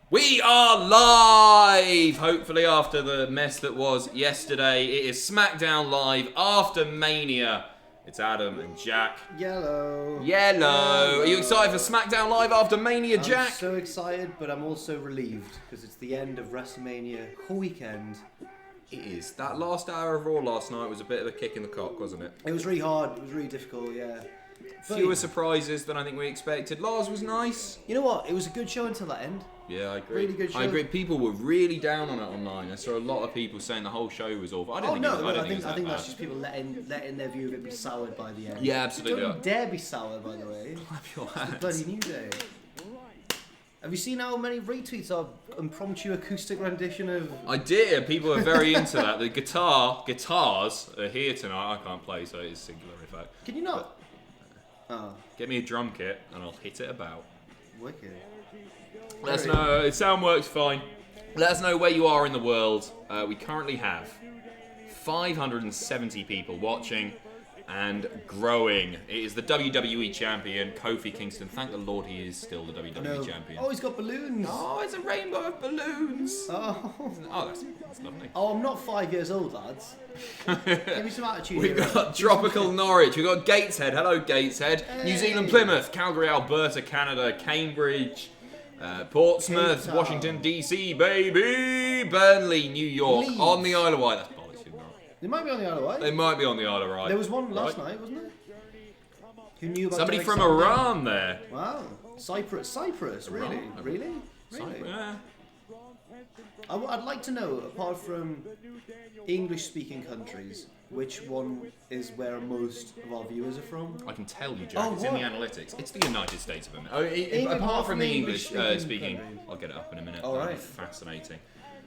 We are live! Hopefully after the mess that was yesterday, it is SmackDown Live after Mania. It's Adam and Jack. Yellow. Yellow. Are you excited for SmackDown Live after Mania, Jack? I'm so excited, but I'm also relieved because it's the end of WrestleMania weekend. It is. That last hour of Raw last night was a bit of a kick in the cock, wasn't it? It was really hard. It was really difficult, yeah. Fewer surprises than I think we expected. Lars was nice. You know what? It was a good show until that end. Yeah, I agree. Really good show. I agree. People were really down on it online. I saw a lot of people saying the whole show was awful. I think that's just people letting their view of it be soured by the end. Yeah, absolutely. Don't you dare be sour, by the way. Clap your hands. It's a bloody New Day. Have you seen how many retweets of impromptu acoustic rendition of... I did. People are very into that. The guitars are here tonight. I can't play, so it is singular in fact. Can you not? Get me a drum kit and I'll hit it about. Wicked. Let us know. Sound works fine. Let us know where you are in the world. We currently have 570 people watching and growing. It is the WWE champion, Kofi Kingston. Thank the Lord he is still the WWE champion. Oh, he's got balloons. Oh, it's a rainbow of balloons. Oh, that's lovely. Oh, I'm not 5 years old, lads. Give me some attitude. We've got Tropical Norwich. We've got Gateshead. Hello, Gateshead. Hey. New Zealand, Plymouth. Calgary, Alberta, Canada. Cambridge. Portsmouth, Washington, D.C., baby. Burnley, New York. Leeds. On the Isle of Wight. That's bollocks. They might be on the Isle of Wight. They might be on the Isle of Wight. There was one last night, wasn't there? Who knew about Somebody from Alexander? Iran there. Wow. Cyprus, really? Iran. Really? Yeah. I'd like to know, apart from English-speaking countries, which one is where most of our viewers are from? I can tell you, Jack. It's in the analytics. It's the United States of America. England, Apart from the English speaking, countries. I'll get it up in a minute. All That'll be right. fascinating.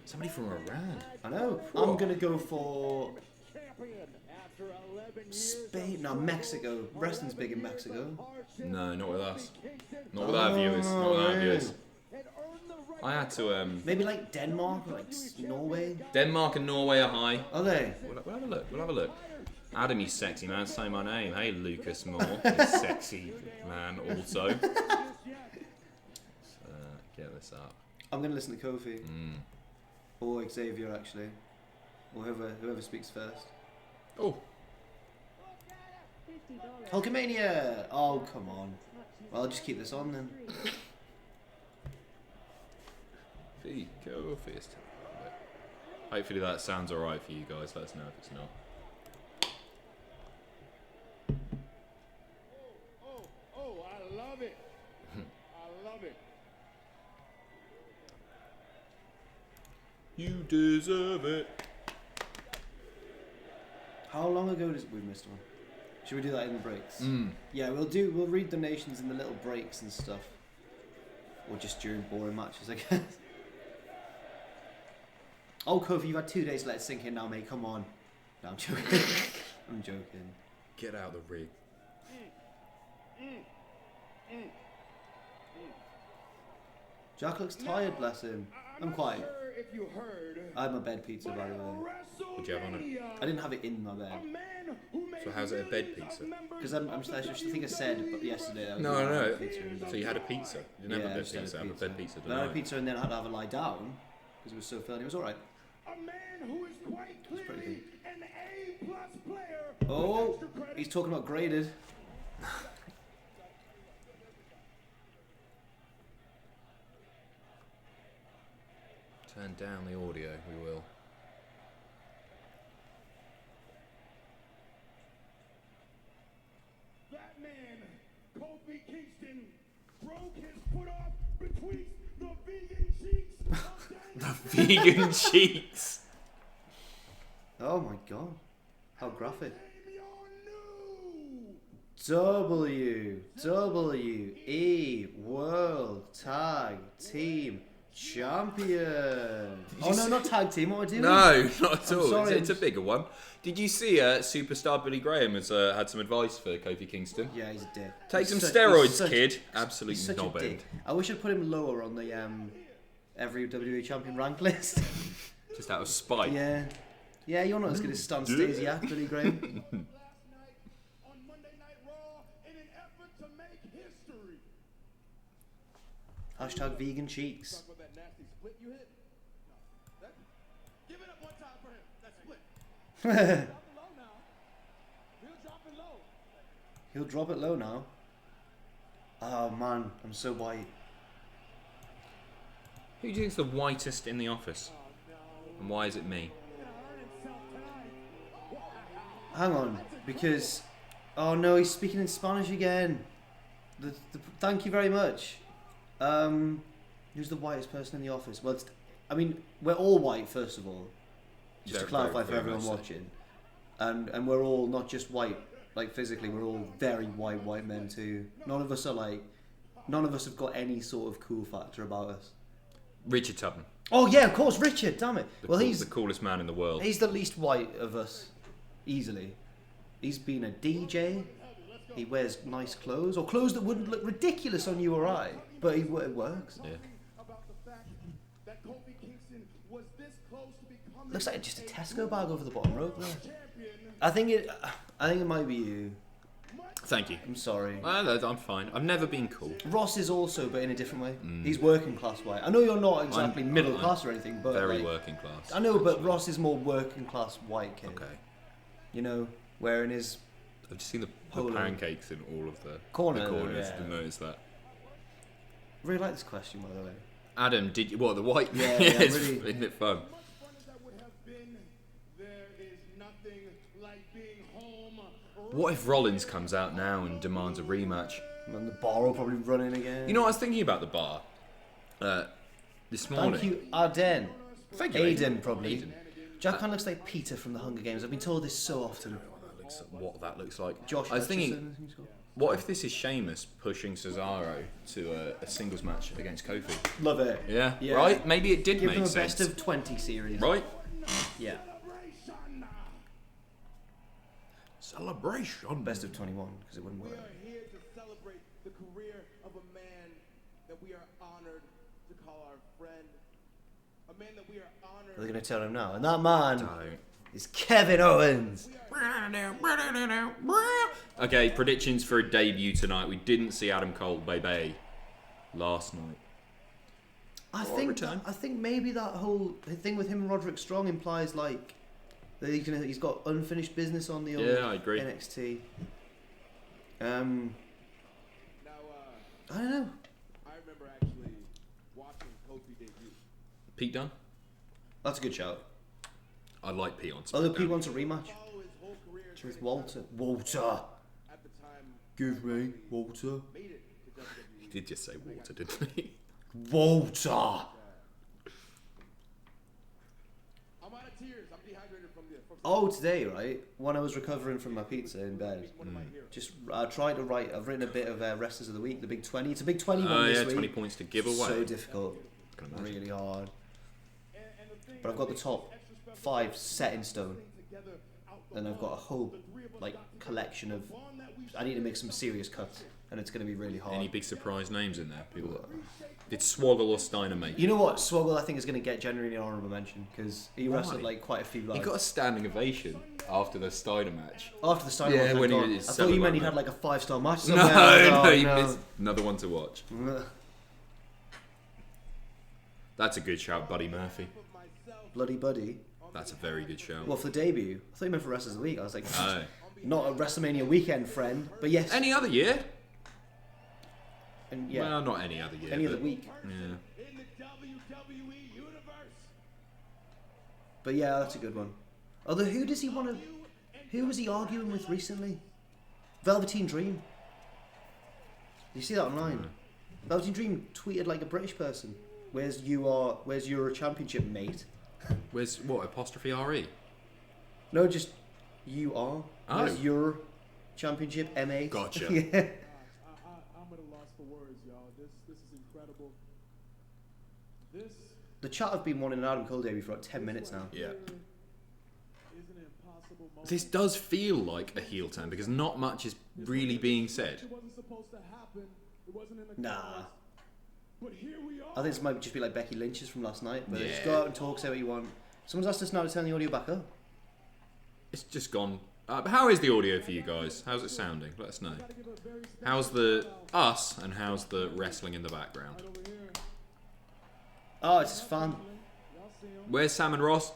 Somebody from Iran. I know. Cool. I'm gonna go for Spain. No, Mexico. Wrestling's big in Mexico. No, not with us. Not with our viewers. Not with our viewers. I had to Maybe like Denmark or like Norway. Denmark and Norway are high. Are they? We'll have a look. We'll have a look. Adam, you sexy man, say my name. Hey, Lucas Moore, you sexy man also. Let's, get this up. I'm gonna listen to Kofi. Or Xavier, actually. Or whoever speaks first. Oh. Hulkamania! Oh, come on. Well, I'll just keep this on then. Go first. Hopefully that sounds alright for you guys. Let us know if it's not. I love it. I love it. You deserve it. How long ago we missed one? Should we do that in the breaks? Mm. Yeah, we'll read donations in the little breaks and stuff. Or just during boring matches, I guess. Oh, Kofi, you've had 2 days to let it sink in now, mate. Come on. No, I'm joking. I'm joking. Get out of the rig. Jack looks tired, bless him. I'm quiet. If you heard, I had my bed pizza, by the way. What'd you have on it? I didn't have it in my bed. So how's it a bed pizza? Because I think I said yesterday that I was No, gonna no. have a pizza in bed. So you had a pizza. You didn't have a bed just had pizza. I had a bed pizza Then I had a tonight. pizza and then I had to have a lie down because it was so filling. It was alright. a man who is quite clearly an A-plus player. Oh, he's talking about graded. Turn down the audio, we will. That man, Kofi Kingston, broke his foot off between the vegan cheeks. The vegan cheeks. Oh my god. How graphic. Your WWE World Tag Team Champion. Oh no, not tag team. What am I doing? No, not at all. sorry, It's a bigger one. Did you see superstar Billy Graham has had some advice for Kofi Kingston? Yeah, he's a dick. Take He's some such- steroids, he's such- kid. He's Absolute such a knobhead. dick. I wish I'd put him lower on the every WWE champion rank list. Just out of spite. Yeah. Yeah, you're not as good as Stan Stasiak, Billy Graham. last night on Monday Night Raw in an effort to make history. Hashtag vegan cheeks. With that nasty nasty. Split you hit? No. Give it up one time for him. That's split. Drop it low now. He'll drop it low. He'll drop it low now. Oh man, I'm so white. Who do you think's the whitest in the office? And why is it me? Hang on, because... Oh no, he's speaking in Spanish again. Thank you very much. Who's the whitest person in the office? Well, I mean, we're all white, first of all. Just to clarify for everyone watching. And we're all not just white, like physically, we're all very white men too. None of us have got any sort of cool factor about us. Richard Tubman. Oh yeah, of course, Richard, damn it. He's the coolest man in the world. He's the least white of us, easily. He's been a DJ. He wears nice clothes, or clothes that wouldn't look ridiculous on you or I, but it works. Yeah. Looks like just a Tesco bag over the bottom rope there. I think it might be you. Thank you. I'm sorry. I'm fine. I've never been cool. Ross is also, but in a different way. He's working class white. I know you're not exactly middle class or anything, but very like, working class. I know, but Ross is more working class white kid. Okay. You know, wearing his. I've just seen the Polo. pancakes in all of the Corners, corners. yeah. Didn't notice that. Really like this question, by the way. Adam, did you the white? Yeah, it's, really. Isn't it fun? What if Rollins comes out now and demands a rematch? And the bar will probably run in again. You know, I was thinking about the bar this morning. Thank you, Arden. Thank you, Aiden, probably. Aiden. Jack kind of looks like Peter from the Hunger Games. I've been told this so often. What that looks like. Josh I was thinking, Hutcherson, I think he's called. what if this is Sheamus pushing Cesaro to a singles match against Kofi? Love it. Yeah, Yeah. right? Maybe it did Give make them a sense. best of 20 series. Right? Yeah. Celebration. Best of 21, because it wouldn't We work. are here to celebrate the career of a man that we are honored to call our friend. A man that we are honored. They're going to tell him now. And that man Don't. is Kevin Owens. Okay, predictions for a debut tonight. We didn't see Adam Cole, baby, last night. I return. think maybe that whole thing with him and Roderick Strong implies like that he's got unfinished business on the old Yeah, I agree. NXT. Now, I don't know. I remember actually watching Kofi debut. Pete Dunne? That's a good shout. I like Pete on SmackDown. Although Pete wants a rematch Follow his whole career with Walter. Walter, at the time give me Walter. made it to WWE. He did just say water, didn't he? Walter. I'm out of tears. I'm dehydrated from the. Oh, today, right? When I was recovering from my pizza in bed, just tried to write. I've written a bit of Wrestlers of the Week, the Big 20. It's a Big 20 one this week. 20 points to give away. So difficult, Can imagine. really hard. But I've got the top 5 set in stone, and I've got a whole like collection of. I need to make some serious cuts, and it's going to be really hard. Any big surprise names in there? People. Did Swoggle or Steiner make it? You know what? Swoggle, I think, is going to get genuinely an honourable mention because he wrestled like quite a few lads. He got a standing ovation after the Steiner match. After the Steiner Yeah, one, when thank he God. was I thought you meant he celebrating. had like a 5-star match. No, somewhere. no, you no. missed another one to watch. That's a good shout, Buddy Murphy. Bloody Buddy. That's a very good shout. Well, for the debut, I thought you meant for Wrestlers of the Week. I was like, Oh. not a WrestleMania weekend friend, but yes. Any other year? And yeah, Well, not any other year. any other but- week. Yeah. In the WWE universe. But yeah, that's a good one. Although, who does he want to? Who was he arguing with recently? Velveteen Dream. Did you see that online? Velveteen Dream tweeted like a British person. Where's your championship, mate? Where's what apostrophe RE? No, just you are. Oh. Where's your championship, mate? Gotcha. Yeah. I'm at a loss for words, y'all. This is incredible. This The chat have been wanting an Adam Cole debut for like 10 minutes now. Yeah. is an impossible moment. This does feel like a heel turn because not much is really being said. It wasn't supposed to happen. It wasn't in the Nah. cards. But here we are. I think this might just be like Becky Lynch's from last night, but just Yeah. go out and talk, say what you want. Someone's asked us now to turn the audio back up. It's just gone. But how is the audio for you guys? How's it sounding? Let us know. How's the us and how's the wrestling in the background? Over here. Oh, it's fun. Where's Sam and Ross?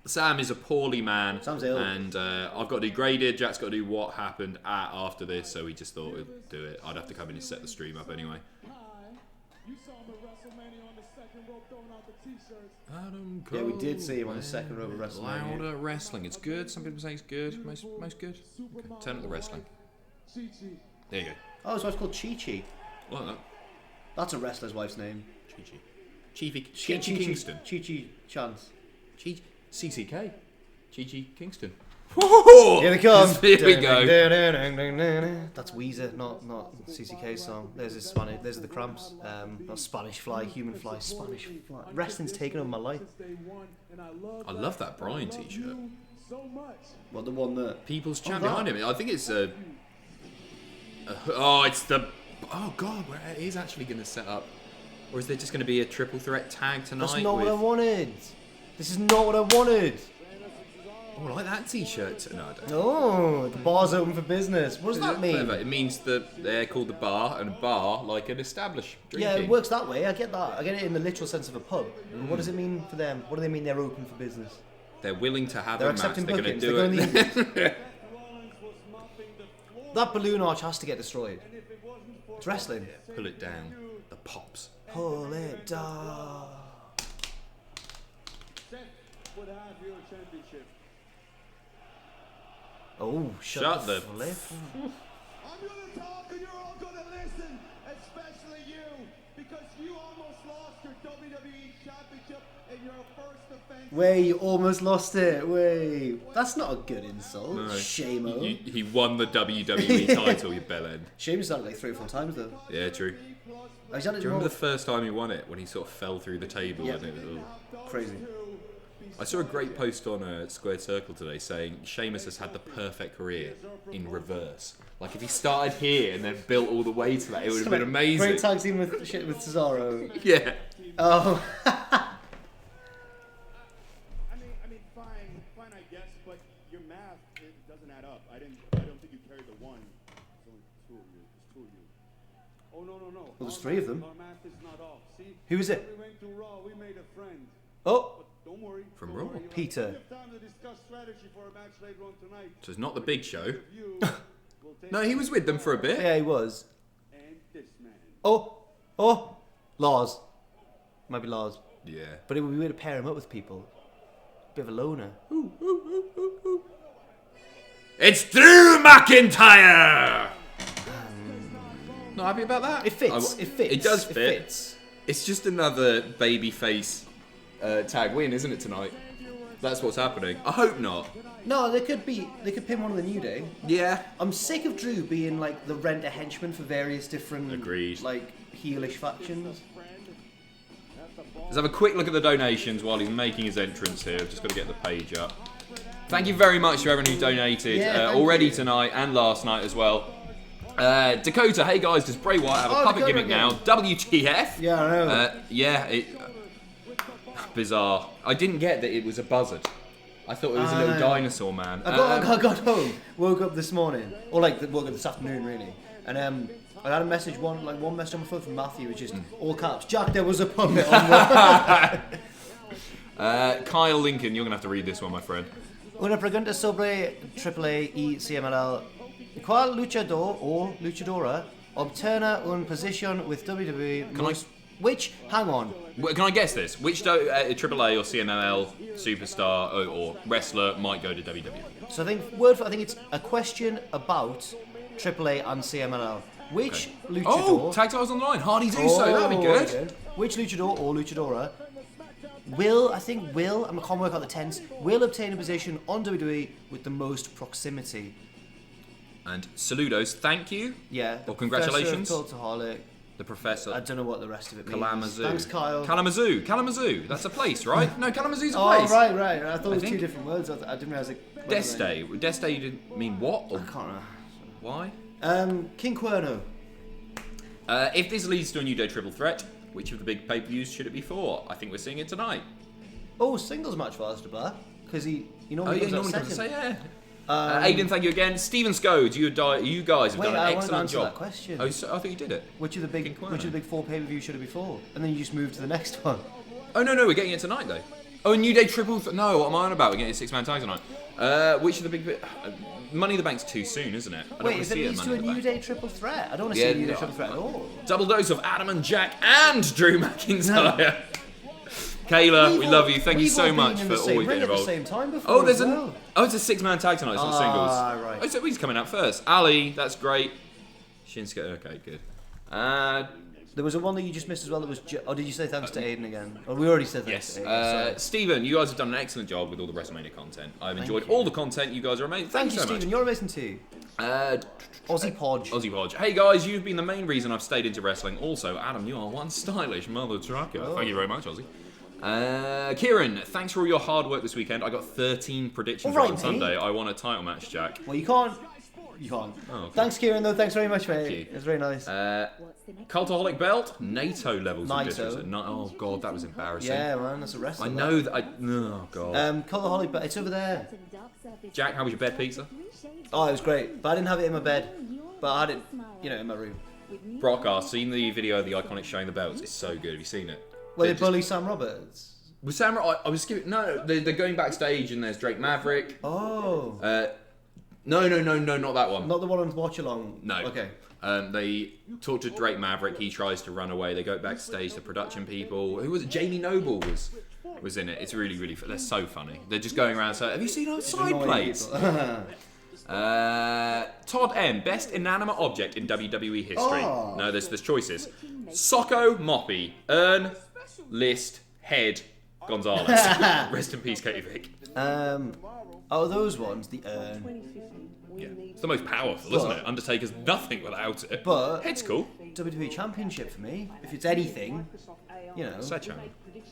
Sam is a poorly man. Sam's ill. And I've got to do graded. Jack's got to do what happened after this, so we just thought we'd do it. I'd have to come in and set the stream up anyway. You saw him at WrestleMania on the second rope throwing out the t-shirts. Adam Yeah, we did see him on the second row of WrestleMania. Louder wrestling. It's good. Some people say it's good. Most good. Okay. Turn up the wrestling. Chi-Chi. There you go. Oh, his wife's called Chi-Chi. Like that. That's a wrestler's wife's name. Chi-Chi Kingston. Chi-Chi Chance. CCK. Chi Kingston. Here they come. Here we go. That's Weezer, not CCK's song. There's his Spanish. There's the Cramps. Not Spanish Fly, Human Fly, Spanish Fly. Wrestling's taken over my life. I love that Brian t-shirt. What, the one that? People's champ behind him. I think it's it's the. Oh God, where it is actually going to set up, or is there just going to be a triple threat tag tonight? That's not what I wanted. This is not what I wanted. Oh, I like that t-shirt. No, I don't. Oh, the bar's open for business. What does that mean? Clever. It means that they're called the bar, and a bar like an established drinking. Yeah, it works that way. I get that. I get it in the literal sense of a pub. What does it mean for them? What do they mean they're open for business? They're willing to have They're a match. accepting They're going to bookings. do They're it. That balloon arch has to get destroyed. It's wrestling. Pull it down. The pops. Pull it down. Seth would have your championship. Oh, Shut the flip. I'm gonna talk and you're all gonna listen, especially you, because you almost lost your WWE championship in your first defense. Wait, you almost lost it. Wait. That's not a good insult. No. Shame-o. He won the WWE title, you bellend. Shame done it like 3 or 4 times though. Yeah, true. He's done it Do you remember more. the first time he won it when he sort of fell through the table? Yeah. And it was, Crazy. I saw a great post on Squared Circle today saying Sheamus has had the perfect career in reverse. Like if he started here and then built all the way to that, it would have been amazing. Great tag team with Cesaro. Yeah. Oh. I mean, fine, I guess, but your math it doesn't add up. I don't think you carried the one. There's only 2 of you. There's 2 of you. Oh no. Well, there's 3 of them. Our math is not off. See? Who is it? We went to Raw. We made a friend. Oh. Don't worry. From don't Raw? worry. Peter. We have time to discuss strategy for a match later on tonight. So it's not the big show. You will take No, he was with them for a bit. Yeah, he was. and this man. Oh. Lars. Might be Lars. Yeah. But it would be weird to pair him up with people. Bit of a loner. It's Drew McIntyre! Not happy about that? It fits. It fits. It does fit. It fits. It's just another babyface tag win, isn't it, tonight? That's what's happening. I hope not. No, they could pin one of the New Day. Yeah. I'm sick of Drew being like the renter henchman for various different Agreed. like heelish factions. Let's have a quick look at the donations while he's making his entrance here. I've just got to get the page up. Thank you very much to everyone who donated Yeah, already you. tonight and last night as well. Dakota, hey guys, does Bray Wyatt have a puppet Dakota gimmick again. now? WTF? Yeah, I know. Bizarre. I didn't get that it was a buzzard. I thought it was a little dinosaur man. I got home, woke up this morning, or like woke up this afternoon really, and I had a message, one message on my phone from Matthew, which is all caps. Jack, there was a puppet on the. Kyle Lincoln, you're gonna have to read this one, my friend. Una pregunta sobre AAA y CMLL. ¿Cuál luchador o luchadora obtiene una posición with WWE? Hang on. Can I guess this? Which AAA or CMLL superstar or wrestler might go to WWE? So I think it's a question about AAA and CMLL. Which luchador? Oh, tag titles on the line. Hardy's Uso, that'd be good. Which luchador or luchadora will I can't work out the tense, will obtain a position on WWE with the most proximity. And saludos, thank you. Yeah. Or congratulations. Cultaholic. The Professor. I don't know what the rest of it means. Kalamazoo. Thanks, Kyle. Kalamazoo. That's a place, right? No, Kalamazoo's a Oh, place. right. I thought it was 2 think- different words. I didn't realise it. Deste. Deste didn't mean what? Or I can't remember. why? King Cuerno. If this leads to a New Day triple threat, which of the big pay-per-views should it be for? I think we're seeing it tonight. Oh, singles match for Aleister Black. Because he normally comes out normally comes to second. say, yeah. Aidan, thank you again. Stephen Scodes, you guys have Wait, done I an wanted to excellent answer job. that question. Oh, so, I thought you did it. Which of the King big Cuerno. 4 pay-per-views should it be for? And then you just move to the next one. Oh, no, we're getting it tonight, though. Oh, a New Day triple... No, what am I on about? We're getting a 6-man tag tonight. Which of the big... Money in the Bank's too soon, isn't it? I don't Wait, want is to it see leads to a New Day triple threat? I don't want to see a New Day triple threat at all. Double dose of Adam and Jack and Drew McIntyre. Kayla, we love you. Thank you so much for always getting involved. At the same time before There's well. it's a 6-man tag tonight. It's not singles. Right. Oh, so he's coming out first. Ali, that's great. Shinsuke, okay, good. There was a one that you just missed as well. That was. Did you say thanks to Aiden again? Oh, we already said thanks to Aiden. Stephen, you guys have done an excellent job with all the WrestleMania content. I've enjoyed all the content. You guys are amazing. Thank you so Stephen. much. You're amazing too. Aussie Podge. Hey guys, you've been the main reason I've stayed into wrestling. Also, Adam, you are one stylish mother trucker. Thank you very much, Aussie. Kieran, thanks for all your hard work this weekend. I got 13 predictions right on Sunday. I won a title match, Jack. Well, you can't. Oh, okay. Thanks, Kieran, though. Thanks very much, mate. It's very nice. Cultaholic belt, NATO levels of distance. Oh, God, that was embarrassing. Yeah, man, that's a wrestler. I know that. Oh, God. Cultaholic belt, it's over there. Jack, how was your bed pizza? Oh, it was great. But I didn't have it in my bed. But I had it, in my room. Brock asked, seen the video of the Iconic showing the belts? It's so good. Have you seen it? Well, they bully Sam Roberts. Was Sam? I was skipping. No, they're going backstage and there's Drake Maverick. Oh. No, not that one. Not the one on Watch Along. No. Okay. They talk to Drake Maverick. He tries to run away. They go backstage. The production people. Who was it? Jamie Noble was in it. It's really, really. They're so funny. They're just going around. So, have you seen our side plates? Todd M. Best inanimate object in WWE history. Oh. No, there's choices. Socko, Moppy, Urn, List, Head, Gonzalez. Rest in peace, Katie Vick. Those ones, the urn. Yeah. It's the most powerful, isn't it? Undertaker's nothing without it. But Head's cool. WWE Championship for me. If it's anything, Sledgehammer.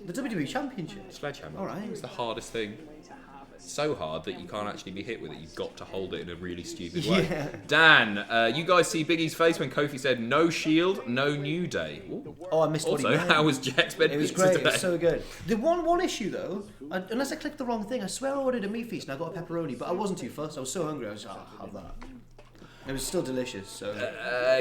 The WWE Championship. Sledgehammer. All right. It's the hardest thing. So hard that you can't actually be hit with it. You've got to hold it in a really stupid way. Yeah. Dan, you guys see Big E's face when Kofi said no Shield, no New Day. Ooh. Oh, I missed what he meant. Also, how was Jack's bed It was pizza great. today? It was so good. The one issue though, unless I clicked the wrong thing, I swear I ordered a meat feast and I got a pepperoni, but I wasn't too fussed. I was so hungry. I was like, I'll have that. It was still delicious. So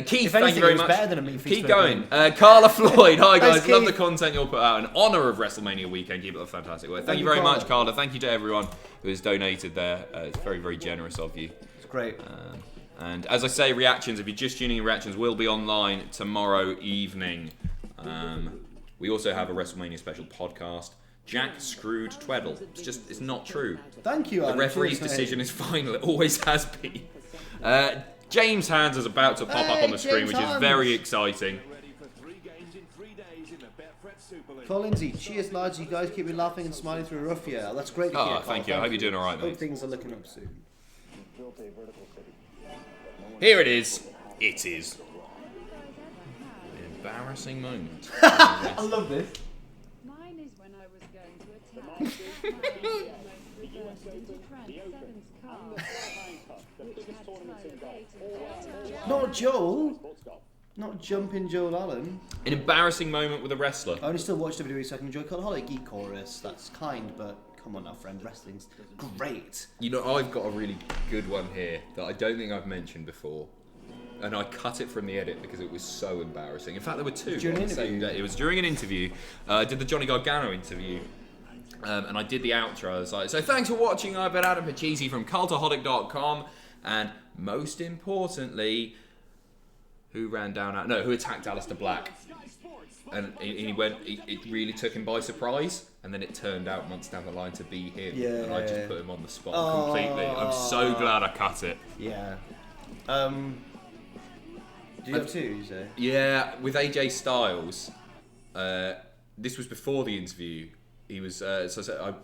Keith, if anything, thank you very it was much. Better than a meat feast. Keep going. Carla Floyd, hi guys. Thanks, Love the Keith. content you'll put out in honour of WrestleMania weekend. Keep up the fantastic work. Thank you very much, Carla. Thank you to everyone who has donated there. It's very, very generous of you. It's great. And as I say, reactions, if you're just tuning in, reactions will be online tomorrow evening. We also have a WrestleMania special podcast. Jack screwed Tweddle. It's not true. Thank you, Adam. The referee's decision is final. It always has been. James Hands is about to pop up on the screen, which is very exciting. Paul Lindsay, cheers lads, you guys keep me laughing and smiling through a rough year. That's great to hear. Thank you. I hope you're doing alright, mate. Hope things are looking up soon. Here it is. It is. An embarrassing moment. I love this. Mine is when I was going to attack. Reversed into Trent Seven's car, which had slow gate and Not Joel. Not jumping Joel Allen. An embarrassing moment with a wrestler. I only still watch WWE so I can enjoy Cultaholic Geek Chorus. That's kind, but come on now, friend. Wrestling's great. You know, I've got a really good one here that I don't think I've mentioned before. And I cut it from the edit because it was so embarrassing. In fact, there were two. During an on the same interview? day. It was during an interview. I did the Johnny Gargano interview. And I did the outro. I was like, so thanks for watching. I've been Adam Pacitti from Cultaholic.com. And most importantly, who attacked Aleister Black. And he went, it really took him by surprise. And then it turned out months down the line to be him. Yeah. And I just put him on the spot completely. I'm so glad I cut it. Yeah. Do you have two, you say? Yeah, with AJ Styles, this was before the interview. He was, I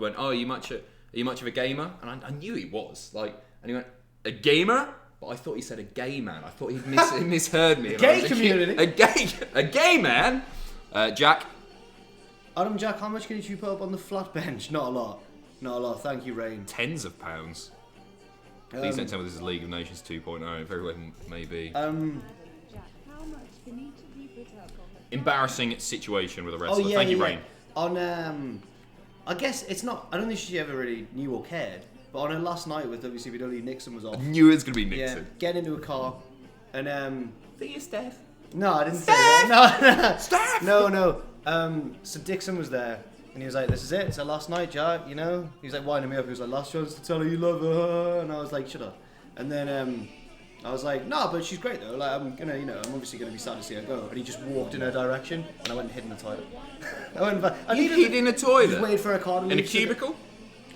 went, "Oh, are you much of a gamer?" And I knew he was. And he went, "A gamer?" But I thought he said a gay man. I thought he misheard me. Gay community. A gay man. Jack. Adam Jack, how much can you put up on the flat bench? Not a lot. Not a lot. Thank you, Rain. Tens of pounds. Please don't tell me this is League of Nations 2.0. Very well may be. Jack, how much can each of you put up on the Embarrassing situation with a wrestler. Oh yeah, Thank you, yeah. Rain. On I guess it's not. I don't think she ever really knew or cared. But on her last night with WCW, Nixon was off. I knew it was going to be Yeah, Nixon. getting into a car, and Think it's Steph. No, I didn't say that. No, Steph! no. So Dixon was there, And he was like, "This is it. It's our last night, Jack. You know." He was like winding me up. He was like, "Last chance to tell her you love her." And I was like, "Shut up." And then I was like, "No, but she's great though. Like, I'm gonna, I'm obviously gonna be sad to see her go." And he just walked in her direction, and I went and hid in the toilet. I went back. I You needed hid in a toilet? Just waited for a car to leave. In a cubicle?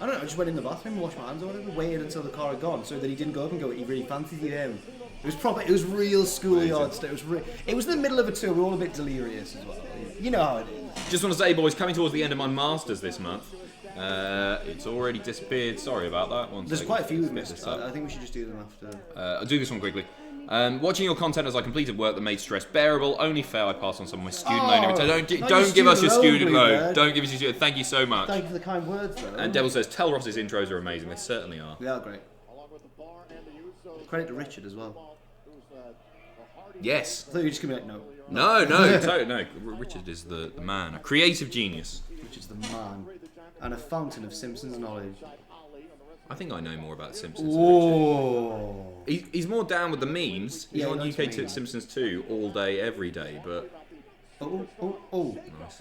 I don't know. I just went in the bathroom, washed my hands or whatever, waited until the car had gone, so that he didn't go up and go, "He really fancies you, him." It was proper. It was real schoolyard stuff. It was in the middle of a tour. We were all a bit delirious as well. You know how it is. Just want to say, boys, coming towards the end of my Masters this month. It's already disappeared. Sorry about that. There's quite a few we've missed. I think we should just do them after. I'll do this one quickly. Watching your content as I completed work that made stress bearable. Only fair I pass on some of my student loan. Don't give us your student loan. Don't give us your student. Thank you so much. Thank you for the kind words, though. And Devil says, tell Ross's intros are amazing. They certainly are. They are great. Credit to Richard as well. Yes. I thought you were just gonna be like, no. No. Richard is the man, a creative genius. Richard's the man, and a fountain of Simpsons knowledge. I think I know more about Simpsons. Whoa. He's more down with the memes. He's Yeah, on he UK likes memes. Simpsons 2 all day, every day. But Oh. nice.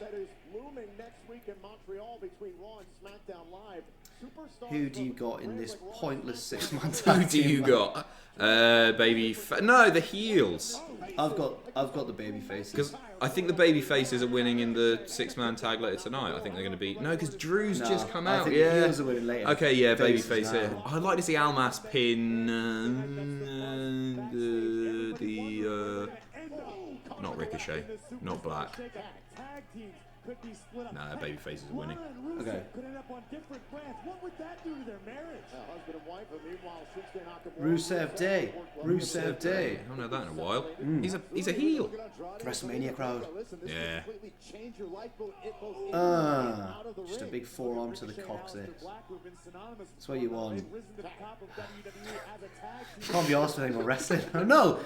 Who do you got in this pointless 6-man tag Who do you got? No, the heels. I've got the baby faces. Because I think the baby faces are winning in the 6-man tag later tonight. I think they're going to be because Drew's just come out. I think Yeah. the heels are winning later. Okay, yeah, baby Faces face here. now. I'd like to see Almas pin not Ricochet, not Black. Nah, baby faces are winning. Okay. Rusev Day. Rusev Day. I haven't had that in a while. He's a heel. WrestleMania crowd. Yeah. Just a big forearm to the coccyx. That's what you want. Can't be asked for any more wrestling. No.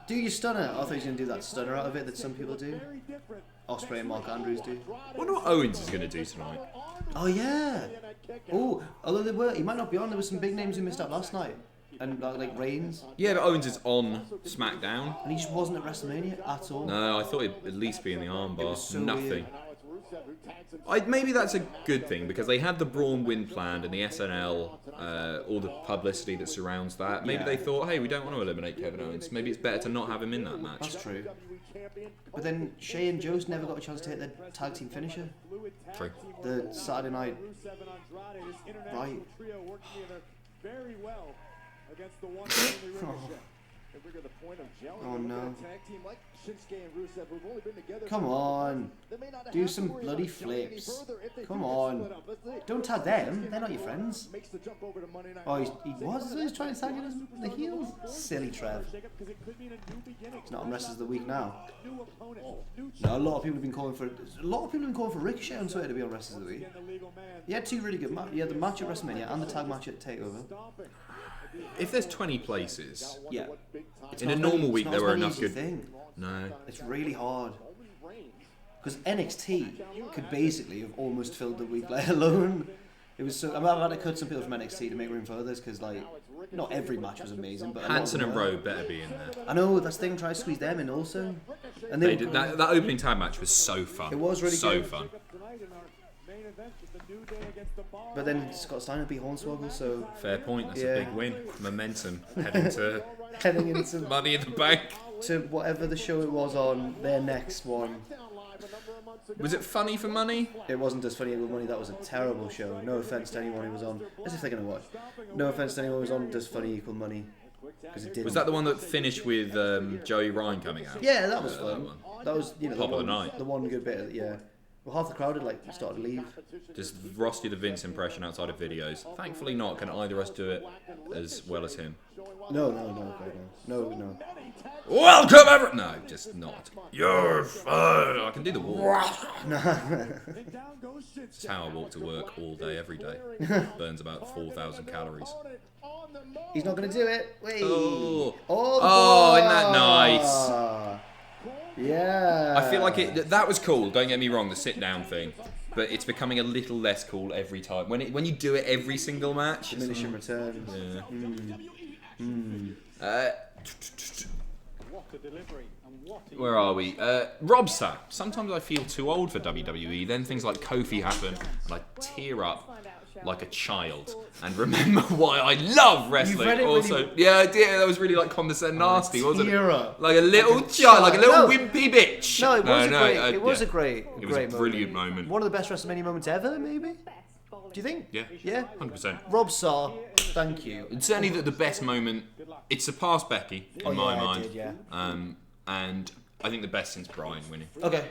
Do your stunner. I thought he was going to do that stunner out of it that some people do. Ospreay and Mark Andrews do. I wonder what Owens is going to do tonight. Oh, yeah. Oh, although he might not be on. There were some big names who missed out last night. And like Reigns. Yeah, but Owens is on SmackDown. And he just wasn't at WrestleMania at all. No, I thought he'd at least be in the armbar. So Nothing. weird. Maybe that's a good thing because they had the Braun win planned and the SNL, all the publicity that surrounds that. Maybe they thought, hey, we don't want to eliminate Kevin Owens. Maybe it's better to not have him in that match. That's true. But then Shay and Joe's never got a chance to hit their tag team finisher. True. The Saturday night. Right. Oh no. Come on. Do some bloody flips. Come on. Don't tag them. They're not your friends. Oh, he was? He was trying to tag in the heels? Silly Trev. He's not on Wrestlers of the Week now. No, a lot of people have been calling for Ricochet on Twitter to be on Wrestlers of the Week. He had two really good matches. He had the match at WrestleMania and the tag match at TakeOver. If there's 20 places, Yeah. in a normal week there were enough good. Thing. No. It's really hard. Because NXT could basically have almost filled the week, let alone. It was so. I've had to cut some people from NXT to make room for others because, like, not every match was amazing, but a lot of Hanson them and were. Rowe better be in there. I know that's the thing. Try to squeeze them in also. And They did that opening tag match was so fun. It was really so good. fun. But then Scott Steiner beat Hornswoggle, so Fair point. That's Yeah. a big win. Momentum heading to heading into Money in the Bank. to whatever the show it was on, their next one. Was it Funny for Money? It wasn't as funny with money. That was a terrible show. No offense to anyone who was on. As if they're gonna watch. No offense to anyone who was on. Does funny equal money? Because it didn't. Was that the one that finished with Joey Ryan coming out? Yeah, that was That fun. one. That was Top of the night. The one good bit. Yeah. Well, half the crowd had like started to leave. Does Ross do the Vince impression outside of videos? Thankfully not. Can either of us do it as well as him? No. Welcome everyone! No, just not. You're fun. I can do the walk. It's how I walk to work all day, every day. Burns about 4,000 calories. He's not gonna do it. Wait. Oh. Oh, Isn't that nice? Yeah. I feel like that was cool. Don't get me wrong, the sit down thing, but it's becoming a little less cool every time. When you do it every single match, it's Diminishing returns. yeah. Where are we? Rob Sapp. Sometimes I feel too old for WWE. Then things like Kofi happen, and I tear up like a child and remember why I love wrestling. read it Also, really... yeah, I did. That was really like condescending, nasty, wasn't it? Up. Like a little child, like a little wimpy bitch. No, it was a great brilliant moment. One of the best WrestleMania moments ever, maybe. Do you think? Yeah, Yeah. 100%. Rob Saw, thank you. It's certainly the best moment. It surpassed Becky in my mind. It did, yeah. And I think the best since Bryan winning. Okay.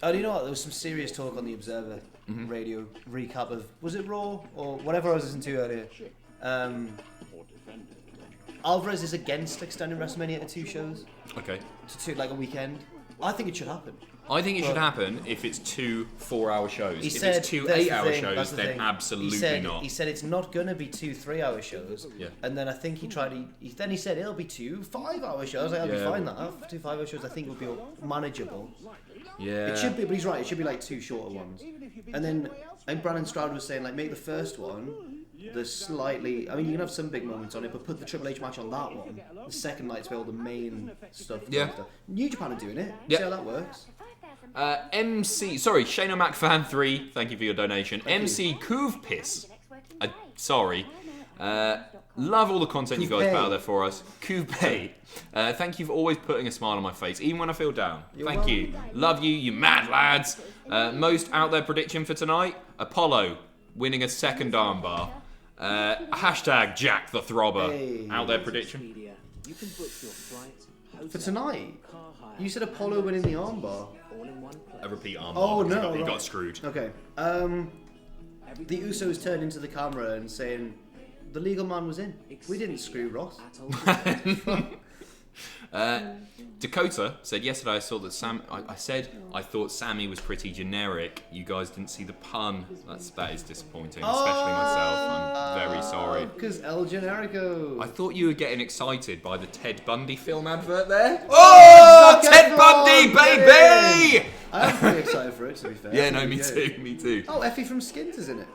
You know what? There was some serious talk on the Observer radio recap of, was it Raw or whatever I was listening to earlier. Alvarez is against extending WrestleMania to 2 shows. Okay. To like a weekend. I think it should happen. I think it should happen if it's 2 4-hour shows. If Said, it's 2 that's 8-hour the shows, then absolutely not. He said it's not going to be 2 3-hour shows. Yeah. And then I think he said it'll be 2 5-hour shows. I'll be fine that. 2 5-hour shows I think would be manageable. Yeah. It should be, but he's right. It should be like 2 shorter ones. And then I think Brandon Stroud was saying like make the first one the slightly. I mean you can have some big moments on it, but put the Triple H match on that one. The second night's where all the main stuff. Yeah. New Japan are doing it. Yeah. See how that works. Shane O'Mac fan 3, thank you for your donation. MC Coovpiss. Sorry. Love all the content you guys put out there for us. Coupe. Thank you for always putting a smile on my face, even when I feel down. Thank you. Love you, you mad lads. Most out there prediction for tonight: Apollo winning a second armbar. Hashtag Jack the Throbber. Hey. Out there prediction. For tonight, you said Apollo winning the armbar. A repeat armbar. Oh because no, he got screwed. Okay. The Usos turned into the camera and saying, "The legal man was in. We didn't screw Ross." Dakota said yesterday I saw that I said I thought Sammy was pretty generic. You guys didn't see the pun. That is disappointing, especially myself. I'm very sorry. Because El Generico. I thought you were getting excited by the Ted Bundy film advert there. Oh, Ted Bundy, baby! I'm pretty excited for it, to be fair. Yeah, no, me too, me too. Oh, Effie from Skins is in it.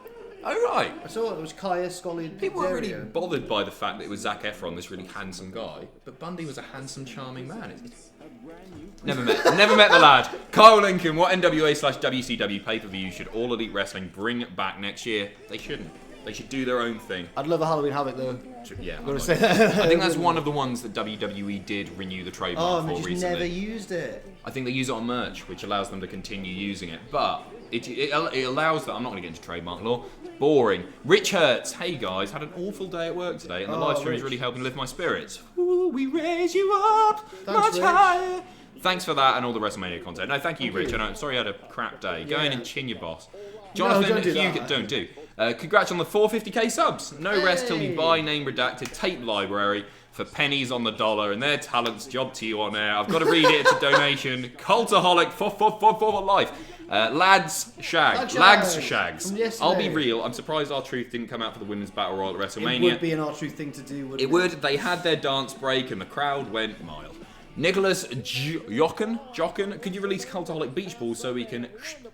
Oh, right. I saw it was Kaya Scully. People weren't really bothered by the fact that it was Zac Efron, this really handsome guy, but Bundy was a handsome, charming man. Never met the lad. Kyle Lincoln, what NWA/WCW pay-per-view should All Elite Wrestling bring back next year? They shouldn't. They should do their own thing. I'd love a Halloween Havoc though. Yeah, Gotta say that. I think that's one of the ones that WWE did renew the trademark for just recently. never used it. I think they use it on merch, which allows them to continue using it. But it allows that. I'm not going to get into trademark law. It's boring. Rich Hertz. Hey guys, had an awful day at work today, and the live stream is really helping lift my spirits. Ooh, we raise you up much higher. Thanks for that and all the WrestleMania content. No, thank you, Rich. I'm sorry you had a crap day. Go in and chin your boss. Jonathan, don't do that. Don't do. Congrats on the 450k subs. No rest till you buy name redacted tape library for pennies on the dollar, and their talent's job to you on air. I've got to read it. It's a donation. Cultaholic for life. Lags Shags. I'll be real. I'm surprised R-Truth didn't come out for the Women's Battle Royal at WrestleMania. It would be an R-Truth thing to do, wouldn't it? It would. They had their dance break, and the crowd went mild. Nicholas Jochen, could you release Cultaholic Beach Ball so we can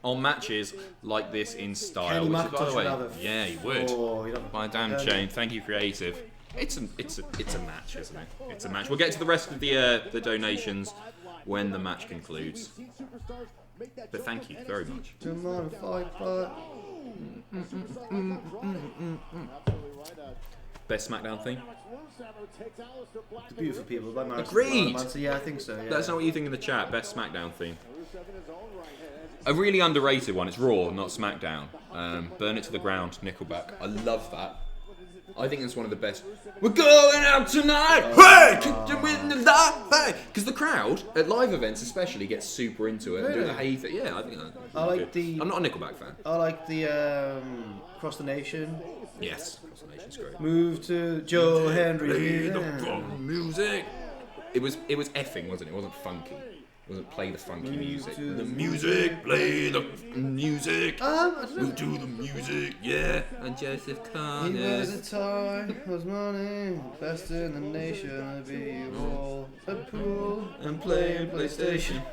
on matches like this in style? Kenny Which, by the way, McIntosh would have yeah, he would. By damn chain. Thank you, creative. It's a match, isn't it? It's a match. We'll get to the rest of the donations when the match concludes. But thank you very much. Best SmackDown thing? The Beautiful People by Morrison. Agreed! Yeah, I think so. Yeah. Let us know what you think in the chat. Best SmackDown thing. A really underrated one. It's Raw, not SmackDown. Burn It to the Ground, Nickelback. I love that. I think it's one of the best. We're going out tonight! Hey! Kick you in the light! Hey! Because the crowd, at live events especially, gets super into it. And do the hey thing. Yeah, I think that's good. I'm not a Nickelback fan. I like the Cross the Nation. Yes, Cross the Nation's great. Move to Joe Hendry. Play the music. It was effing, wasn't it? It wasn't funky. It wasn't play the funky music. The music, play the music. Move to the music, yeah. And Joseph Carter. He was a toy, was money, best in the nation. Be all a pool and play PlayStation.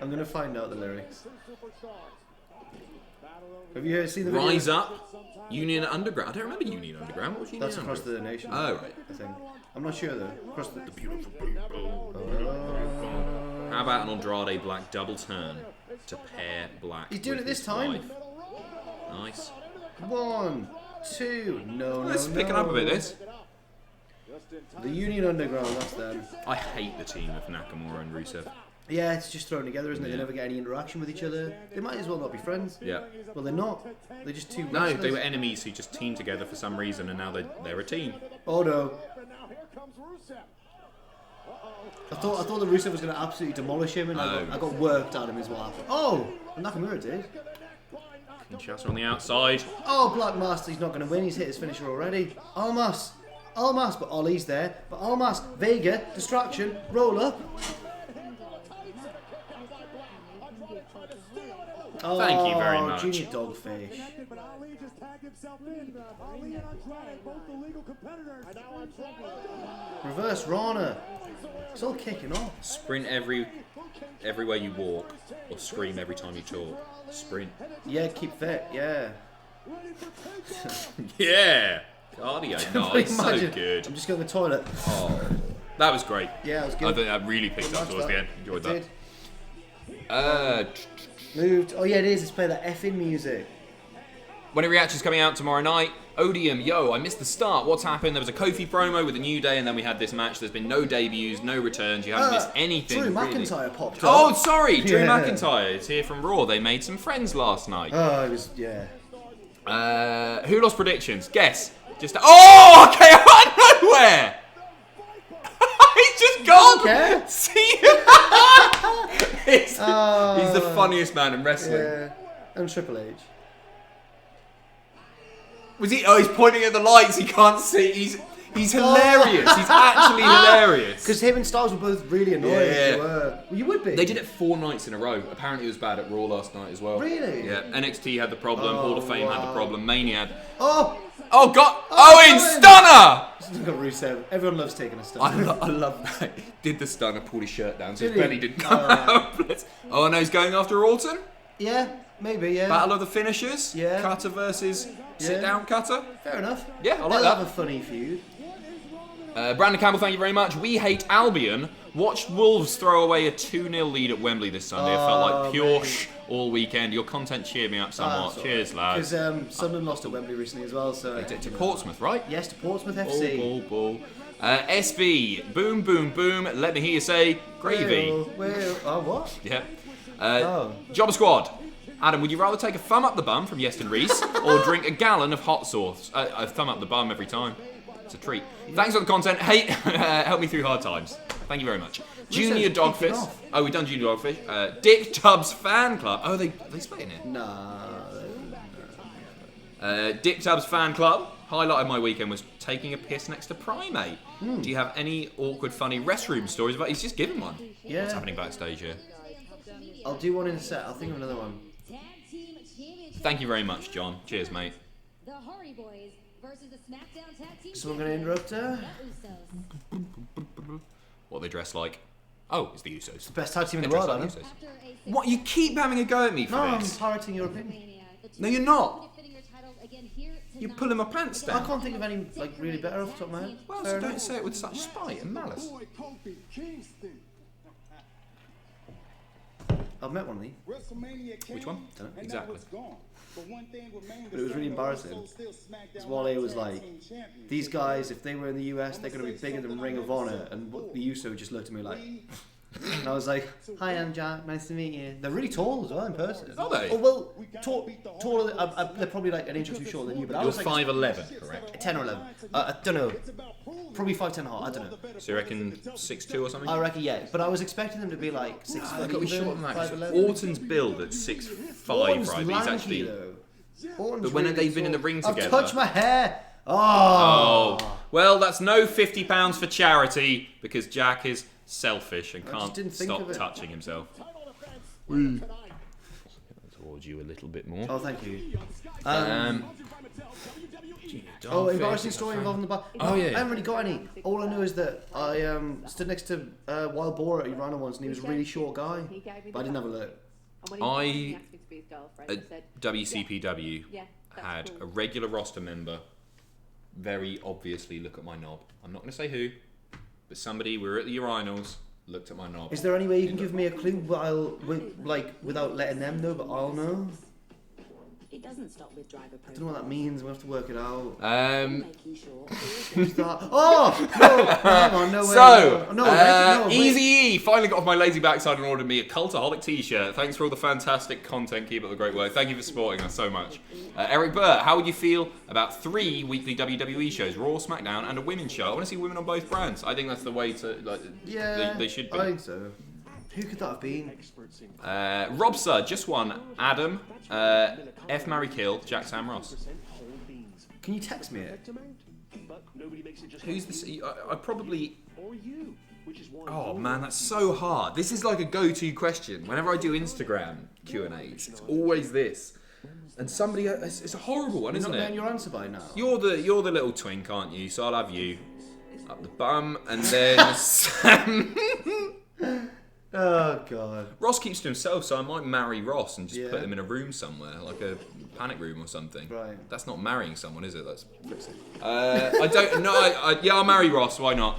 I'm gonna find out the lyrics. Have you seen the video? Rise Up, Union Underground. I don't remember Union Underground. What was Union That's across Underground? the nation. Oh, right. I think. I'm not sure though. Across the Beautiful people. How about an Andrade Black double turn to pair Black? He's doing with it this his time. wife? Nice. 1, 2. No, This is no, picking no. up a bit. This. The Union Underground, that's them. I hate the team of Nakamura and Rusev. Yeah, it's just thrown together, isn't it? Yeah. They never get any interaction with each other. They might as well not be friends. Yeah. Well, they're not. They're just two No, wrestlers. they were enemies who just teamed together for some reason, and now they're a team. Oh no. I thought the Rusev was going to absolutely demolish him, and I got worked at him is what happened. Oh, Nakamura did. Kinshasa on the outside. Oh, Black Master, he's not going to win. He's hit his finisher already. Almas, but Ollie's there. But Almas, Vega, distraction, roll up. Oh, Thank you very much. Junior Dogfish. But Ali just tagged himself in. Ali and Andrade, both the legal competitors. Reverse Rana. It's all kicking off. Sprint everywhere you walk, or scream every time you talk. Sprint. Yeah, keep fit. Yeah. Yeah. Cardio. Nice. So Imagine. good. I'm just going to the toilet. Oh, that was great. Yeah, it was I good. think that really picked up towards the end. Enjoyed that. Did. Moved. Oh yeah, it is. Let's play that effing music. When a reaction's coming out tomorrow night, Odium, yo, I missed the start. What's happened? There was a Kofi promo with a New Day, and then we had this match. There's been no debuts, no returns. You haven't missed anything. Drew really. McIntyre popped up. Oh, sorry, Drew Yeah. McIntyre is here from Raw. They made some friends last night. Oh, it was yeah. Who lost predictions? Guess. Just oh, okay, out of nowhere. He's just gone. Okay. See, he's the funniest man in wrestling. Yeah. And Triple H. Was he? Oh, he's pointing at the lights. He can't see. He's hilarious. He's actually hilarious. Because him and Styles were both really annoying. Yeah. They were. Well, you would be. They did it 4 nights in a row. Apparently, it was bad at Raw last night as well. Really? Yeah. NXT had the problem. Hall of Fame had the wow. problem. Mania had. Oh! Oh God! Oh, Owen Owen! Stunner! He's got Rusev. Everyone loves taking a stunner. I love that. Did the stunner, pulled his shirt down, so Did his he? belly didn't come out. Oh no, he's going after Orton. Yeah, maybe, yeah. Battle of the finishers. Yeah. Cutter versus sit Yeah. down Cutter. Fair enough. Yeah, I like They'll that. have a funny feud. Brandon Campbell, thank you very much. We hate Albion. Watched Wolves throw away a 2-0 lead at Wembley this Sunday. It felt like pure mate. all weekend. Your content cheered me up somewhat. Cheers, lads. Because Sunderland lost at Wembley recently as well, so... To Portsmouth, right? Yes, to Portsmouth Ball, FC. ball, ball. SV, boom, boom, boom. Let me hear you say gravy. Oh, what? Yeah. Jobber Squad. Adam, would you rather take a thumb up the bum from Yeston Reese or drink a gallon of hot sauce? A thumb up the bum every time. It's a treat. Thanks for the content. Hey, help me through hard times. Thank you very much. Junior kicking Dogfish. off. Oh, we've done Junior Dogfish. Dick Tubbs Fan Club. Oh, they splitting it. Nah. Dick Tubbs Fan Club. Highlight of my weekend was taking a piss next to Primate. Do you have any awkward, funny restroom stories about? He's just given one. Yeah. What's happening backstage here? I'll do one in a set. I'll think of another one. Thank you very much, John. Cheers, mate. The Hardy Boys versus the SmackDown Tag Team Someone going to interrupt her? the Usos. What they dress like? Oh, it's the Usos. Best tag team in They the dress world, like Adam. the Usos. After a What? You keep having a go at me for No, I'm this. pirating your opinion. Mania, the No, you're not. defending your titles again here You're tonight. pulling my pants I down. can't think of any like really better off the top of my head. Well, Fair so don't enough. say it with such spite and malice. Boy, Kofi Kingston. I've met one of these. WrestleMania came, Which one? Dunno. and Exactly. now it's gone. But one thing remained But it was really embarrassing. Because Wale was like, these guys, if they were in the US, they're going to be bigger than Ring of Honor. And the Uso just looked at me like, and I was like, hi, I'm Jack, nice to meet you. They're really tall as well in person. Are they? Oh, well, taller, they're probably like an inch or two shorter than you, but I You're was like 5'11", correct? 10 or 11. I don't know. Probably 5'10" and a half, I don't know. So you reckon 6'2" or something? I reckon, yeah. But I was expecting them to be like 6 They've foot got to be even, shorter than that. 5'11". Orton's build at 6'5", Orton's right? But he's lanky, actually. though. Orton's But when have really they been in the tall. ring I've together? touched my hair. Oh. Well, that's no £50 for charity because Jack is selfish and just can't didn't think stop of it. touching himself. Towards you a little bit more. Oh, thank you. Oh, Embarrassing story involving the bar. Oh, yeah. I haven't really got any. All I know is that I stood next to Wild Boar at Urana once, and he was a really short guy, but I didn't have a look. I at WCPW had a regular roster member very obviously look at my knob. I'm not going to say who, but somebody, we were at the urinals, looked at my knob. Is there any way you can give me a clue without letting them know, but I'll know? It doesn't stop with driver I don't know what that means. We'll have to work it out. making sure Who's that? Oh! No! Hang on, no way. So, no, Easy E finally got off my lazy backside and ordered me a Cultaholic t-shirt. Thanks for all the fantastic content. Keep up the great work. Thank you for supporting us so much. Eric Burt, how would you feel about 3 weekly WWE shows, Raw, SmackDown, and a women's show? I want to see women on both brands. I think that's the way to, they should be. I think so. Who could that have been? Robsa, just one. Adam, F. Marry Kill, Jack Sam Ross. Can you text me it? Who's this? I probably... Oh man, that's so hard. This is like a go-to question. Whenever I do Instagram Q&As, it's always this. And somebody... It's a horrible one, isn't You're not it? knowing your answer by now. You're the little twink, aren't you? So I'll have you up the bum, and then Sam... Oh god. Ross keeps to himself, so I might marry Ross and just Yeah. put him in a room somewhere, like a panic room or something. Right. That's not marrying someone, is it? That's I don't know. Yeah, I'll marry Ross. Why not?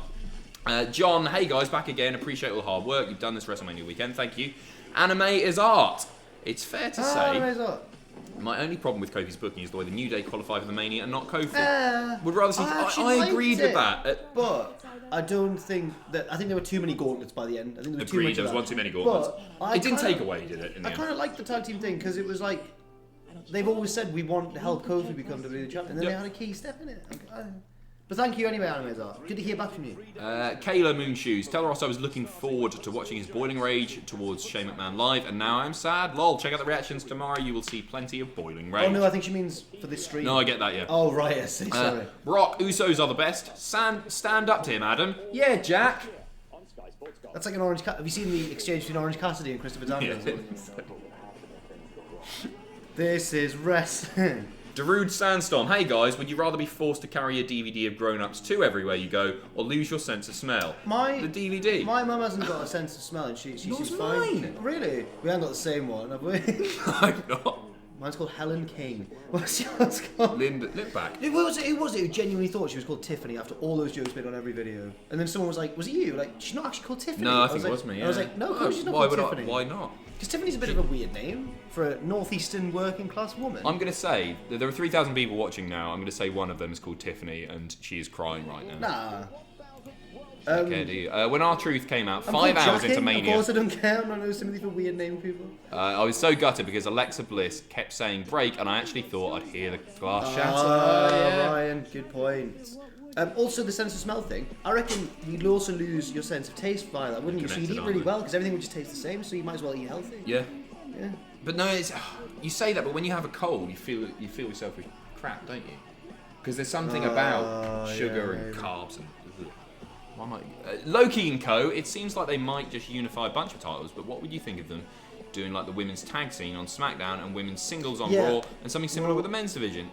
John, hey guys, back again. Appreciate all the hard work you've done this WrestleMania weekend. Thank you. Anime is art. It's fair to say. My only problem with Kofi's booking is the way the New Day qualify for the Mania and not Kofi. Would rather see. I agreed with that. But I don't think that. I think there were too many gauntlets by the end. I think there were too Agreed. much There of was that. one too many gauntlets. But It didn't take away, did it? In the I end? kind of liked the tag team thing because it was like they've always said we want to help Kofi become WWE champion, and then they had a key step in it. But thank you anyway, Anime Art. Good to hear back from you. Kayla Moonshoes. Tell Ross I was looking forward to watching his boiling rage towards Shane McMahon live, and now I'm sad. Lol. Check out the reactions tomorrow. You will see plenty of boiling rage. Oh no, I think she means for this stream. No, I get that, yeah. Oh right, I see. Sorry. Brock, Usos are the best. Stand up to him, Adam. Yeah, Jack. That's like an Orange Cassidy. Have you seen the exchange between Orange Cassidy and Christopher Daniels? This is wrestling. Darude Sandstorm. Hey guys, would you rather be forced to carry a DVD of Grown Ups 2 everywhere you go, or lose your sense of smell? The DVD. My mum hasn't got a sense of smell, and she Yours seems fine. mine. Really? We haven't got the same one, have we? I'm not. Mine's called Helen King. What's yours called? Lipback. Who was it who genuinely thought she was called Tiffany after all those jokes made on every video? And then someone was like, was it you? Like, she's not actually called Tiffany. No, I think it like, was me, yeah. I was like, no, of course she's not Why called would Tiffany. Why not? Because Tiffany's a bit of a weird name for a northeastern working class woman. I'm going to say, that there are 3,000 people watching now. I'm going to say one of them is called Tiffany, and she is crying right now. Nah. Okay, do you? When R-Truth came out, I'm 5 called hours Jackie. into Mania, Of course I don't care. I'm not know somebody for weird name people. I was so gutted because Alexa Bliss kept saying break, and I actually thought I'd hear the glass shatter. Yeah. Ryan, good point. Also, the sense of smell thing. I reckon you'd also lose your sense of taste by that, wouldn't you? So you'd eat Connected, really aren't well because everything would just taste the same. So you might as well eat healthy. Yeah. Yeah. But no, it's, you say that, but when you have a cold, you feel yourself with crap, don't you? Because there's something about sugar and maybe. carbs and. Why might Loki and Co. It seems like they might just unify a bunch of titles, but what would you think of them doing like the women's tag scene on SmackDown and women's singles on Raw and something similar with the men's division?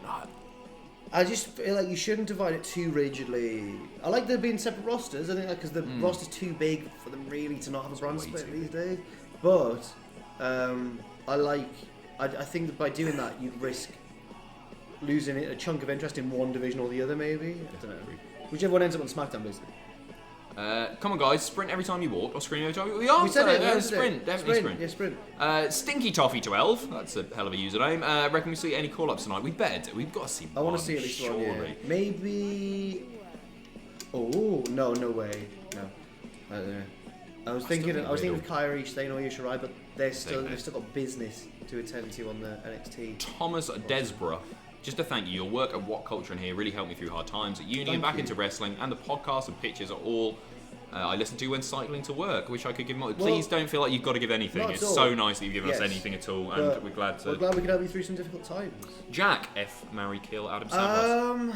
I just feel like you shouldn't divide it too rigidly. I like there being separate rosters. I think because the roster's too big for them really to not have a brand split these days. But I think that by doing that you'd risk losing a chunk of interest in one division or the other. Maybe I don't know. Whichever one ends up on SmackDown, basically. Come on, guys! Sprint every time you walk, or scream every time you walk. We said it. Yeah, we said sprint, it. definitely sprint. Yeah, sprint. Stinky Toffee 12. That's a hell of a username. Reckon we see any call-ups tonight? We better do. We've got to see. I want to see at least one. Yeah. Maybe. Oh no way. No. I don't know. I was thinking of Kyrie, Stain or Yoshirai, but they've still got business to attend to on the NXT. Thomas Desborough. Just to thank you, your work at What Culture in here really helped me through hard times at uni and back into wrestling, and the podcasts and pictures are all I listen to when cycling to work. Wish I could give more. Please don't feel like you've got to give anything. It's so nice that you've given us anything at all, and we're glad to. We're glad we could help you through some difficult times. Jack, F. Marry Kill, Adam Sanders.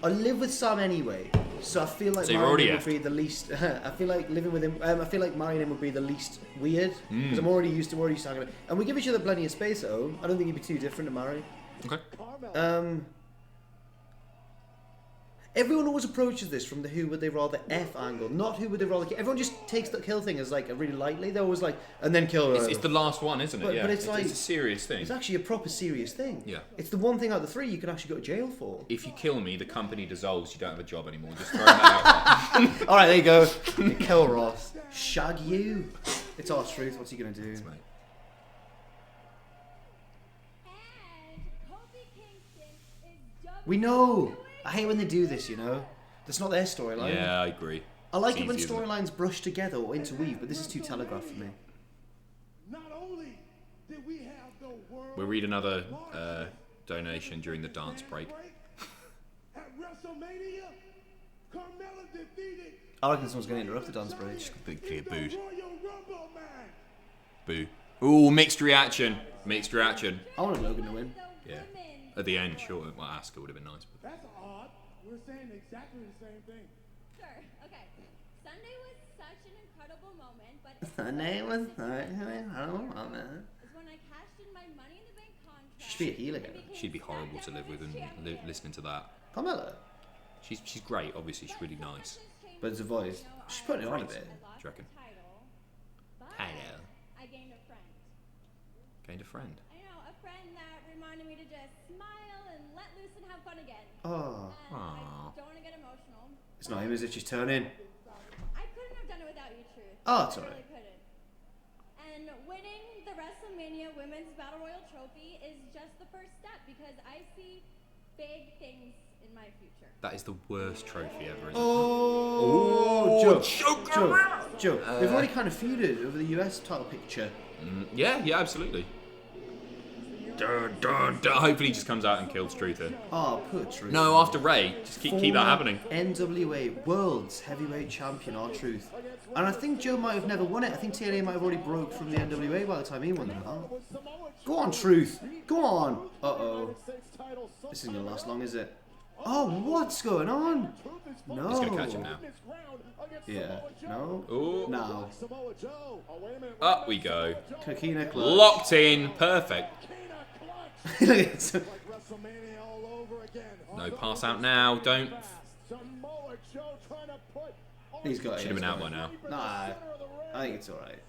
I live with Sam anyway, so I feel like marrying him would be the least. I feel like living with him. I feel like marrying him would be the least weird because I'm already used to hanging out. And we give each other plenty of space at home. I don't think he'd be too different to marry. Okay. Everyone always approaches this from the who would they rather F angle, not who would they rather kill. Everyone just takes the kill thing as like a really lightly. They're always like, and then kill her. It's the last one, isn't it? But- Yeah. but it's like- a serious thing. It's actually a proper serious thing. Yeah. It's the one thing out of the three you can actually go to jail for. If you kill me, the company dissolves. You don't have a job anymore. Just throwing that out there. All right, there you go. You kill Ross. Shag you. It's our truth. What's he gonna do? Mate. And Kofi Kingston is We know. I hate when they do this. You know, that's not their storyline. Yeah, I agree. I like It's it when easy, isn't it? storylines brush together or interweave, but this is too telegraphed for me. Not only did we have the world We'll read another donation during the dance break. at WrestleMania, Carmella defeated I reckon someone's going to interrupt the dance break. Big the booed. Royal Rumble match. Boo. Ooh, mixed reaction. Mixed reaction. I wanted Logan to win. the Yeah. women's. At the end, sure. Well, Asuka would have been nice. But That's odd. We're saying exactly the same thing. Sure. Okay. Sunday was such an incredible moment, but Sunday was is when I cashed in my Money in the Bank contract. She should be a heel again. she'd be horrible to live with and listening to that. Carmella. She's great, obviously. She's really nice. But it's a voice. She's putting it on a bit. Do you reckon? But Title. I gained a friend. Gained a friend. I know, a friend that reminded me to just smile and let loose and have fun again. Oh. And Aw. I don't want to get emotional. It's not him, is it? She's turning. I couldn't have done it without you, Truth. Oh, it's I alright. really couldn't. And winning the WrestleMania Women's Battle Royal Trophy is just the first step because I see big things in my future. That is the worst trophy ever. Isn't Oh, Joe. Joe. They've already kind of feuded over the US title picture. it? Yeah, absolutely. Dun, dun, dun. Hopefully he just comes out and kills Truther. Oh, poor Truth. No, after Ray. Just keep that happening. NWA World's Heavyweight Champion, R-Truth. And I think Joe might have never won it. I think TNA might have already broke from the NWA by the time he won them. Huh? Go on, Truth. Go on. Uh-oh. This isn't going to last long, is it? Oh, what's going on? No. He's going to catch him now. Yeah. No? Ooh. No. Up we go. Coquina Clutch. Locked in. Perfect. No pass out now. Don't. He's got it. Should have been out by now. Nah, I think it's alright.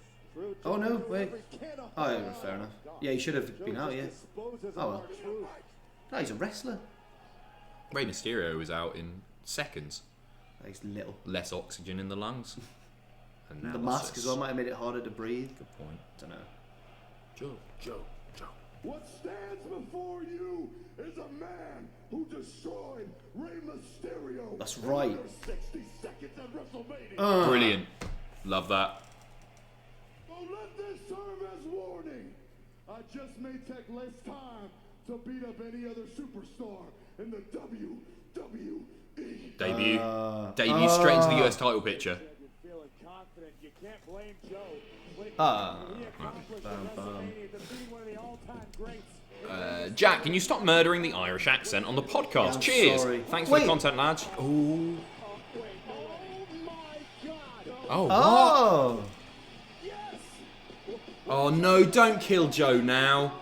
Oh no, wait. Oh, yeah, fair enough. Yeah, he should have been out, yeah. Oh well. No, he's a wrestler. Rey Mysterio was out in seconds. He's little. Less oxygen in the lungs. And now The what's mask this? as well might have made it harder to breathe. Good point. Don't know. Joe. What stands before you is a man who destroyed Rey Mysterio. That's right. in under 60 seconds at WrestleMania. Brilliant. Love that. So let this serve as warning. I just may take less time to beat up any other superstar in the WWE. Debut. Debut straight into the US title picture. Feeling confident, you can't blame Joe. Jack, can you stop murdering the Irish accent on the podcast? I'm Cheers. sorry. Thanks for Wait. the content, lads. Ooh. Oh, what? Oh! Oh, no, don't kill Joe now.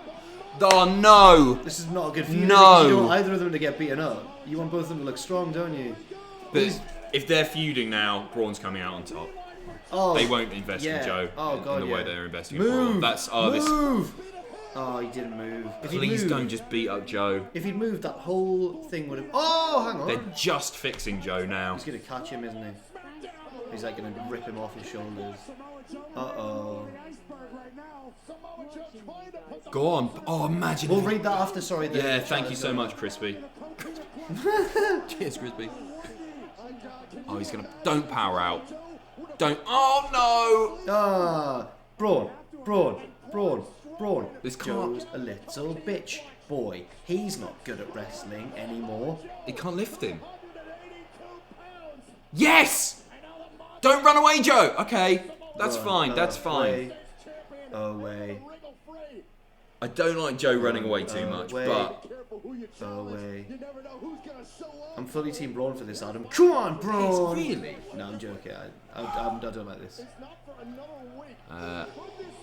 Oh, no. This is not a good feud. No. You don't want either of them to get beaten up. You want both of them to look strong, don't you? But if they're feuding now, Braun's coming out on top. Oh, They won't invest yeah. in Joe Oh, in God, the way yeah. they're investing in Move! Braun. That's, this. Move! Oh, he didn't move. If he'd Please moved- don't just beat up Joe. If he'd moved, that whole thing would have. Oh, hang on. They're just fixing Joe now. He's gonna catch him, isn't he? He's like gonna rip him off his shoulders. Uh-oh. Go on. Oh, imagine. We'll read that after, sorry. the Yeah, chat thank you is so over. much, Crispy. Cheers, Crispy. Oh, he's gonna. Don't power out. Don't. Oh Ah, Braun. This Joe's a little bitch boy. He's not good at wrestling anymore. no! He can't lift him. Yes! Don't run away, Joe! Okay, that's fine, that's fine. Away. I don't like Joe running away too much, Away. but. Away. I'm fully team Braun for this, Adam. Come on, Braun! Really? No, I'm joking. I don't like this.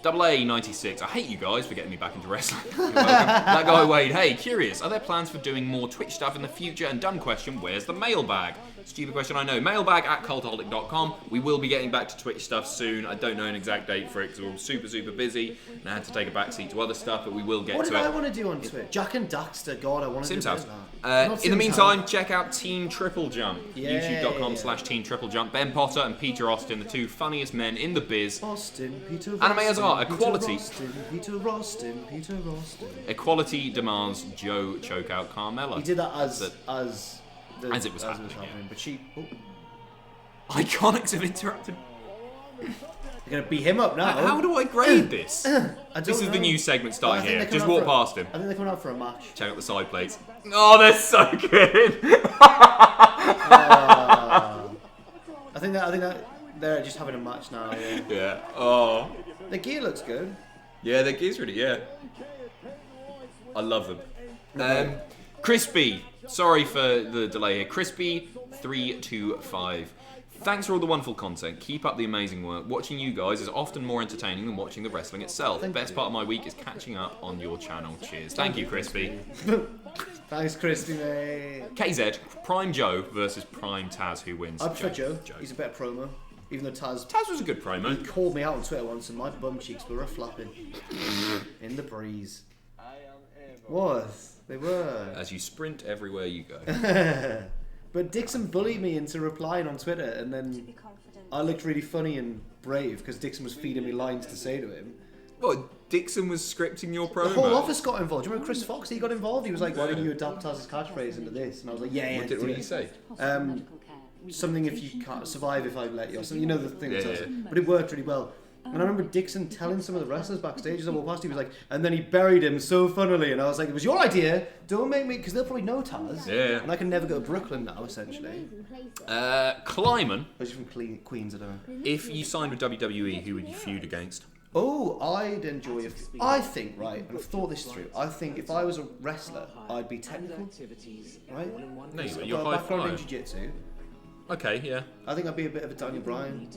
AA 96. I hate you guys for getting me back into wrestling. You're welcome. That guy Wade. Hey, curious. Are there plans for doing more Twitch stuff in the future? And dumb question. Where's the mailbag? Stupid question, I know. Mailbag at cultaholic.com. We will be getting back to Twitch stuff soon. I don't know an exact date for it because we're super, super busy. And I had to take a backseat to other stuff, but we will get What to did it. I want to do on Twitch? Jack and Daxter. God, I want to do Sims House. that. In the meantime, check out Team Triple Jump. YouTube.com/Team Triple Jump. Ben Potter and Peter Austin, the two funniest men in the biz. Austin, Peter Animators are equality. Peter Austin. Equality demands Joe choke out Carmella. He did that as it was happening, yeah. But she... Oh, Iconics have interrupted. you're going to beat him up now. How do I grade this? This is the new segment starting here. Just walk walk past him. I think they're coming out for a match. Check out the side plates. Oh, they're so good. I think that they're just having a match now. Yeah. Yeah. Oh. The gear looks good. Yeah, their gear's really, yeah. I love them. Crispy. Sorry for the delay here. Crispy325. Thanks for all the wonderful content. Keep up the amazing work. Watching you guys is often more entertaining than watching the wrestling itself. The best part of my week is catching up on your channel. Cheers. Thank you, Crispy. Thanks, Crispy, mate. KZ, Prime Joe versus Prime Taz. Who wins? I prefer Joe. He's a better promo. Even though Taz was a good promo. He called me out on Twitter once and my bum cheeks were flapping in the breeze. They were. As you sprint everywhere you go. But Dixon bullied me into replying on Twitter, and then I looked really funny and brave because Dixon was feeding me lines to say to him. What, Dixon was scripting your promo? The whole office got involved. Do you remember Chris Fox? He got involved. He was like, why don't you adapt Taz's catchphrase into this? And I was like, yeah. What did you say? Something if you can't survive if I let you, or something, you know the thing. Yeah. But it worked really well. And I remember Dixon telling some of the wrestlers backstage as I walked past, he was like, and then he buried him so funnily, and I was like, it was your idea, don't make me, because they'll probably know Taz. Yeah. And I can never go to Brooklyn now, essentially. Kleiman. I was from Queens, I don't know. If you signed with WWE, who would you feud against? Oh, I'd enjoy I think, right, and I've thought this through, I think if I was a wrestler, I'd be technical, right? No, I've you're got a high background in flying. jiu-jitsu. Okay, yeah. I think I'd be a bit of a Daniel Bryan.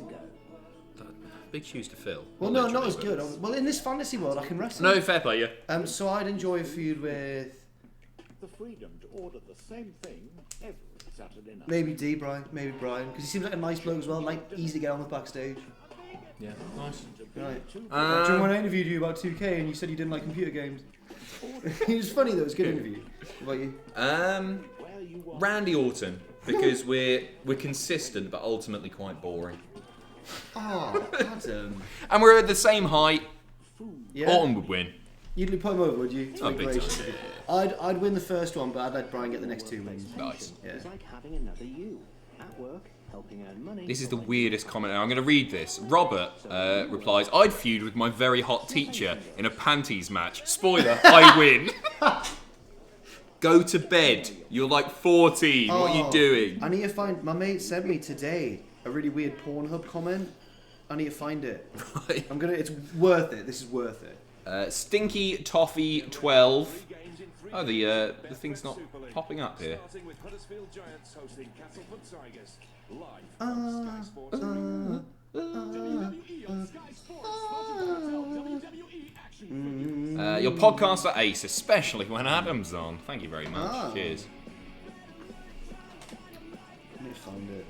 Big shoes to fill. Well, no, not as good. Well, in this fantasy world, I can wrestle. No, fair play, yeah. So I'd enjoy a feud with The freedom to order the same thing every Saturday night. maybe Brian, because he seems like a nice bloke as well, like easy to get on with backstage. Yeah, nice. Right. Do you remember when I interviewed you about 2K and you said you didn't like computer games? It was funny though. It was a good interview. What about you? Randy Orton, because we're consistent but ultimately quite boring. Oh, Adam. And we're at the same height. Yeah. Orton would win. You'd put him over, would you? Oh, big time. I'd win the first one, but I'd let Brian get the next two wins. Nice. Yeah. It's like having another you at work, helping earn money. This is the weirdest comment. I'm going to read this. Robert replies, I'd feud with my very hot teacher in a panties match. Spoiler, I win. Go to bed. You're like 14. What are you doing? I need to find... My mate sent me today a really weird Pornhub comment. I need to find it. Right. It's worth it. This is worth it. Stinky Toffee 12. Oh, the thing's not popping up here. Your podcasts are ace, especially when Adam's on. Thank you very much. Cheers. Let me find it.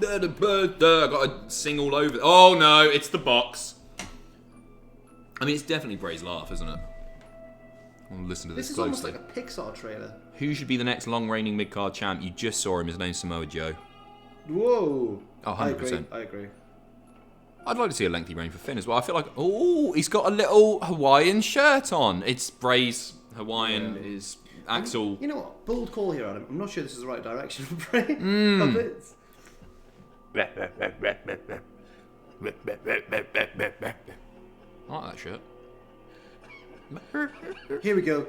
I got to sing all over. Oh no, it's the box. I mean, it's definitely Bray's laugh, isn't it? We'll listen to this This is closely. almost like a Pixar trailer. Who should be the next long-reigning mid-card champ? You just saw him. His name's Samoa Joe. Whoa. Oh, 100%. I agree. I'd like to see a lengthy reign for Finn as well. I feel like, oh, he's got a little Hawaiian shirt on. It's Bray's Hawaiian, is Axel. You know what? Bold call here, Adam. I'm not sure this is the right direction for Bray. I like that shirt. Here we go.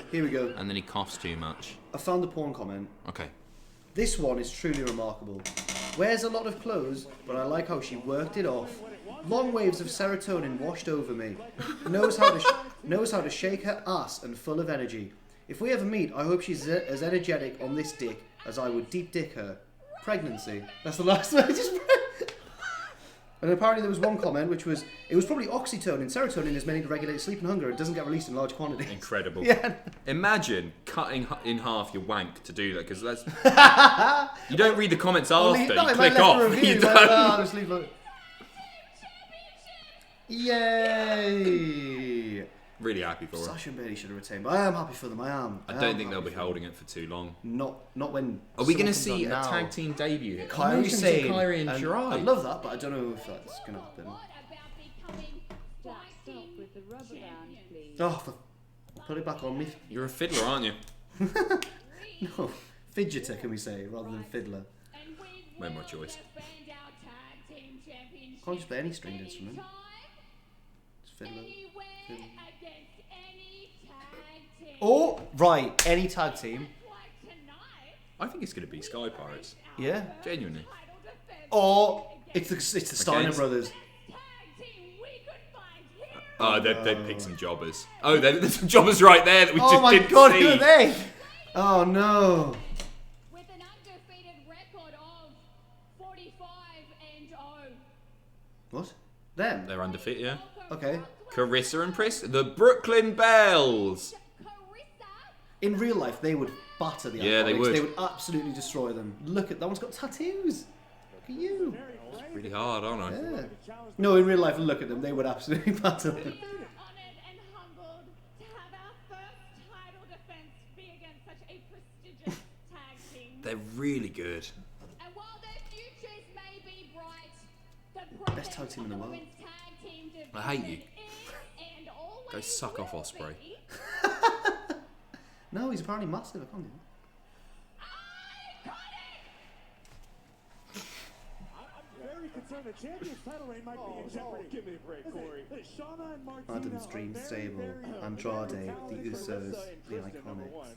And then he coughs too much. I found the porn comment. Okay. This one is truly remarkable. Wears a lot of clothes, but I like how she worked it off. Long waves of serotonin washed over me. Knows how to shake her ass and full of energy. If we ever meet, I hope she's as energetic on this dick as I would deep dick her. pregnancy. That's the last one. And apparently there was one comment which was, it was probably oxytocin. Serotonin is meant to regulate sleep and hunger. It doesn't get released in large quantities. Incredible. Yeah. Imagine cutting in half your wank to do that, because that's... You don't read the comments after, you click off. You don't. Yay! Really happy for her. Sasha and Bailey should have retained, but I am happy for them. I don't think they'll be holding it for too long. Not when. Are we going to someone see a comes on now. tag team debut here? Kairi Sane Kairi and I Shirai. love that, but I don't know if that's going to happen. Stop with the rubber band, please. Oh, put it back on me. You're a fiddler, aren't you? No, fidgeter can we say rather than fiddler? Made my choice. Can't just play any stringed instrument. It's fiddler. Oh, right, any tag team. I think it's going to be Sky Pirates. Yeah. Genuinely. Or it's the Steiner Against- brothers. Oh, they'd pick some jobbers. Oh, there's some jobbers right there that we Oh just my didn't god, see. who are they? Oh no. With an undefeated record of 45-0. What? Them? They're undefeated, yeah. Okay. Carissa and Pris, the Brooklyn Bells. In real life, they would batter the Yeah, they Iconics. would. They would absolutely destroy them. Look at that one's got tattoos. Look at you. Really hard, aren't I? Yeah. No, in real life, look at them. They would absolutely batter them. Honored and humbled to have our first title defense be against such a prestigious tag team. They're really good. And while their futures may be bright, the Best tag team in the world. women's tag team division I hate you. is and always Go suck off, will Osprey. be No, he's apparently massive. I can't do Very concerned the champion's title reign might be in jeopardy. Give me a break, Corey. Shauna and Martina Adam's Dream Stable, Andrade, the Usos, the Iconics.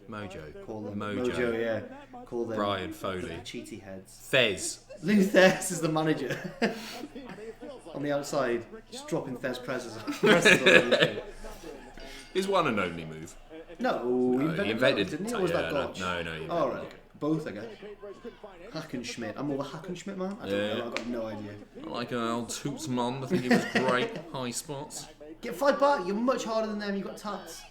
Mojo. Call them Mojo. yeah. Call them Brian Foley. the cheaty heads. Fez. Lou Thez is the manager. On the outside, just dropping Thez presses. His one and only move. No, he invented it, didn't he? Or was that no, Gotch? no, he invented All right, it. okay. Both, I guess. Hackenschmidt. I'm more of a Hackenschmidt man. I don't know. I've got no idea. I like an old Tootsmond. I think he was great. High spots. Get fight back. You're much harder than them. You've got tats.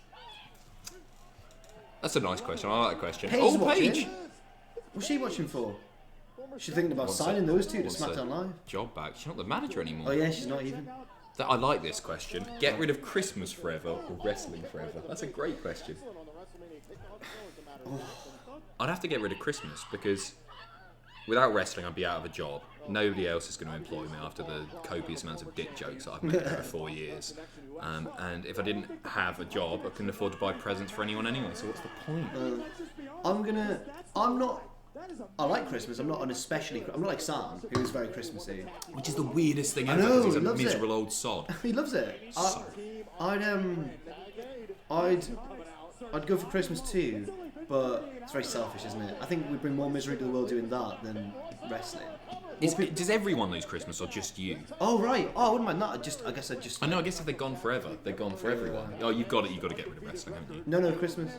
That's a nice question. I like that question. Paige Oh, watching. Paige. What's she watching for? She's thinking about Wants signing those two to wants SmackDown Live. Job back. She's not the manager anymore. Oh yeah, she's not even. I like this question. Get rid of Christmas forever or wrestling forever? That's a great question. I'd have to get rid of Christmas because without wrestling I'd be out of a job. Nobody else is going to employ me after the copious amounts of dick jokes that I've made over 4 years. And if I didn't have a job, I couldn't afford to buy presents for anyone anyway, so what's the point? I like Christmas. I'm not like Sam, who is very Christmassy. Which is the weirdest thing I ever, know, because he's he a loves it. miserable old sod. He loves it. I'd go for Christmas too, but it's very selfish, isn't it? I think we bring more misery to the world doing that than wrestling. Does everyone lose Christmas or just you? Oh right. Oh, I wouldn't mind that. I guess. I know, I guess if they're gone forever, they're gone for everyone. Oh, you've got to get rid of wrestling, haven't you? No, Christmas.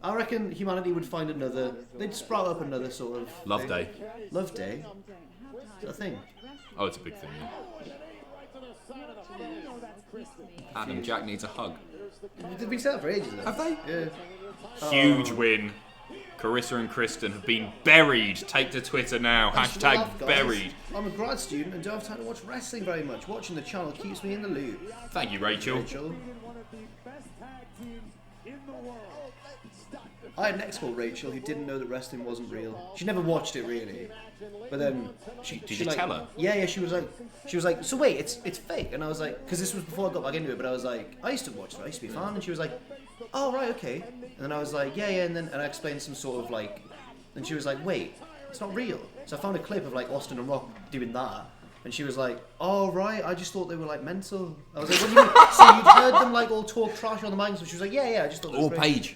I reckon humanity would find another. They'd sprout up another sort of Love thing. Day. Love Day. Is that a thing? Oh, it's a big thing, yeah. Adam, Jack needs a hug. They've been set up for ages. Though. Have they? Yeah. Huge win. Carissa and Kristen have been buried. Take to Twitter now. Hashtag Laugh, guys. buried. I'm a grad student and don't have time to watch wrestling very much. Watching the channel keeps me in the loop. Thank you, Rachel. Rachel. I had an ex called Rachel who didn't know that wrestling wasn't real. She never watched it really, but then Did you like, tell her? Yeah. She was like, so wait, it's fake, and I was like, because this was before I got back into it, but I was like, I used to watch it, I used to be a fan, and she was like, oh right, okay, and then I was like, yeah, and I explained some sort of like, and she was like, wait, it's not real. So I found a clip of like Austin and Rock doing that. And she was like, oh, right, I just thought they were, like, mental. I was like, what do you mean? So you'd heard them, like, all talk trash on the mic? So she was like, yeah, I just thought they Or were crazy. Paige.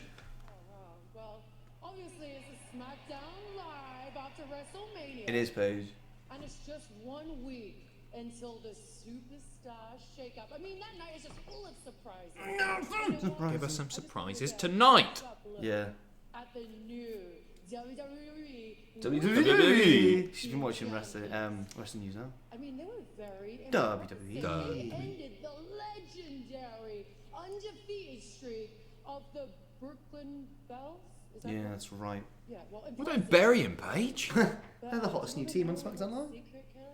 Well, obviously it's a SmackDown Live after WrestleMania. It is Paige. And it's just 1 week until the superstar shakeup. I mean, that night is just full of surprises. Give us some surprises tonight. Yeah. At the new WWE. WWE. She's been watching wrestling news now. I mean, they were very WWE. They ended the legendary undefeated streak of the Brooklyn Bells. Is that Yeah, right? that's right. Yeah, well, Well, don't bury him, Paige. They're the hottest new team on SmackDown Live. Secret, Kelly?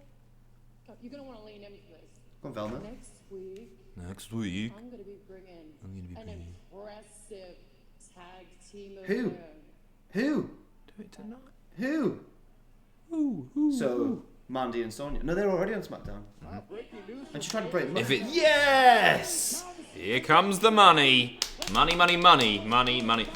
Come, you're gonna want to lean in for this. Go on, Velma. Next week. I'm gonna be bringing an impressive tag team of Who? their own. Who? Do it tonight. Who? So, Mandy and Sonya. No, they're already on SmackDown. And she tried to break them up. If it yes, here comes the money. Money.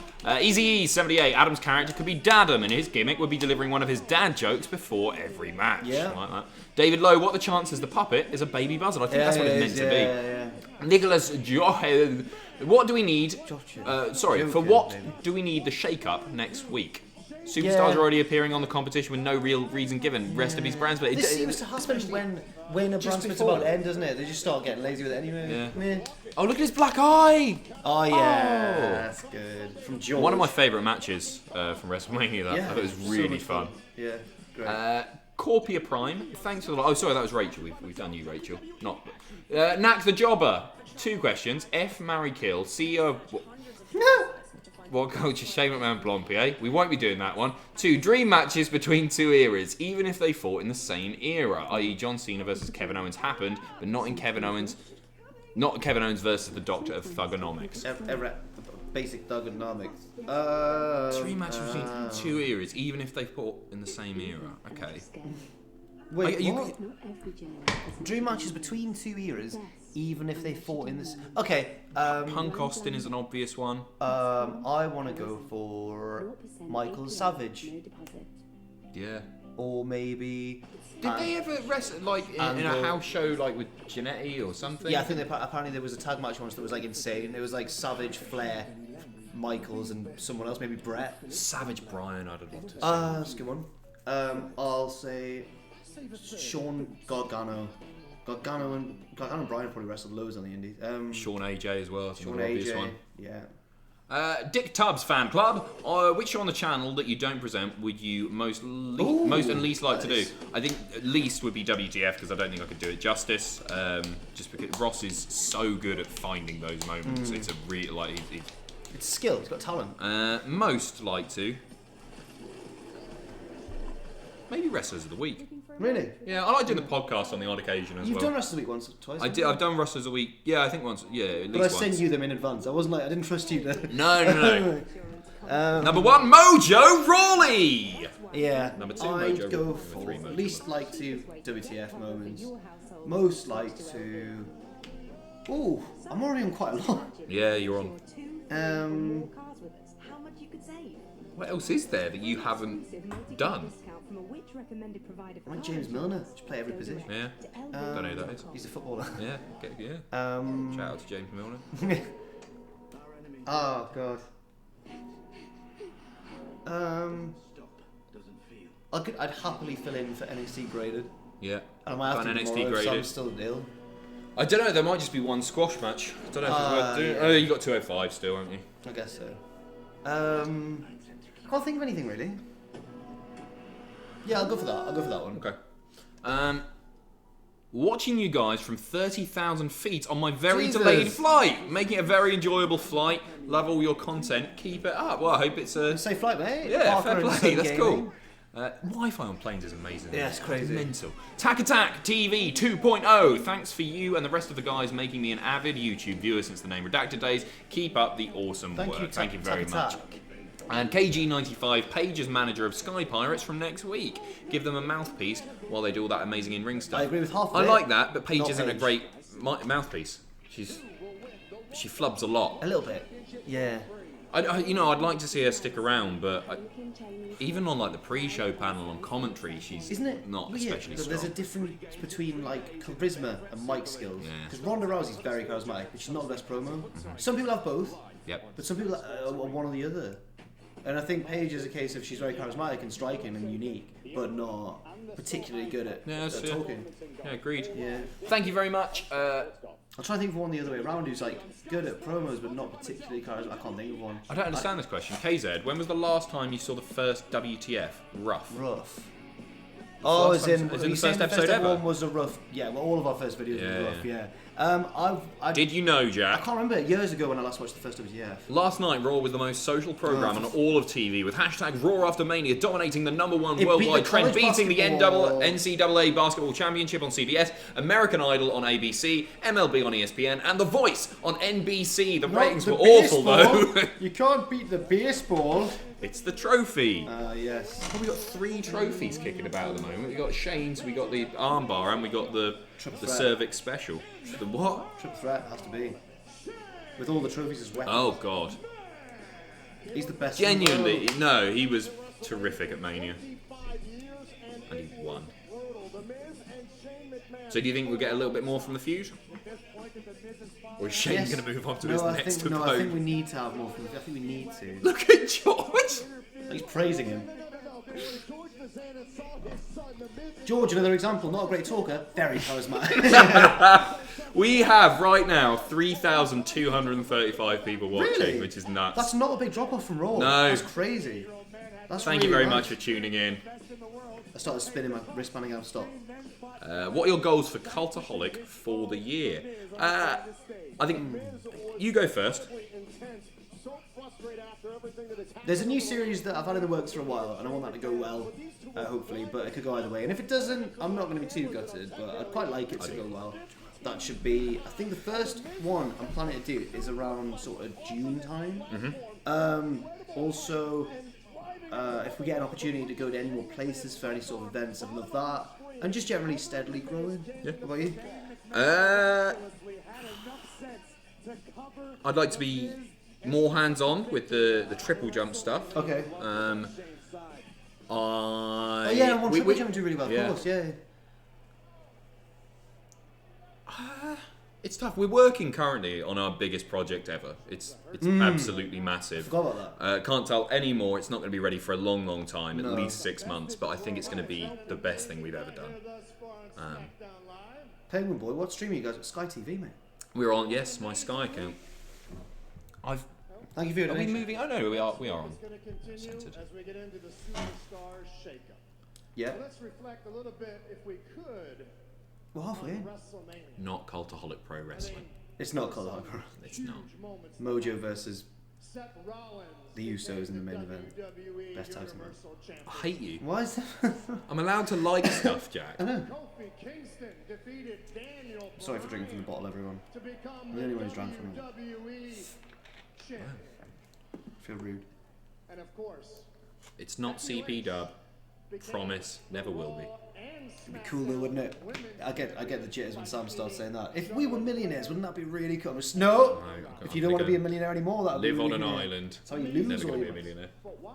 Easy 78. Adam's character could be Dadam, and his gimmick would be delivering one of his dad jokes before every match. Yeah. Like that. David Lowe, what the chances the puppet is a baby buzzard? I think that's what it's meant to be. Yeah. Nicholas Johe, what do we need? For what maybe. do we need the shake-up next week? Superstars Yeah. are already appearing on the competition with no real reason given. Rest of these brands, but This seems to happen when a brand split's about to end, doesn't it? They just start getting lazy with it anyway. Yeah. Meh. Oh, look at his black eye! Oh yeah, Oh. that's good. From George. One of my favourite matches from WrestleMania. That I thought it was so really much fun. Yeah, great. Corpia Prime, thanks for the. Oh, sorry, that was Rachel. We've done you, Rachel. Not. Knack the Jobber. 2 questions. F. Marry Kill. CEO of. What culture? Shame at Man Blompi, eh? We won't be doing that one. 2 dream matches between 2 eras, even if they fought in the same era, i.e. John Cena versus Kevin Owens happened, but not Kevin Owens versus the Doctor of Thugonomics. Basic thugonomics. 3 matches between 2 eras, even if they fought in the same era. Okay. Wait, you- what? Dream matches between 2 eras, even if they fought in this. Okay. Punk Austin is an obvious one. I want to go for Michael Savage, Yeah. or maybe. Did they ever wrestle like in a Angle. house show like with Jannetty or something? Yeah, I think apparently there was a tag match once that was like insane. It was like Savage, Flair, Michaels, and someone else, maybe Brett. Savage Brian, I'd love to see. That's a good one. I'll say Sean Gargano. Gargano and Brian probably wrestled loads on the indies. Sean AJ as well. Sean Another obvious AJ. one. Yeah. Dick Tubbs fan club. Which show on the channel that you don't present would you most and least like to do? I think least would be WTF because I don't think I could do it justice. Just because Ross is so good at finding those moments. It's a real like. It's skill. He's got talent. Most like to. Maybe Wrestlers of the Week. Really? Yeah, I like doing the podcast on the odd occasion as You've well. done Wrestle Week once or twice. I did. I've done Wrestlers of the Week. Yeah, I think once. Yeah, at least But I once. sent you them in advance. I wasn't like I didn't trust you to. No. Number 1, Mojo Rawley. Yeah. Number 2, I'd Mojo. go Number for 3, Mojo. least like to WTF moments. Most like to. Ooh, I'm already on quite a lot. Yeah, you're on. What else is there that you haven't done? Like James Milner, just play every position. Yeah. Don't know who that is. He's a footballer. Yeah. Yeah. Shout out to James Milner. Oh god. I'd happily fill in for NXT graded. Yeah. And I might have Done to NXT tomorrow, so I'm graded. still ill. I don't know. There might just be one squash match. I don't know if it's worth doing. Yeah. Oh, you got 205 still, haven't you? I guess so. I can't think of anything really. Yeah, I'll go for that one. Okay. Watching you guys from 30,000 feet on my very Jesus. delayed flight, making it a very enjoyable flight. Love all your content. Keep it up. Well, I hope it's a Safe flight, mate. yeah, Parker fair and play. Sun That's Gaming. cool. Wi-Fi on planes is amazing. Yeah, it's crazy. Mental. Tack Attack TV 2.0. Thanks for you and the rest of the guys making me an avid YouTube viewer since the name Redacted days. Keep up the awesome work. Thank you very much. And KG95, Paige is manager of Sky Pirates from next week. Give them a mouthpiece while they do all that amazing in-ring stuff. I agree with half of I it. like that, but Paige Not isn't a Paige. great mouthpiece. She flubs a lot. A little bit. Yeah. I'd like to see her stick around, but even on like the pre-show panel on commentary, she's Isn't it not weird especially that strong. there's a difference between like charisma and mic skills? Yeah. Because Ronda Rousey's very charismatic, but she's not the best promo. Some people have both, Yep. but some people are one or the other. And I think Paige is a case of she's very charismatic and striking and unique, but not particularly good at, Yeah, that's talking. Yeah, agreed. Yeah. Thank you very much. I'm trying to think of one the other way around who's like good at promos but not particularly charismatic. I can't think of one. I don't understand this question. KZ, when was the last time you saw the first WTF rough? Rough. Oh, Last as time- in as in the you saying first episode ever? one was a rough. Yeah, well, all of our first videos Yeah, were rough. yeah. Yeah. Did you know, I Jack? can't remember years ago when I last watched the first WTF. Last night, Raw was the most social program on all of TV, with hashtag Raw After Mania dominating the #1 It beat worldwide the trend, college beating the basketball. NCAA Basketball Championship on CBS, American Idol on ABC, MLB on ESPN, and The Voice on NBC. The ratings were awful, though. You can't beat the baseball. It's the trophy. Yes. Well, we got 3 trophies kicking about at the moment. We got Shane's, we got the armbar, and we got the Triple threat. cervix special. The what? Triple threat has to be. With all the trophies as well. Oh God. He's the best. in the Genuinely, world. no, he was terrific at Mania, and he won. So do you think we'll get a little bit more from the feud? Or is Shane Yes. going to move on to No, his I next think, opponent? no, I think we need to have more from. I think we need to. Look at George! He's praising him. George, another example. Not a great talker, very charismatic. We have right now 3,235 people watching, Really? which is nuts. That's not a big drop off from Raw. No. That's crazy. That's Thank you really very nice. much for tuning in. I started spinning my wristband out of stop. What are your goals for Cultaholic for the year? I think you go first. There's a new series that I've had in the works for a while, and I want that to go well, hopefully, but it could go either way. And if it doesn't, I'm not going to be too gutted, but I'd quite like it to go well. That should be, I think the first one I'm planning to do is around sort of June time. Also, if we get an opportunity to go to any more places for any sort of events, I'd love that. And just generally steadily growing. Yeah. What about you? I'd like to be more hands-on with the triple jump stuff. Okay. I Yeah, I want we- Triple we- Jump to do really well, yeah. of course, yeah. It's tough. We're working currently on our biggest project ever. It's absolutely massive. Forgot about that. Can't tell any more. It's not going to be ready for a long, long time, at No. least 6 months. But I think it's going to be the best thing we've ever done. Penguin Boy, what stream are you guys at? Sky TV, mate. We're on, yes, my Sky account. Thank you for your Are we donation. moving? Oh no, we are on. Going to continue Censored. as we get into the superstar shakeup. Yeah. Let's reflect a little bit, if we could, We're halfway in. WrestleMania. Not Cultaholic Pro Wrestling. It's not Cultaholic. It's not. Moments Mojo versus Seth Rollins, the Usos in the main event. WWE Best tag team match. Universal Champion. I hate you. Why is that? I'm allowed to like stuff, Jack. Kofi Kingston defeated Daniel Sorry for drinking from the bottle, everyone. to become I'm the only one who's drank from it. WWE champion. I feel rude. And of course, It's not CP Dub. Promise, never will be. It'd be cool though, wouldn't it? I get the jitters when Sam starts saying that. If we were millionaires, wouldn't that be really cool? No! If you don't want to be a millionaire anymore, that would be Live on really an good. island. That's how you lose Never all gonna be your a millionaire. but why?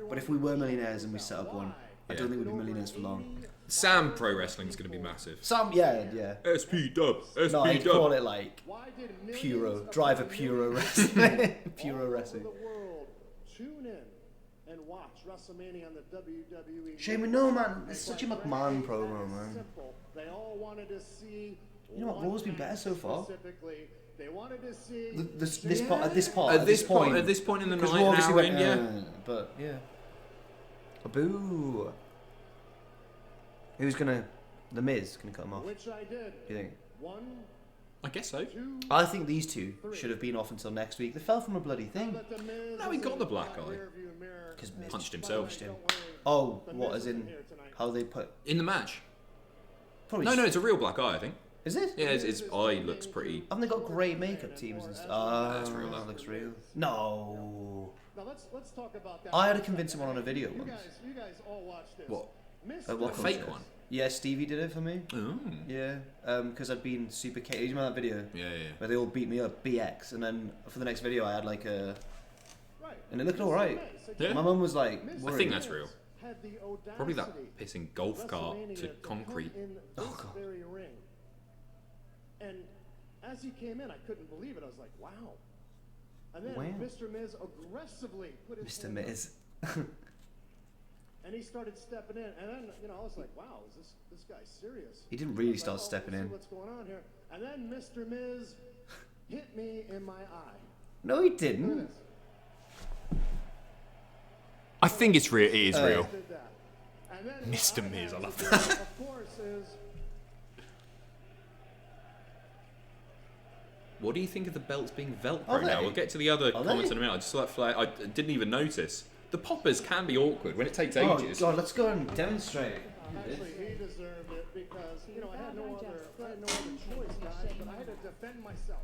But if we were millionaires and we set up one, I don't Yeah. think we'd be millionaires for long. Sam Pro Wrestling is going to be massive. Sam, yeah. SP Dub. SP No, I'd call Dub. it like Why did Puro, Driver Puro Wrestling. Puro Wrestling. the world tune in and watch WrestleMania on the WWE? Shame we know, man. It's such a McMahon promo, man. Simple. They all wanted to see. You know what, Raw's been better so far. Specifically, they wanted to see. At this point, At this point in the because night, Raw an obviously hour went, in, yeah. but yeah. A boo. Who's gonna? The Miz gonna cut him off? Which I did. Do you think? 1, I guess so. 2. I think these two should have been off until next week. They fell from a bloody thing. But the Miz No, he is got in the black eye. rearview mirror. Because Miz Punched himself. punched him. Don't worry. Oh, The what? Miz As isn't in here tonight. how they put? In the match. Probably. No, it's a real black eye, I think. Is it? Yeah, his eye looks pretty. Haven't they got great makeup teams and stuff? Ah, That's real, that that. looks real. No. Now let's talk about that. I had to convince him on a video You once. guys all watched this. What? Miz A what A fake contest. one. Yeah, Stevie did it for me. Oh. Yeah, because I'd been super. You remember that video? Yeah. Where they all beat me up, BX, and then for the next video I had like a, Right. and it looked all right. Yeah. My mum was like, I worried. think that's real. Had the audacity Probably that pissing golf cart to WrestleMania concrete. come in Oh, this God. very ring. And as he came in, I couldn't believe it. I was like, wow. And then Wow. Mr. Miz aggressively put his Mr. hand up. Miz. And he started stepping in, and then, you know, I was like, wow, is this guy serious? He didn't really start stepping let's in. see what's going on here? And then Mr. Miz hit me in my eye. No, he Look at didn't. this. I think it's real. It is real. Did that. And then Mr. what Miz, I had love to do, that. Of course, is What do you think of the belts being Are Velcro they? now? We'll get to the other Are comments they? in a minute. I just like flag. I didn't even notice. The poppers can be awkward when it takes Oh ages. God, let's go and demonstrate. actually he deserved it because, you know, I had no other choice, guys, but I had to defend myself.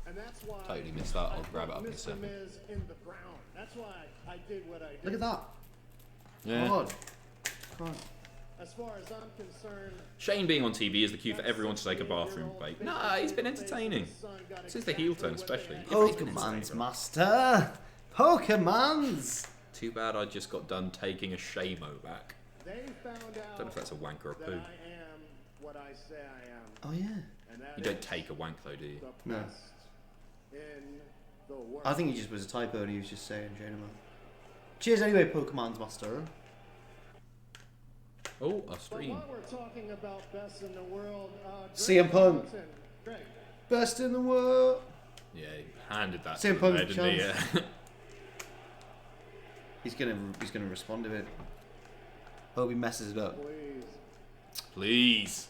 And that's why Totally missed that. I'll I grab it put up in a Mr. second. Miz in the ground. That's why I did what I did. Look at that. Yeah. God. God. As far as I'm concerned, Shane being on TV is the cue for everyone to take a bathroom break. Nah, he's been entertaining. Since the heel turn, especially. Yeah, he's been Pokemon's entertaining. master. Pokemon's. Too bad I just got done taking a Shamo back. they found out Don't know if that's a wank or a that poo. I am what I say I am. Oh yeah. And that You don't is take a wank though, do you? the No. best in the world. I think he just was a typo and he was just saying Janema. Cheers anyway, Pokemon's master. Oh, a But stream. while we're talking about best in the world, CM Punk. Hamilton. Greg, Best in the world. Yeah, he handed that Same to Punk him there, didn't he? chance. Yeah. He's gonna respond to it. Hope he messes it up. please. Please.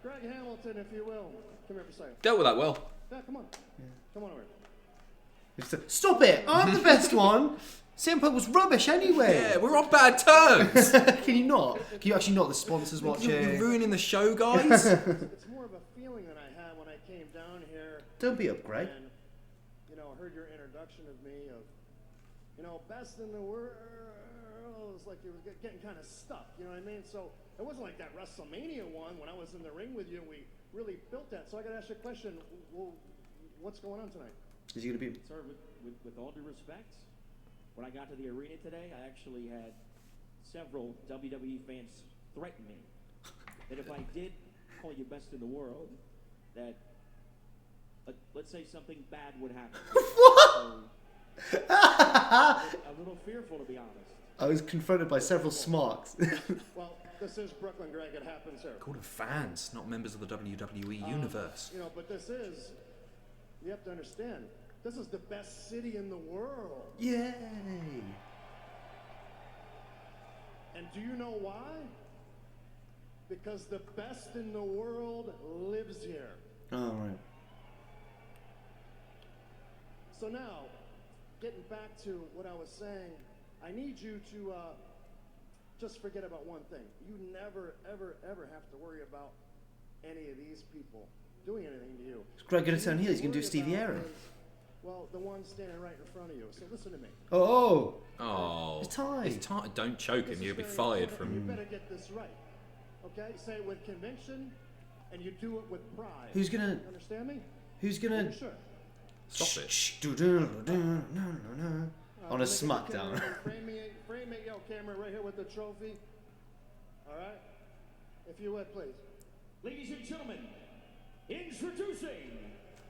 Greg Hamilton, if you will. Come here for a second. Dealt with that well. Yeah, come on. Come on over. Stop it! I'm the best one. CM Punk was rubbish anyway. Yeah, we're on bad terms. Can you not? Can you actually not? The sponsors watching. You're ruining the show, guys. It's more of a feeling that I had when I came down here Don't be up, Greg. and, you know, heard your introduction of me of, you know, best in the world. It's like it was getting kind of stuck, you know what I mean? So it wasn't like that WrestleMania one when I was in the ring with you and we really built that. So I got to ask you a question. Well, what's going on tonight? Is he gonna be? Sir, with all due respect, when I got to the arena today, I actually had several WWE fans threaten me that if I did call you best in the world, that let's say something bad would happen. What? So, a little fearful, to be honest. I was confronted by several smarks. Well, this is Brooklyn, Greg. It happens here. Call them fans, not members of the WWE universe. You know, but this is, you have to understand, this is the best city in the world. Yay! And do you know why? Because the best in the world lives here. Oh right. So now, getting back to what I was saying, I need you to just forget about one thing. You never, ever, ever have to worry about any of these people doing anything to you. Is Greg gonna turn What you heel? He's gonna do worry Stevie about Era. is, well, the one standing right in front of you. So listen to me. Oh. Oh, It's tight. It's tight. Don't choke him. This is You'll be very fired important. from. You better get this right. Okay? Say it with conviction, and you do it with pride. Who's gonna? Understand me? Who's Are gonna? you sure? Stop it. On a SmackDown. Frame me, yo, camera right here with the trophy. All right? If you would, please. Ladies and gentlemen, introducing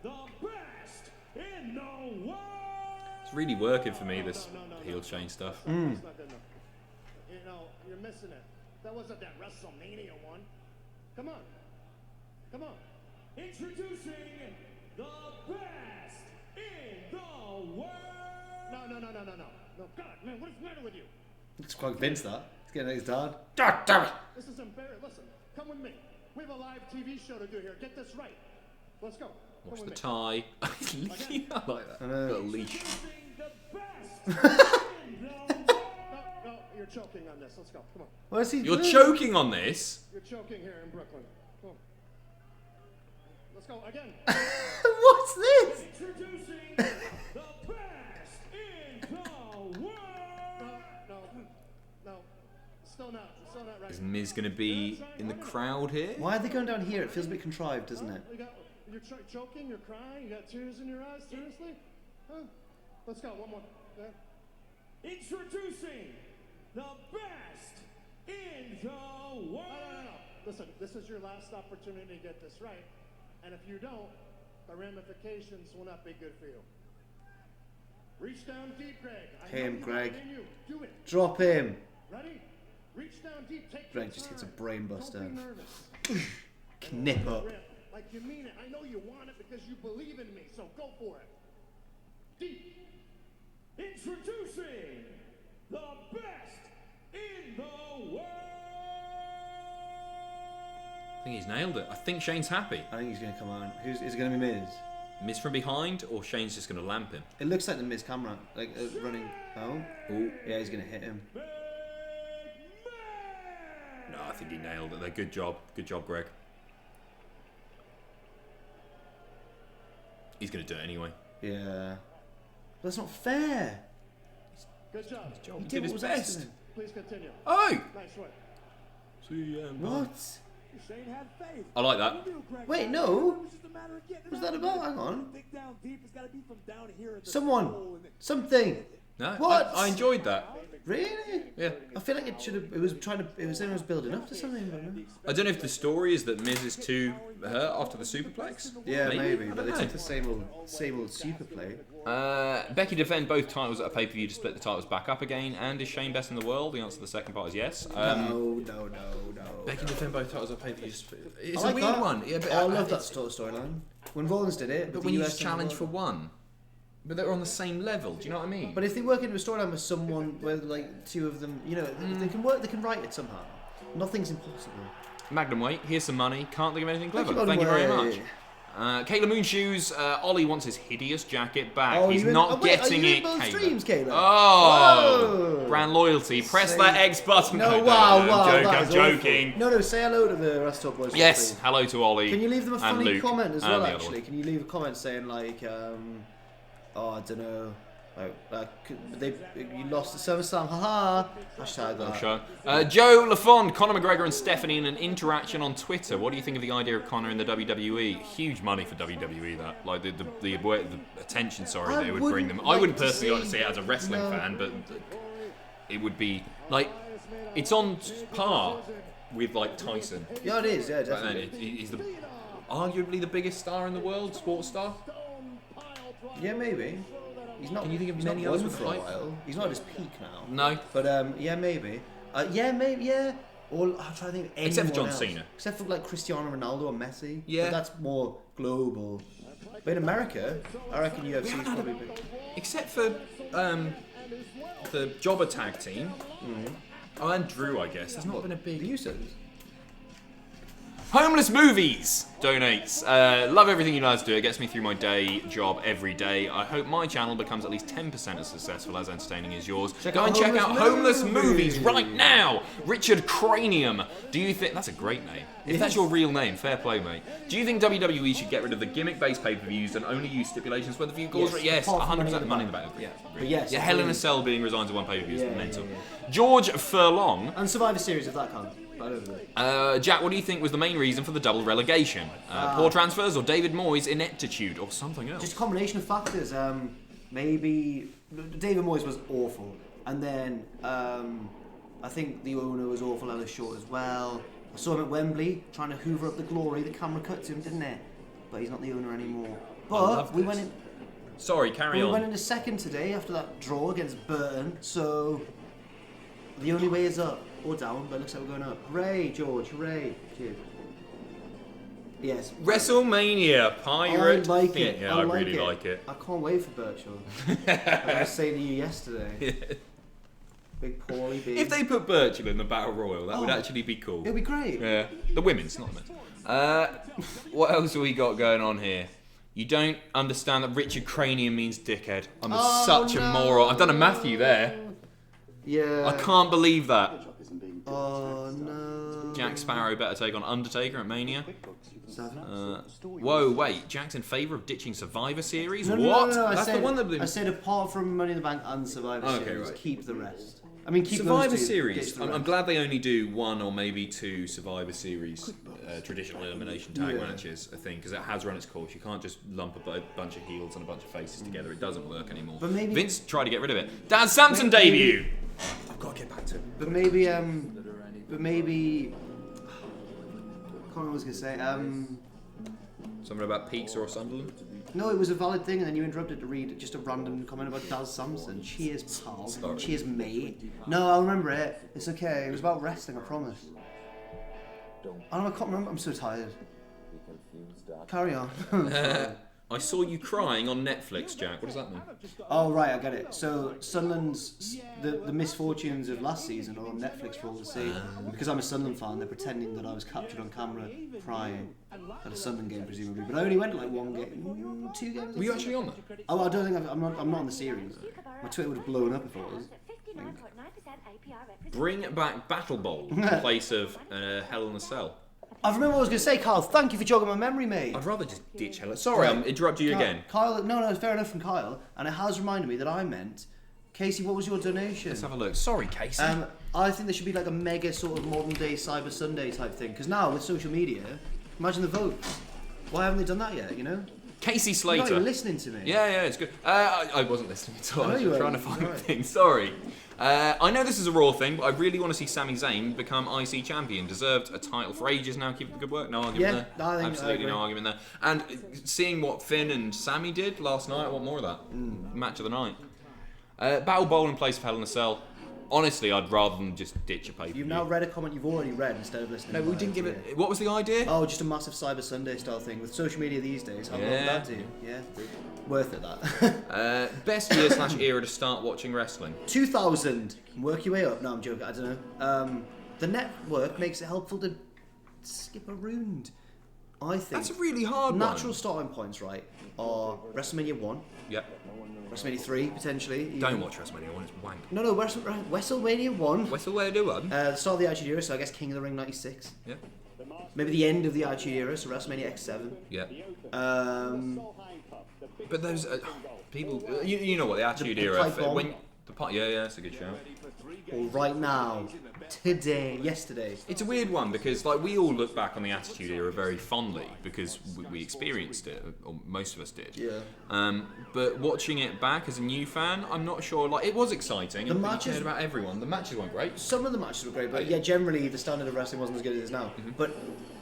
the best in the world. It's really working for me, this heel chain stuff. That's not good enough. You know, you're missing it. That wasn't that WrestleMania one. Come on. Come on. Introducing the best in the world. No, God, man, what is the matter with you? It's quite Vince that. He's getting his dad. This is embarrassing. Listen, come with me. We have a live TV show to do here. Get this right. Let's go. Watch Come the with me. tie. I like that. Little leash. Introducing the best in the world. No, you're choking on this. Let's go. Come on. What is he You're doing? choking on this. You're choking here in Brooklyn. Come on. Let's go again. What's this? Introducing the best in the world. No. Still not right. Is Miz going to be in the crowd here? Why are they going down here? It feels a bit contrived, doesn't it? You're choking, you're crying, you got tears in your eyes, seriously? Huh? Let's go, one more. Yeah. Introducing the best in the world. No. Listen, this is your last opportunity to get this right. And if you don't, the ramifications will not be good for you. Reach down deep, Greg. I know Him, you got Greg. it in you. Do it. Drop him. Ready? Reach down deep, take Greg your just hits a time. brain Don't buster. be nervous. Knip up. Like you mean it. I know you want it because you believe in me, so go for it. Deep. Introducing the best in the world. I think he's nailed it. I think Shane's happy. I think he's going to come out. Is it going to be Miz? Miz from behind, or Shane's just going to lamp him? It looks like the Miz camera, like running. Oh, yeah, he's going to hit him. No, I think he nailed it. Good job, Greg. He's going to do it anyway. Yeah, that's not fair. Good job. He did did his what was asked best. of him. Please continue. Oh! Nice work. What? Shane had faith. I like that. Wait, no. What's that about? Hang on. Someone. Something. No, What? I enjoyed that. Really? Yeah. I feel like it should have. It was trying to. It was saying it was building up to something. But no. I don't know if the story is that Miz is too hurt after the superplex. Yeah, maybe. I But don't they know. took the same old super play. Becky defend both titles at a pay-per-view to split the titles back up again. And is Shane best in the world? The answer to the second part is yes. No. Becky defend both titles at pay-per-view. It's I a like weird that. one. Yeah, but I love that storyline. When Rollins did it, But with when the you US just challenge for and- one, but they're on the same level. Do you know what I mean? But if they work into a storyline with someone where like two of them, you know, they can work. They can write it somehow. Nothing's impossible. Magnum weight. Here's some money. Can't think of anything clever. Magnum Thank you very weight. much. Kayla Moonshoes. Ollie wants his hideous jacket back. Oh, He's you in- not oh, wait, getting are you in it, both Kayla. streams, Kayla? Oh, Whoa. brand loyalty. Press Say- that X button. No, No, wow, I'm wow, joking, that I'm is joking. awful. No, say hello to the Rest Stop Boys. for Yes, free. hello to Ollie. Can you leave them a and funny Luke comment as and well? the other Actually, one. can you leave a comment saying like, oh, I don't know. You lost at SummerSlam, haha. Hashtag that. Show. Joe LaFond, Conor McGregor and Stephanie in an interaction on Twitter. What do you think of the idea of Conor in the WWE? Huge money for WWE, that. Like, the attention, that it would bring them. I wouldn't personally like to see it as a wrestling fan, but it would be, like, it's on par with, like, Tyson. Yeah, it is, yeah, But then definitely. he's arguably the biggest star in the world, sports star. Yeah, maybe. He's not. Can you think of he's many not others won with for a height? while. He's not at his peak now. No. But yeah, maybe. Yeah. Or I'm trying to think of anyone Except for John else. Cena. Except for like Cristiano Ronaldo or Messi. Yeah. But that's more global. But in America, I reckon UFC is probably big. Except for the Jobber tag team. Oh, and Drew, I guess. There's not been a big... The Usos. Homeless Movies donates. Love everything you guys do. It gets me through my day job every day. I hope my channel becomes at least 10% as successful as entertaining as yours. Go and check out Homeless Movies right now. Richard Cranium. Do you think... That's a great name. If that's your real name, fair play, mate. Do you think WWE should get rid of the gimmick-based pay-per-views and only use stipulations where the view goes? Yes, apart from 100% money in the bank. Yeah, but yes. Yeah, Hell in a Cell being resigned to one pay-per-view is Yeah, mental. yeah. George Furlong. And Survivor Series if that can't. I don't know. Jack, what do you think was the main reason for the double relegation? Poor transfers or David Moyes' ineptitude or something else? Just a combination of factors. Maybe David Moyes was awful, and then I think the owner was awful Ellis Short as well. I saw him at Wembley trying to hoover up the glory. The camera cut to him, didn't it? But he's not the owner anymore. But we went in. Sorry, carry We on. went into second today after that draw against Burton. So the only way is up or down, but it looks like we're going up. Hooray, George! Hooray! Cheers. Yes. WrestleMania Pirate. I like thing. it. Yeah, I really like it. I can't wait for Birchall. I was saying to you yesterday. Big Paulie B. If they put Birchall in the Battle Royal, that would Oh. actually be cool. It'll be great. Yeah, the women's, not the men's. What else have we got going on here? You don't understand that Richard Cranium means dickhead. I'm such a moron. I've done a Matthew there. Yeah. I can't believe that. Oh no. Jack Sparrow better take on Undertaker at Mania. Whoa, wait. Jack's in favour of ditching Survivor Series? No, What? No, That's the one that... I said apart from Money in the Bank and Survivor Okay, Series, right. keep the rest. I mean, keep Survivor those two, Series. ditch the I'm rest. glad they only do one or maybe two Survivor Series traditional elimination tag matches, I think, because it has run its course. You can't just lump a bunch of heels and a bunch of faces together. It doesn't work anymore. But maybe Vince tried to get rid of it. Dan Sampson debut. I've got to get back to it. But maybe Connor was gonna say Something about pizza or Sunderland? No, it was a valid thing, and then you interrupted to read just a random comment about Daz Samson. Cheers, pal. Sorry. Cheers, mate. No, I remember it. It's okay. It was about wrestling, I promise. I can't remember. I'm so tired. Carry on. I saw you crying on Netflix, Jack. What does that mean? Oh, right, I get it. So, Sunderland's, the misfortunes of last season are on Netflix for all to see. And because I'm a Sunderland fan, they're pretending that I was captured on camera crying at a Sunderland game, presumably. But I only went to like 1 game, 2 games. Were you actually on that? Oh, I don't think I'm not on the series. My Twitter would have blown up if I was. Bring back Battle Bowl in place of Hell in a Cell. I remember what I was going to say, Kyle. Thank you for jogging my memory, mate. I'd rather just ditch Hell. Sorry, I'm interrupting you again. Kyle, no, fair enough from Kyle. And it has reminded me that I meant, Casey, what was your donation? Let's have a look. Sorry, Casey. I think there should be like a mega sort of modern day Cyber Sunday type thing. Because now with social media, imagine the votes. Why haven't they done that yet? You know. Casey You're Slater. not even listening to me. Yeah, it's good. I wasn't listening at all. I was you just trying to weren't. find Right. things. Sorry. I know this is a Raw thing, but I really want to see Sami Zayn become IC champion. Deserved a title for ages now. Keep up the good work. No argument there. I think Absolutely I no argument there. And seeing what Finn and Sami did last night, I want more of that. Match of the night. Battle Bowl in place of Hell in a Cell. Honestly, I'd rather than just ditch a pay-per-view. You've now read a comment you've already read instead of listening. No, we live, didn't give yeah. it. What was the idea? Oh, just a massive Cyber Sunday style thing with social media these days. How long would that do? Yeah, worth it that. Best year / era to start watching wrestling. 2000. Work your way up. No, I'm joking. I don't know. The network makes it helpful to skip around. I think That's a really hard natural one. starting points, right, are WrestleMania 1, Yep. WrestleMania 3 potentially. Even. Don't watch WrestleMania 1. It's wank. No, WrestleMania 1. What's the way to do one? The start of the Attitude Era, so I guess King of the Ring 96. Yep. Maybe the end of the Attitude Era, so WrestleMania X7. Yep. Um, But those people, you know what the Attitude The Era. pipe bomb. Yeah, that's a good shout. or right now, today, yesterday. It's a weird one because like we all look back on the Attitude Era very fondly because we experienced it, or most of us did. Yeah. But watching it back as a new fan, I'm not sure. Like it was exciting. The and matches- you cared about everyone. The matches weren't great. Some of the matches were great, but yeah, generally the standard of wrestling wasn't as good as it is now. Mm-hmm. But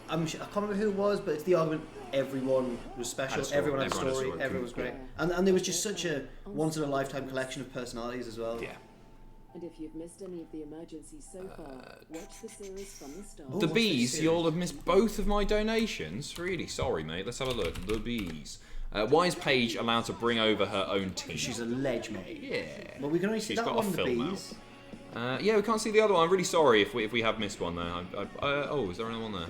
I can't remember who it was, but it's the argument everyone was special, Had a story. everyone had a Everyone had a story, story. everyone was great. And there was just such a once in a lifetime collection of personalities as well. Yeah. And if you've missed any of the emergencies so far, watch the series from the start. The what's this Bees, series? you'll have missed both of my donations. Really sorry, mate. Let's have a look. The Bees. Why is Paige allowed to bring over her own team? She's a ledge, mate. Yeah. Well, we can only see She's that got one, a the film Bees. Yeah, we can't see the other one. I'm really sorry if we have missed one there. Oh, is there another one there?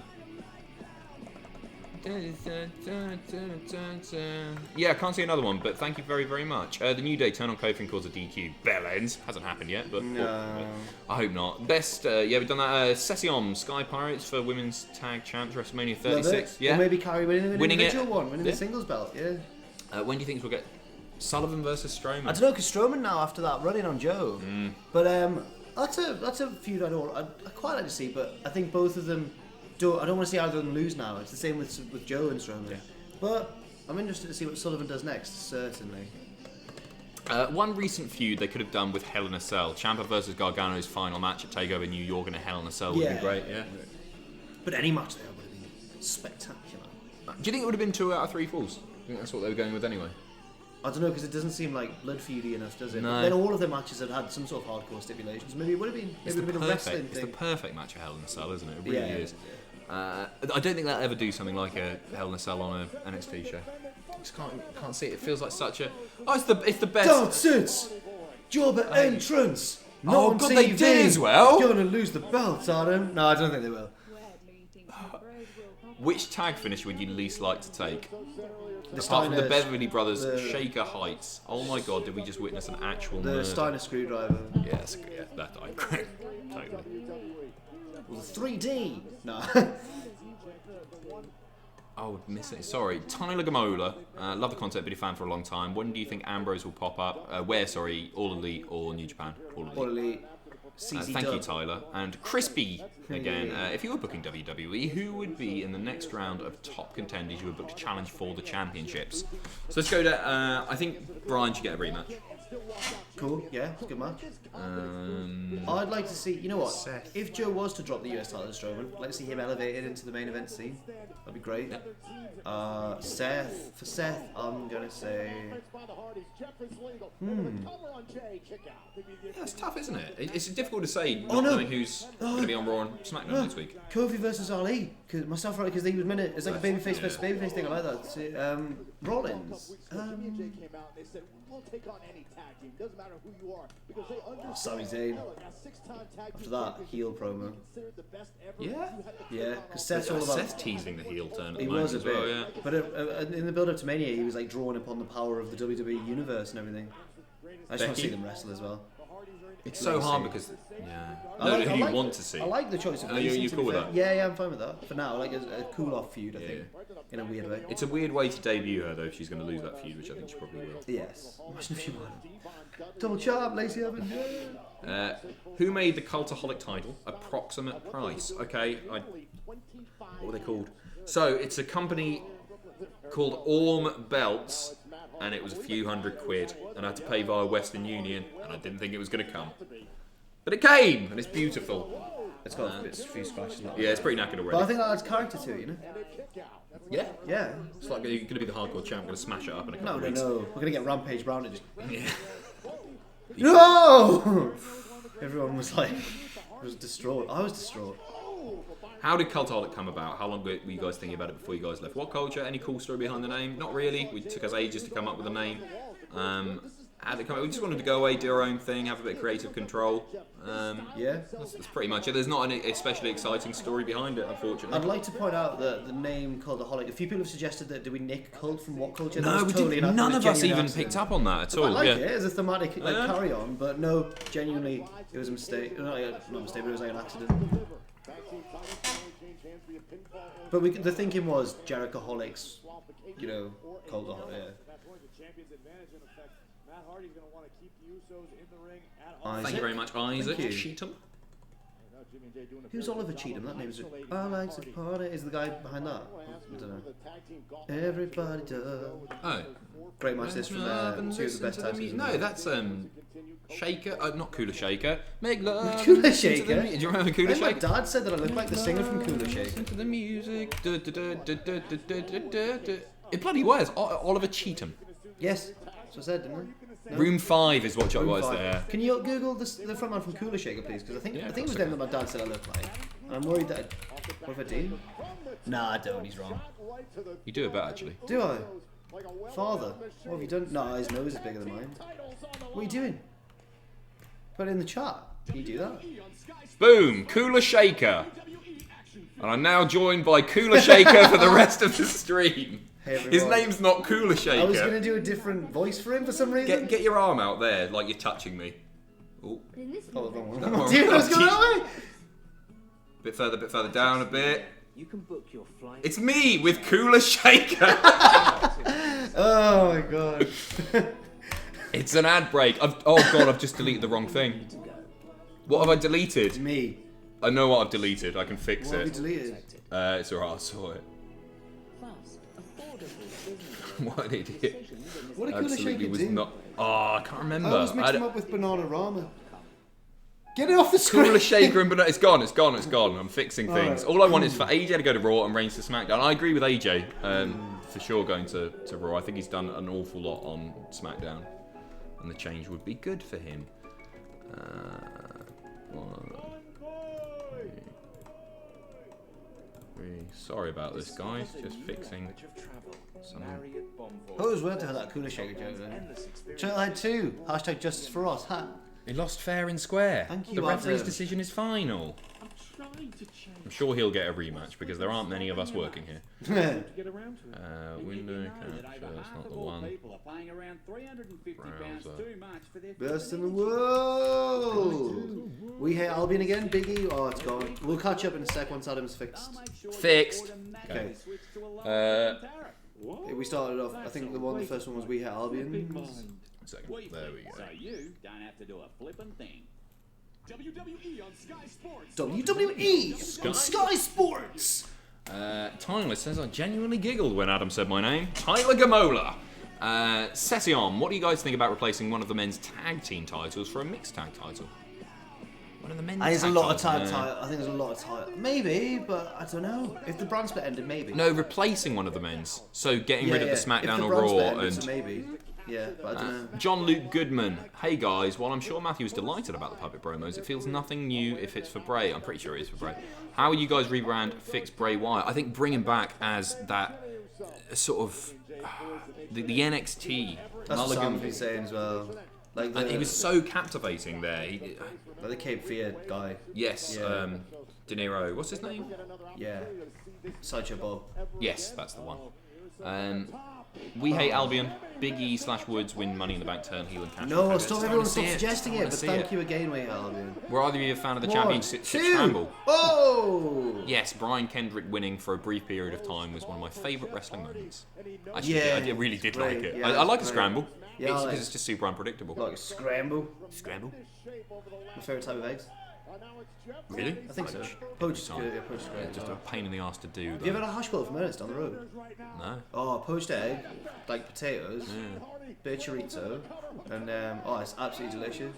Yeah, I can't see another one, but thank you very, very much. The New Day turn on Kofi and cause a DQ. Bell ends. Hasn't happened yet, but I hope not. Best, yeah, we've done that. Session Sky Pirates for Women's Tag Champs, WrestleMania 36. Love it. Yeah. Or maybe Carrie winning an Winning it. individual one, winning Yeah. the singles belt, yeah. When do you think we'll get Sullivan versus Strowman? I don't know, because Strowman now, after that, running on Joe. But that's a feud I quite like to see, but I think both of them, I don't want to see either of them lose now. It's the same with Joe and Strowman. Yeah. But I'm interested to see what Sullivan does next, certainly. One recent feud they could have done with Hell in a Cell. Ciampa versus Gargano's final match at TakeOver New York in a Hell in a Cell would Yeah. be great, yeah. But any match there would have been spectacular. Do you think it would have been 2 out of 3 falls? I think that's what they were going with anyway. I don't know, because it doesn't seem like blood feudy enough, does it? No. Then all of their matches had some sort of hardcore stipulations. Maybe it would have been. Maybe it would have been a wrestling It's the thing. perfect match of Hell in a Cell, isn't it? It really Yeah. is. I don't think they'll ever do something like a Hell in a Cell on an NXT show. Just can't see it. It feels like such a. Oh, it's the best. Nonsense! Jobber entrance! Not Oh, on God, they TV. did as well. You're gonna lose the belt, Adam. No, I don't think they will. Which tag finish would you least like to take? The Apart from the Steiners- Beverly Brothers the- Shaker Heights. Oh my God, did we just witness an actual The murder? Steiner screwdriver. Yes, yeah, that I agree. Totally. Well, the 3D. No. Oh, missing it. Sorry. Tyler Gamola. Love the concept, been a fan for a long time. When do you think Ambrose will pop up? Where, sorry, All Elite or New Japan? All Elite. All Elite. CZ Thank you, Dub. Tyler. And Crispy, again, if you were booking WWE, who would be in the next round of top contenders you would book to challenge for the championships? So let's go to, I think Brian should get a rematch. Cool, yeah, it's a good match. I'd like to see, you know what? Seth. If Joe was to drop the US title to Strowman, I'd like to see him elevated into the main event scene. That'd be great. For Seth, I'm gonna say. Yeah, it's tough, isn't it? It's difficult to say not knowing who's going to be on Raw and SmackDown next week. Kofi versus Ali, because they was minute. It's like a babyface versus babyface thing. I like that. Rollins. We'll take on any tag team. Doesn't matter who you are because they understand. Sami Zayn. After that, heel promo. Yeah? Yeah, because Seth's all about. Seth's teasing the heel turn at the He moment was a as bit, well, yeah. but in the build-up to Mania, he was like drawing upon the power of the WWE universe and everything. I just want to see them wrestle as well. It's so hard because, yeah. I Who do you like- want to see? I like the choice of Oh, you racing, to cool be with fair. that? Yeah, I'm fine with that. For now, like a cool-off feud, I think, in a weird way. It's a weird way to debut her, though, if she's going to lose that feud, which I think she probably will. Yes. Imagine if she won. Double champ, Lacey Evans. Who made the Cultaholic title? Approximate price. Okay, what are they called? So, it's a company called Orm Belts, and it was a few £100, and I had to pay via Western Union, and I didn't think it was going to come. But it came, and it's beautiful. It's got a few scratches. Yeah, it's pretty knackered already. But I think that adds character to it, you know? Yeah? Yeah. It's like you're going to be the hardcore champ, going to smash it up in a couple of weeks. No. We're going to get Rampage Brown to just... Yeah. No! Everyone was like... was distraught. I was distraught. How did Cultaholic come about? How long were you guys thinking about it before you guys left? What culture? Any cool story behind the name? Not really. It took us ages to come up with a name. How did it come? We just wanted to go away, do our own thing, have a bit of creative control. Yeah. That's pretty much it. There's not an especially exciting story behind it, unfortunately. I'd like to point out that the name Cultaholic, a few people have suggested that do we nick cult from what culture? No, That was totally an- none it was of us genuine even accident. picked up on that at all. I like yeah. it as a thematic carry on, but no, genuinely, it was a mistake. Not a mistake, but it was like an accident. But the thinking was Jerichoholics, you know, Cultaholic. Yeah. Thank you very much, Isaac Thank you. Cheatham. Who's Oliver Cheatham? That name is. I like to party. Is the guy behind that? I don't know. Everybody does. Oh. Great match this from two of the best times. No, that's Shaker. Not Cooler Shaker. Make love. Cooler listen to Shaker? the do you remember Cooler I think my Shaker? dad said that I look like the singer from Cooler Shaker. Listen to the music. It bloody was. Oliver Cheatham. Yes, that's what I said, didn't I? No? Room 5 is what it Room was 5. there. Can you Google the frontman from Cooler Shaker, please? Because I think it was them that my dad said I looked like. And I'm worried that. What if I do? Nah, I don't. He's wrong. You do it better, actually. Do I? Father, what have you done? No, his nose is bigger than mine. What are you doing? Put it in the chat. Can you do that? Boom! Cooler Shaker. And I'm now joined by Cooler Shaker for the rest of the stream. Hey, His name's not Cooler Shaker. I was going to do a different voice for him for some reason. Get your arm out there, like you're touching me. Oh, Oh, wrong one. No, Dude, I was going that way. bit further down a bit. You can book your flight. It's me with Cooler Shaker. Oh my god. It's an ad break. Oh god, I've just deleted the wrong thing. What have I deleted? Me. I know what I've deleted. I can fix What have you it. deleted? It's alright. I saw it. What an idiot. What did Cooler Absolutely Shaker was do? not. Oh, I can't remember. I always mixed him up with Bananarama. Get it off the screen. Cooler Shaker and Banana. It's gone. I'm fixing things. Alright. All I want is for AJ to go to Raw and Reigns to SmackDown. I agree with AJ. For sure going to Raw. I think he's done an awful lot on SmackDown. And the change would be good for him. Sorry about this, guys. Just fixing some. Oh, it was weird to have that Cooler Shaker joke then. Trailhead 2. Hashtag justice for us. Ha. He lost fair and square. Thank you, The referee's Adam. decision is final. I'm sure he'll get a rematch because there aren't many of us working here. Window capture, that's not the one. Browser. Best in the world. We hate Albion again, Biggie. Oh, it's gone. We'll catch up in a sec once Adam's fixed. Fixed. Okay. We started off. I think the first one was We Hate Albion. Second. There we go. So you don't have to do a flippin' thing. WWE on Sky Sports. WWE on Sky Sports. Tyler says I genuinely giggled when Adam said my name. Tyler Gamola. Session, what do you guys think about replacing one of the men's tag team titles for a mixed tag title? One of the men's I think there's a tag lot of titles, tag title. I think there's a lot of title. Maybe, but I don't know. If the brand split ended, maybe. No, replacing one of the men's. So getting rid of the SmackDown if the or brand Raw split ended, and so maybe. Yeah, but I don't know. John Luke Goodman. Hey guys, while I'm sure Matthew was delighted about the puppet promos, it feels nothing new if it's for Bray. I'm pretty sure it is for Bray. How will you guys rebrand Fix Bray Wyatt? I think bring him back as that sort of the NXT That's what Mulligan. Sam's been saying as well. Like And he was so captivating there. like the Cape Fear guy. Yes, Yeah. De Niro. What's his name? Yeah. Sideshow Bob. Yes, that's the one. We Hate Albion. Big E / Woods win Money in the Bank, turn heel and cash. No, in stop February. everyone I stop wanna see suggesting I it, wanna but see thank you again, Way Albion. Were either of you a fan of the One, Championship two. Scramble? Oh! Yes, Brian Kendrick winning for a brief period of time was one of my favourite wrestling moments. Actually, Yeah, I really did great. like it. Yeah, I like a great. scramble. Yeah, Because I like it's just super unpredictable. Like a scramble. Scramble? My favourite type of eggs. Really? I think so. Poached is good. Yeah, poached is Yeah, great. just a pain in the ass to do. Have you ever had a hash bowl from Ernest down the road? No. Oh, poached egg, like potatoes, bit of chorizo, and oh, it's absolutely delicious.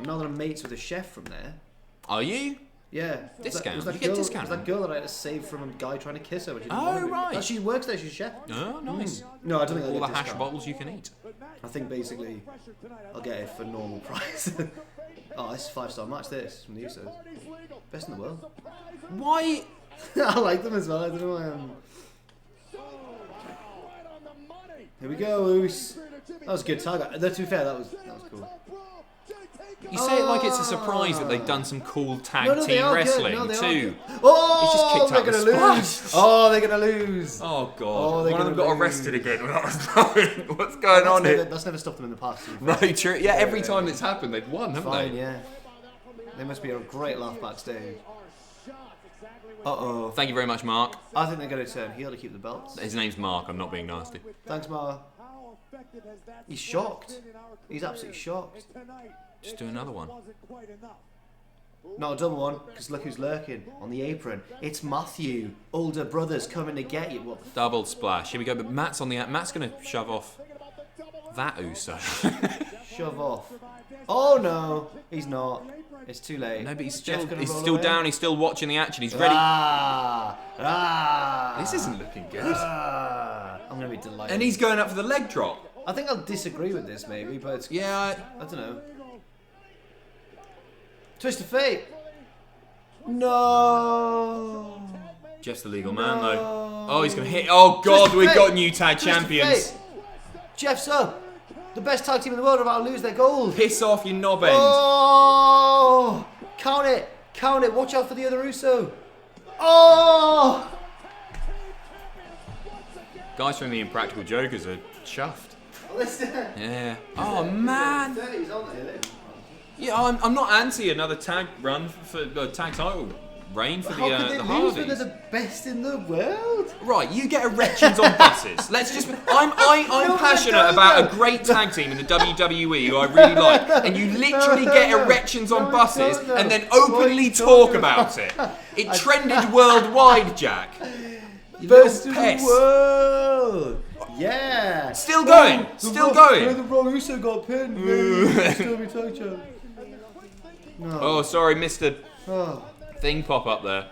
Now that I'm mates with a chef from there. Are you? Yeah. Discount? Was that You get girl, discount was that girl that I had to save from a guy trying to kiss her when she didn't Oh, want to be. right. Oh, she works there, she's a chef. Oh, nice. No, I don't think I'll All the get hash discount. bowls you can eat. I think basically I'll get it for normal price. Oh, this is a 5-star match, this, from the Usos. Best in the world. Why? I like them as well, I don't know why Here we go, Oos. That was a good tag. To be fair, that was cool. You say it like it's a surprise that they've done some cool tag No, they team are good. wrestling No, they are too. good. Oh, He's just kicked out they're the gonna lose. splash. Oh, they're gonna lose. Oh god! Oh, they're One of them gonna got lose. arrested again without us knowing what's going on here. That's never stopped them in the past. No, true. Yeah, every time it's happened, they've won, haven't Fine, they? yeah. They must be a great laugh backstage. Uh-oh. Thank you very much, Mark. I think they're going to turn heel to keep the belts. His name's Mark. I'm not being nasty. Thanks, Ma. He's shocked. He's absolutely shocked. Just do another one. Not a double one, because look who's lurking on the apron. It's Matthew. Older brothers coming to get you. What the Double splash. Here we go. But Matt's on the. Matt's gonna shove off that Uso. Shove off. Oh no, he's not. It's too late. No, but he's Jeff's still. gonna He's roll still away. down. He's still watching the action. He's ready. Ah. This isn't looking good. I'm gonna be delighted. And he's going up for the leg drop. I think I'll disagree with this maybe, but it's, Yeah. I don't know. Twist of fate. No. Jeff's the legal man though. Oh, he's gonna hit. Oh god, Twist of we've fate. got new tag Twist of champions. fate. Jeff's up. The best tag team in the world are about to lose their gold. Piss off, you knob end. Oh! Count it. Count it. Watch out for the other Uso. Oh! Guys from the Impractical Jokers are chuffed. Listen. Yeah. Oh man. 30s, aren't they? Yeah, I'm not anti another tag run for tag title reign for How could the they lose when they're Hardys. the best in the world? Right, you get erections on buses. Let's just. I'm No, passionate no, about no. a great tag team in the WWE who I really like, and you literally get erections on buses no. and then openly talk about it. It trended worldwide, Jack. You Best little in the pest. world. Yeah. Still going. Still going. The Raw Uso got pinned. Still be tag champ. No. Oh, sorry, Mr. Oh. Thing pop up there.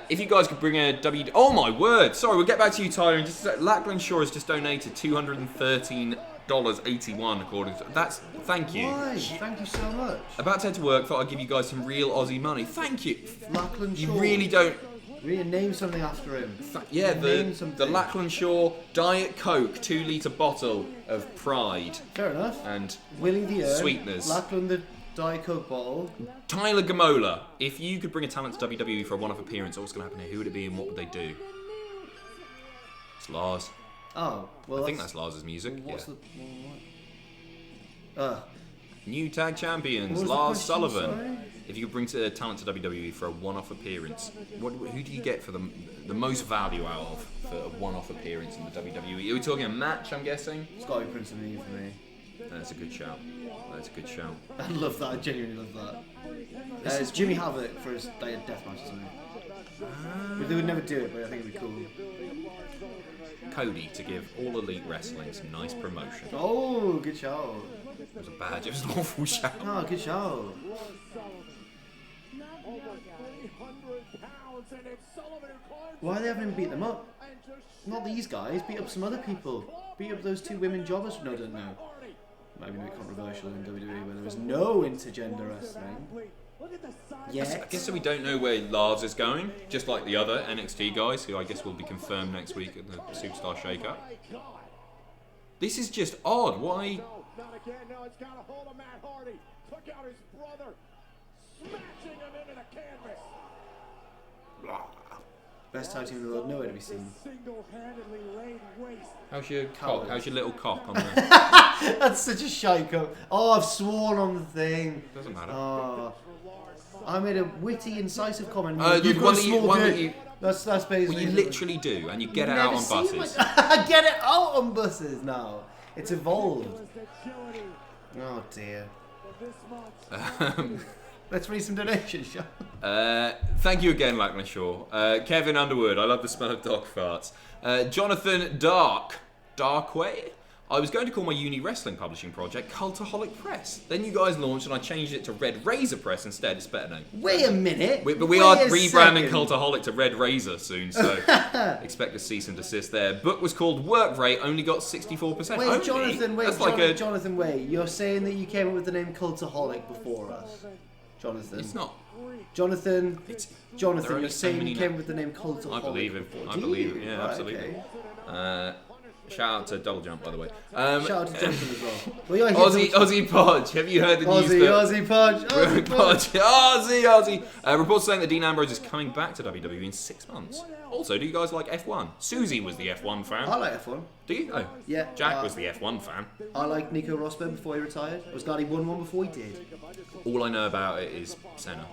If you guys could bring a Oh my word! Sorry, we'll get back to you, Tyler. In just a sec. Lackland Shaw has just donated $213.81 according to that's. Thank you. Why? Thank you so much. About to head to work. Thought I'd give you guys some real Aussie money. Thank you. Lackland You Shaw. really don't. We need to name something after him. Yeah, Name the something. Lackland Shaw Diet Coke 2-litre bottle of Pride Fair enough. and Willie the Earn. Sweeteners. Lackland the Diet Coke bottle. Tyler Gamola. If you could bring a talent to WWE for a one-off appearance, what's going to happen here? Who would it be and what would they do? It's Lars. Oh, well. I think that's Lars's music. What's Yeah. the? New tag champions, What was the Lars question, Sullivan. sorry? If you could bring to talent to WWE for a one-off appearance, who do you get for the most value out of for a one-off appearance in the WWE? Are we talking a match? I'm guessing. It's got to be Prince of Me for me. That's a good shout. That's a good shout. I love that. I genuinely love that. It's Jimmy Havoc for his Day of Death match or something. They would never do it, but I think it'd be cool. Cody to give All Elite Wrestling some nice promotion. Oh, good show. It was a bad, it was an awful shout. Oh, good show. Why they haven't beat them up? Not these guys. Beat up some other people. Beat up those 2 women jobbers. No, I don't know. Might be a bit controversial in WWE where there is no intergender wrestling. I guess so we don't know where Lars is going, just like the other NXT guys, who I guess will be confirmed next week at the Superstar Shake-Up. This is just odd. Why? Not again. No, it's got a hold of Matt Hardy. Took out his brother, smashing him into the canvas. Best tag team in the world, nowhere to be seen. Single-handedly laid waste. How's your cock? How's your little cock on there? That's such a shite up. Oh, I've sworn on the thing. Doesn't matter. Oh, I made a witty, incisive comment. The You've got one a that you- small one that dick. you- That's basically. Well, you literally do, and you get it out on buses. Get it out on buses now. It's evolved. Oh dear. Let's read some donations, shall we? Thank you again, Lachlan Shaw. Kevin Underwood, I love the smell of dog farts. Jonathan Darkway. I was going to call my uni wrestling publishing project Cultaholic Press. Then you guys launched and I changed it to Red Razor Press instead. It's a better name. Wait a minute. But we Wait are a rebranding second. Cultaholic to Red Razor soon, so expect a cease and desist there. Book was called Work Rate, only got 64%. Wait, only? Jonathan, wait, That's like a... Jonathan, wait. You're saying that you came up with the name Cultaholic before us? Jonathan. It's not. Jonathan, There are Jonathan, only you're so saying many you came up with the name Cultaholic. I believe him. before. I Do believe you? him. Yeah, Right, absolutely. okay. Shout out to Double Jump, by the way. Shout out to Jonathan as well. Well, you're here Aussie Podge. Have you heard the news that... Aussie Podge. Aussie. Reports saying that Dean Ambrose is coming back to WWE in 6 months. Also, do you guys like F1? Susie was the F1 fan. I like F1. Do you? Oh. Yeah. Jack was the F1 fan. I liked Nico Rosberg before he retired. I was glad he won one before he did. All I know about it is Senna.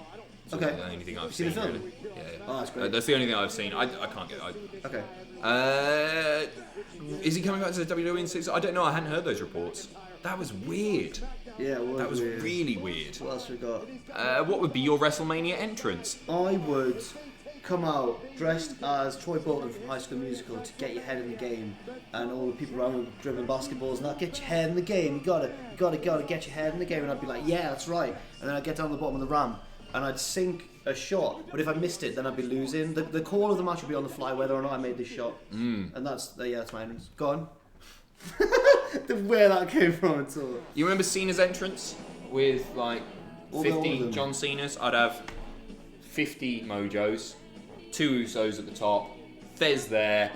That's Okay. the only thing I've Seen seen. the film? Really. Yeah. Oh, that's great. That's the only thing I've seen. I can't get... Okay. Is he coming back to the WWE in 6? I don't know. I hadn't heard those reports. That was weird. Yeah, it was That was weird. really weird. What else we got? What would be your WrestleMania entrance? I would come out dressed as Troy Bolton from High School Musical to get your head in the game, and all the people around me dribbling basketballs and that. Get your head in the game. You gotta get your head in the game. And I'd be like, yeah, that's right. And then I'd get down the bottom of the ramp and I'd sink a shot. But if I missed it, then I'd be losing. The call of the match would be on the fly whether or not I made this shot. And that's my entrance. Go on. Where that came from at all. You remember Cena's entrance with like All of 50 them. John Cena's? I'd have 50 Mojos, 2 Usos at the top, Fez there,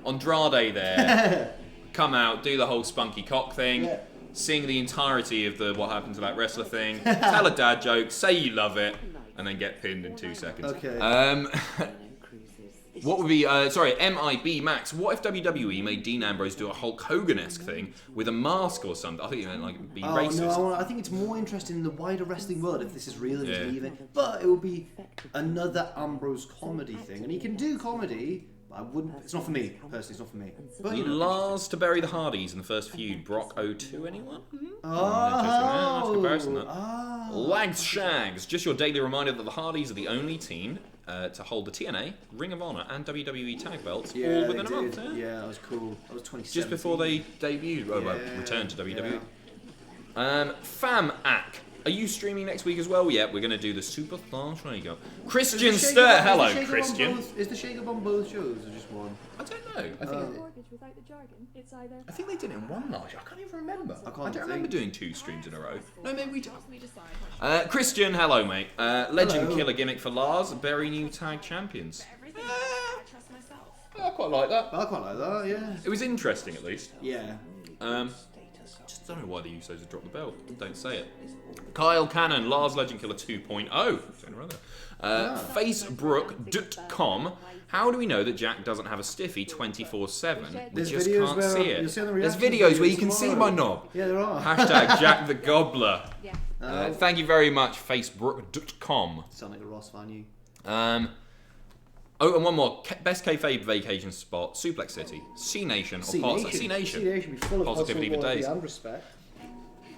Andrade there, come out, do the whole spunky cock thing, Yeah. sing the entirety of the What Happened to That Wrestler thing, tell a dad joke, say you love it, and then get pinned in 2 seconds. Okay. What would be, MIB Max, what if WWE made Dean Ambrose do a Hulk Hogan-esque thing with a mask or something? I think you meant like be racist. No, I think it's more interesting in the wider wrestling world if this is real and Yeah. just leave it. But it will be another Ambrose comedy thing. And he can do comedy, but I wouldn't. It's not for me, personally, it's not for me. But, you know, Lars to bury the Hardys in the first feud. Brock 02, anyone? Interesting. Oh, Nice comparison, that. oh. Lags Shags, just your daily reminder that the Hardys are the only team to hold the TNA, Ring of Honor, and WWE tag belts Yeah, all they within a month. did. Yeah, that was cool. That was 2017. Just before they debuted, returned to WWE. Fam Ack, are you streaming next week as well? Yeah, we're going to do the Superstar Shake-Up. Christian Sturt, hello, Christian. Is the shake-up on both shows or just one? I don't know. I think Without the jargon, it's either I think they did it in one last year. I can't even remember. I can't don't remember think. doing 2 streams in a row. No, maybe we did. we decide. Christian, hello, mate. Legend Hello. killer gimmick for Lars. Bury new tag champions. Everything I trust myself. I quite like that. I quite like that, yeah. It was interesting, at least. Yeah. Just don't know why the Usos have dropped the belt. Don't say it. Kyle Cannon, Lars Legend Killer 2.0. Saying it right there. Facebook.com. How do we know that Jack doesn't have a stiffy 24/7? We There's just videos can't where see it. you'll see on the There's reaction videos video where you can see my tomorrow. knob. Yeah, there are. Hashtag Jack the Gobbler. Yeah. Thank you very much, Facebook.com. Sound like a Ross fan, you. Oh, and one more. Best kayfabe vacation spot, Suplex City, C Nation, or C Nation. C Nation be full of Positivity for days. and respect.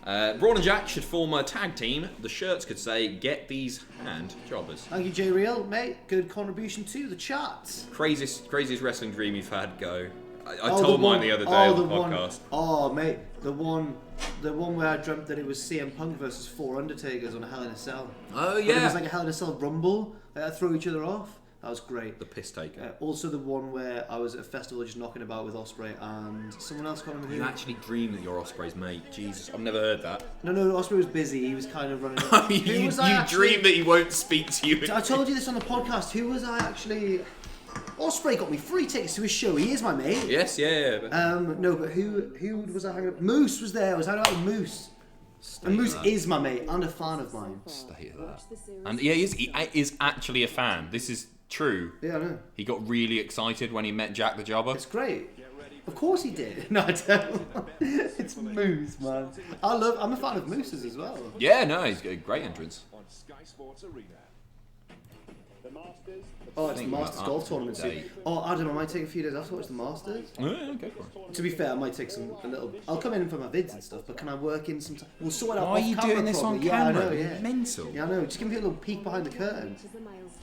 Braun and Jack should form a tag team. The shirts could say, "Get these hand jobbers." Thank you, J Real, mate. Good contribution to the chat. Craziest wrestling dream you've had. Go. I told mine the other day on the podcast. Oh, mate, the one where I dreamt that it was CM Punk versus 4 Undertakers on a Hell in a Cell. Oh, But yeah. it was like a Hell in a Cell rumble. They throw each other off. That was great. The piss taker. Also the one where I was at a festival just knocking about with Ospreay and someone else got him. You actually dream that you're Ospreay's mate. Jesus, I've never heard that. No, Ospreay was busy. He was kind of running. you dream that he won't speak to you. I told you this on the podcast. Who was I actually? Ospreay got me free tickets to his show. He is my mate. Yes, yeah. No, but who was I hanging out? Moose was there. I was hanging out with Moose. And Moose is my mate and a fan of mine. State of that. And yeah, he is actually a fan. This is true. Yeah, I know. He got really excited when he met Jack the Jobber. It's great. Of course he did. No, I don't. It's Moose, man. I'm a fan of Moose's as well. Yeah, no, he's got a great entrance. On Sky Sports Arena. The Masters. Oh, it's the Masters golf tournament soon. date. Oh, Adam, I might take a few days off to watch the Masters. Yeah, okay, fine. To be fair, I might take a little. I'll come in for my vids and stuff, but can I work in some time? We'll sort it out. Why are off you camera doing this on probably. camera? Yeah, I know, yeah. Mental. Yeah, I know. Just give me a little peek behind the curtain,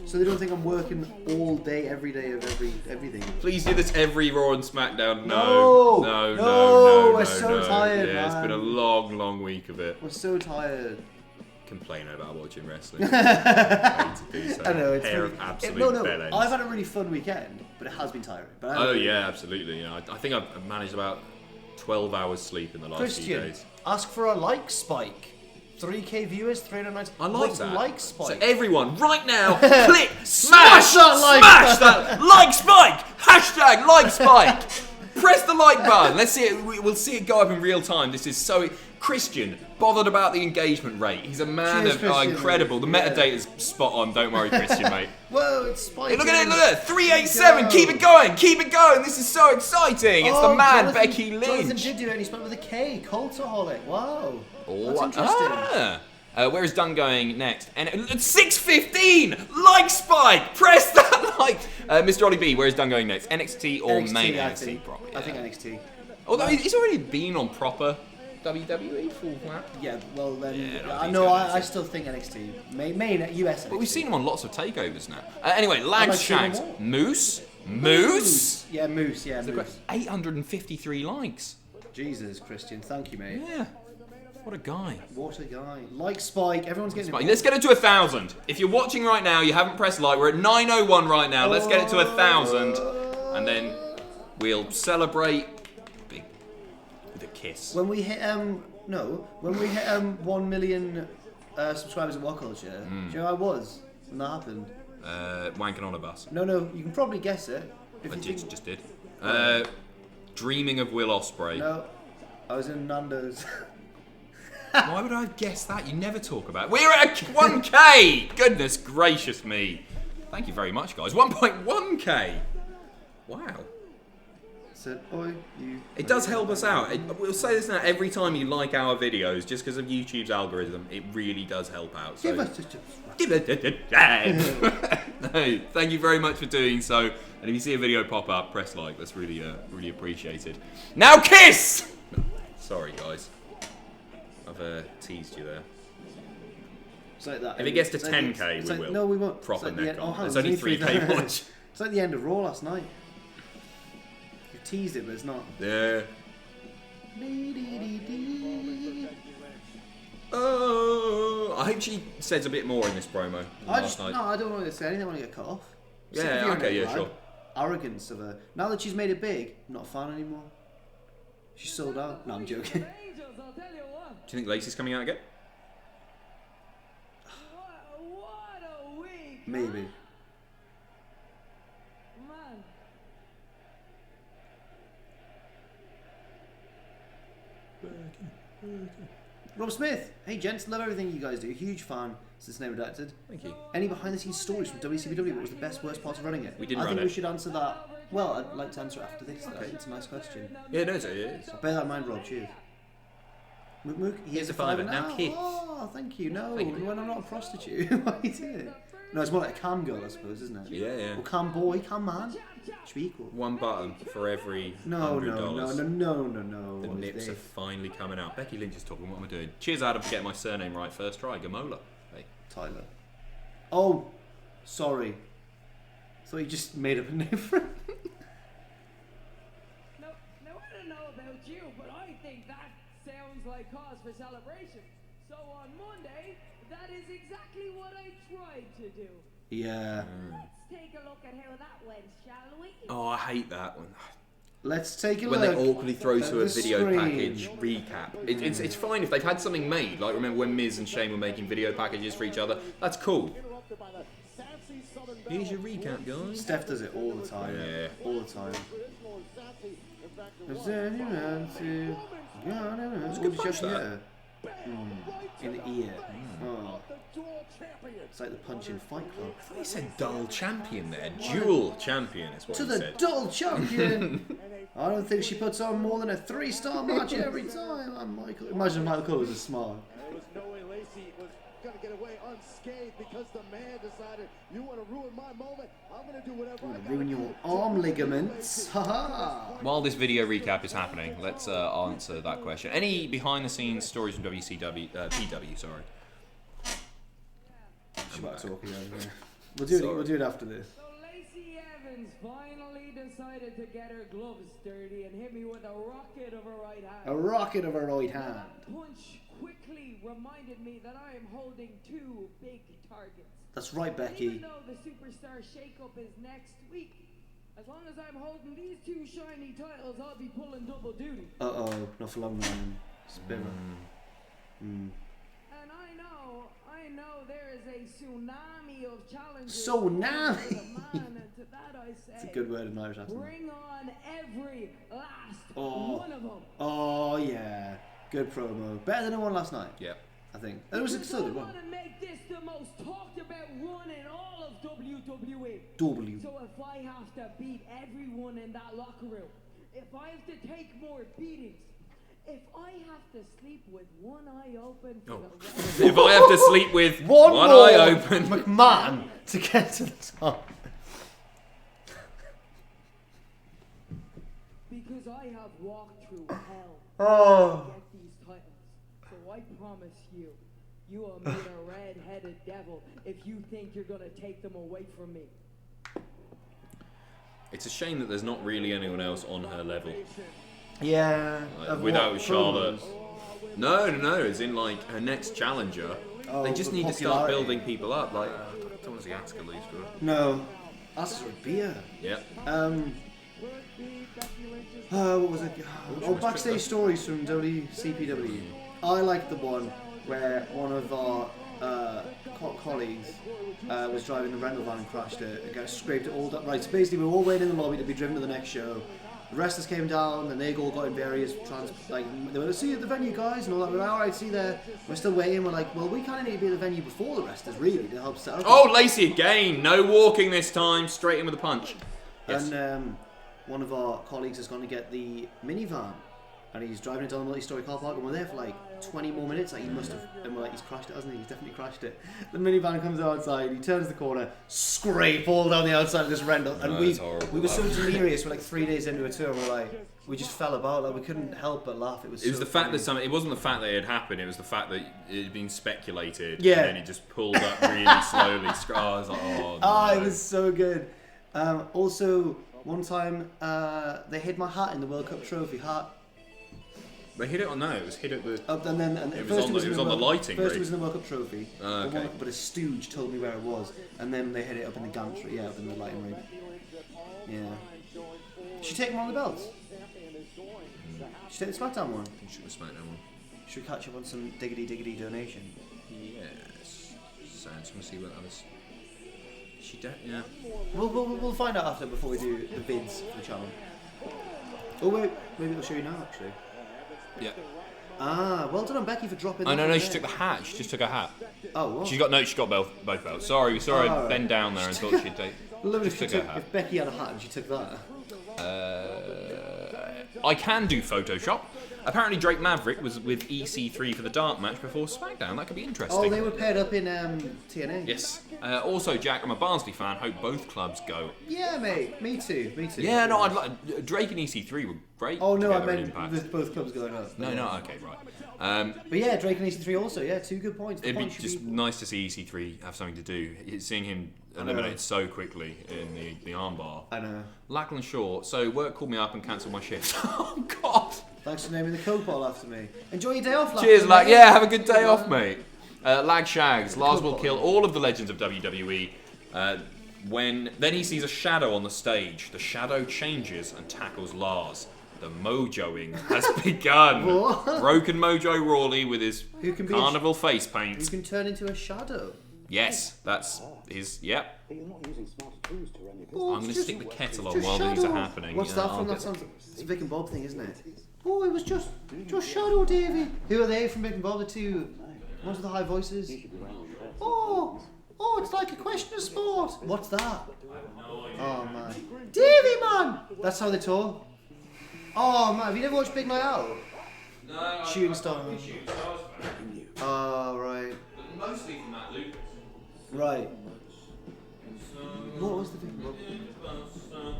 so they don't think I'm working all day, every day of everything. Please do this every Raw and SmackDown. No, No. We're so tired, Yeah, man. it's been a long week of it. We're so tired. Complaining about watching wrestling. I know, it's hair really- of absolute No, bell ends. I've had a really fun weekend, but it has been tiring. But Oh yeah, absolutely. Yeah, I think I've managed about 12 hours sleep in the last few Christian, days. ask for a like spike. 3K viewers, 390. I like What's that. Like spike. So everyone, right now, click, smash that like that like spike. Hashtag like spike. Press the like button. Let's see it. We'll see it go up in real time. This is so. Christian, bothered about the engagement rate. He's a man Cheers, of Christian, incredible. The mate. metadata's spot on. Don't worry, Christian, mate. Whoa, it's spike. Hey, look at it, look at it. 387. Keep it going. Keep it going. This is so exciting. It's the man, Becky Lynch. Jonathan did do it and he spelled with a K. Cultaholic. Wow. Oh, That's interesting. Where is Dunn going next? And 6:15. Like spike. Press that like. Mr. Ollie B, where is Dunn going next? NXT or NXT, main I NXT? think. Probably. I think NXT. Although he's already been on proper WWE full flat. Yeah, well then. Yeah, I know. I still think NXT. Main US NXT. But we've seen him on lots of takeovers now. Anyway, Lags I've seen them Shags. all. Moose. Yeah, Moose. Yeah, They've got Moose. 853 likes. Jesus, Christian. Thank you, mate. Yeah. What a guy. What a guy. Like Spike. Everyone's getting Spike. Let's get it to 1,000. If you're watching right now, you haven't pressed like. We're at 901 right now. Let's get it to 1,000, and then we'll celebrate big with a kiss. When we hit when we hit 1 million subscribers at What Culture, do you know who I was when that happened? Wanking on a bus. No, you can probably guess it. If I you just, think- just did. Dreaming of Will Ospreay. No, I was in Nando's. Why would I have guessed that? You never talk about it. We're at 1K! Goodness gracious me. Thank you very much, guys. 1.1K. Wow. Said, oi, you. It does help us out. We'll say this now every time you like our videos, just because of YouTube's algorithm, it really does help out. So. Give us just. No, thank you very much for doing so. And if you see a video pop up, press like. That's really, really appreciated. Now kiss! Sorry, guys. I've teased you there. It's like that. If it gets to It's like 10K, it's we like- will. No, we won't. Proper It's like neck the- on. hang There's on, only it's only 3K three- watch. It's like the end of Raw last night. You teased it, but it's not. Yeah. Oh, I hope she says a bit more in this promo than last night. No, I don't want to say anything. I want to get cut off. Yeah, Sick of hearing okay, that yeah, sure. Arrogance of her. Now that she's made it big, I'm not a fan anymore. She's sold out. No, I'm joking. Do you think Lacey's coming out again? Maybe. Rob Smith. Hey gents, love everything you guys do. Huge fan. Since name redacted. Thank you. Any behind the scenes stories from WCW? What was the best, worst part of running it? We didn't I run think it. we should answer that. Well, I'd like to answer it after this. Though. It's a nice question. Yeah, no, it is. Bear that in mind, Rob. Cheers. Mook Mook, Here's a fiver. Now kiss. Oh, thank you. No, Thank you. when I'm not a prostitute. Why are you doing it? No, it's more like a cam girl, I suppose, isn't it? Yeah, yeah. Or cam boy, cam man. Should be equal. One button for every No. $100. The What is nips this? are finally coming out. Becky Lynch is talking. What am I doing? Cheers, Adam, for getting my surname right first try. Gamola. Hey. Tyler. Oh, sorry. Thought you just made up a name for it. like cause for celebration. So on Monday, that is exactly what I tried to do. Yeah. Let's take a look at how that went, shall we? Oh, I hate that one. Let's take a When look. they awkwardly throw at to a the video screen. package recap. It's fine if they've had something made. Like, remember when Miz and Shane were making video packages for each other? That's cool. Here's your recap, guys. Steph does it all the time. Yeah. All the time. It's a good punch, that. In the ear. Oh. It's like the punch in Fight Club. I thought he said dull champion there. Dual champion is what To he the said. dull champion! I don't think she puts on more than a 3-star match every time. I'm Michael. Imagine Michael Cole was a smile. There was no way Lacey was going to get away unscathed because the man decided, you want to ruin my moment, I'm going to do whatever I gotta Ruin your arm ligaments. Haha. While this video recap is happening, let's answer that question. Any behind-the-scenes stories from WCW, PW, sorry. I'm about to talk again. We'll do it after this. So Lacey Evans finally decided to get her gloves dirty and hit me with a rocket of her right hand. A rocket of a right hand. That punch quickly reminded me that I am holding 2 big targets. That's right, And Becky. even though the Superstar Shake-Up is next week, as long as I'm holding these 2 shiny titles, I'll be pulling double duty. Uh-oh, not for long, man. Spinner. And I know there is a tsunami of challenges. Tsunami? And to that I say, It's a good word in Irish accent. bring on every last Oh. one of them. Oh, yeah. Good promo. Better than the one last night, Yeah. I think. It was still a good I one. want to make this the most talked about run in all of WWE. W. So if I have to beat everyone in that locker room, if I have to take more beatings, if I have to sleep with one eye open for the rest If I have to sleep with One one more eye open. McMahon to get to the top. because I have walked through hell Oh. to get these titles. So I promise you, you will meet a red-headed devil if you think you're gonna take them away from me. It's a shame that there's not really anyone else on her level. Yeah. Like, of without what? Charlotte. Promos? No. As in, like, her next challenger. Oh, they just the need to start popularity. building people up. Like, I don't want to see Asuka lose to her. No. That's for beer. Yep. What was it? Oh, backstage stories from WCPW. I like the one where one of our colleagues was driving the rental van and crashed it and got scraped it all up. Right, so basically we were all waiting in the lobby to be driven to the next show. The wrestlers came down and they all got in various they were see you at the venue, guys, and all that. We're like, alright, see you there. We're still waiting. We're like, well, we kind of need to be at the venue before the wrestlers, really, to help set up. Oh, Lacey again. No walking this time. Straight in with a punch. Yes. And one of our colleagues is going to get the minivan, and he's driving it down the multi-story car park, and we're there for like 20 more minutes. Like, he must have, and we're like, he's crashed it, hasn't he? He's definitely crashed it. The minivan comes outside, he turns the corner, scrape all down the outside of this rental, and No, it's horrible. we were so delirious. We're like 3 days into a tour, we're like, we just fell about, like we couldn't help but laugh. It was It was so the fact funny. that something. It wasn't the fact that it had happened. It was the fact that it had been speculated. Yeah. And then it just pulled up really slowly. I was like, oh. Ah, no. it was so good. Also, one time they hid my hat in the World Cup trophy hat. They hit it on no. It was hit at the. And then It was first on it was the- in it was on the lighting First rig. it was in the World Cup trophy, Okay. but a stooge told me where it was, and then they hid it up in the gantry, yeah, up in the lighting rig. Yeah. Should take one of the belts. Should take the SmackDown one. Should have SmackDown one. Should we catch up on some diggity donation? Yes. So I'm just gonna see what others. Yeah. We'll find out after before we do the vids for the channel. Oh wait, maybe it'll show you now actually. Yeah. Ah, well done on Becky for dropping. Oh that no, in she there. took the hat. She just took a hat. Oh what? She got both belts. Sorry, Oh, I right. bent down there and thought she'd take. Lovely Just if, took her hat. if Becky had a hat and she took that. I can do Photoshop. Apparently Drake Maverick was with EC3 for the dark match before SmackDown. That could be interesting. Oh, they were paired up in TNA. Yes. Also, Jack, I'm a Barnsley fan. Hope both clubs go. Yeah, mate. Me too. Yeah, no, I'd like Drake and EC3 were great. Oh no, I together in meant Impact. with both clubs going up. No, okay, right. But yeah, Drake and EC3 also. Yeah, 2 good points. The It'd be point should just nice to see EC3 have something to do. Seeing him eliminated so quickly in the armbar. I know. Lackland Shaw. So work called me up and cancelled my shift. Oh God. Thanks for naming the Coke bottle after me. Enjoy your day off, Lag. Cheers, Lag. Yeah, have a good day off, mate. Lag Shags. Lars will Coke kill bottle. all of the legends of WWE. Then he sees a shadow on the stage. The shadow changes and tackles Lars. The mojoing has begun. What? Broken Mojo Rawley with his Who can be carnival face You paint. can turn into a shadow. Yes, that's his. Yep. You're not using smarter tools to run your business. Oh, I'm going to it's stick the just- kettle on just while these are shadow. happening. What's Yeah, that I'll from? That get- sounds. It's a Vic and Bob thing, isn't it? Oh, it was just Shadow, Davy. Who are they from Vic and Bob? The two ones with the high voices. Oh, it's like a question of sport. What's that? Oh man, Davy man. That's how they talk. Oh man, have you never watched Big Night Out? No, Shooting Star. Shooting Stars fan. Oh right, But mostly from Matt Lucas. right. What was the Vic and Bob?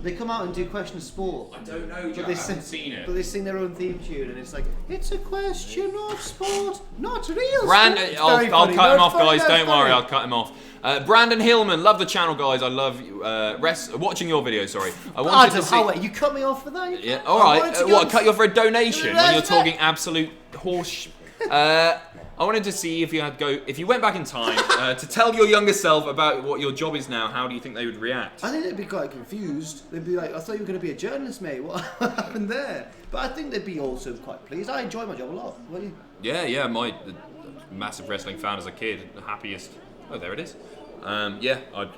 They come out and do question of sport. I don't know, Joe. I They haven't seen it. But they sing their own theme tune, and it's like, it's a question of sport, not real Brandon, sport. It's I'll very cut funny. him No, it's off, funny, guys. no, it's Don't worry, funny. I'll cut him off. Brandon Hillman, love the channel, guys. I love watching your videos. Sorry, I wanted to Adam see. Howard, you cut me off for that? Yeah, all right. wanted to go What? and Cut you off for a donation when you're That's talking absolute horse. I wanted to see if you went back in time to tell your younger self about what your job is now. How do you think they would react? I think they'd be quite confused. They'd be like, I thought you were going to be a journalist, mate. What happened there? But I think they'd be also quite pleased. I enjoy my job a lot. What do you? Yeah, my massive wrestling fan as a kid, the happiest. Oh, there it is. Yeah, I'd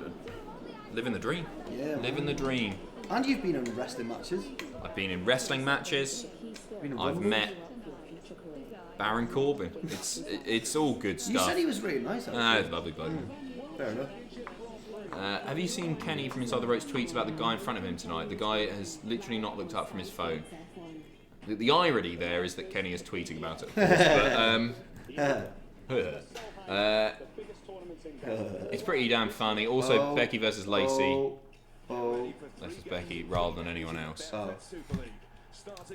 living the dream. Yeah, Living the dream. And you've been in wrestling matches. I've been in wrestling matches. Been in I've Rumble. met Baron Corbin. It's all good You stuff. said he was really nice. Ah, he's a lovely bloke. Fair enough. Have you seen Kenny from Inside the Ropes tweets about the guy in front of him tonight? The guy has literally not looked up from his phone. The irony there is that Kenny is tweeting about it. But, it's pretty damn funny. Also, Becky versus Lacey. This is Becky rather than anyone else.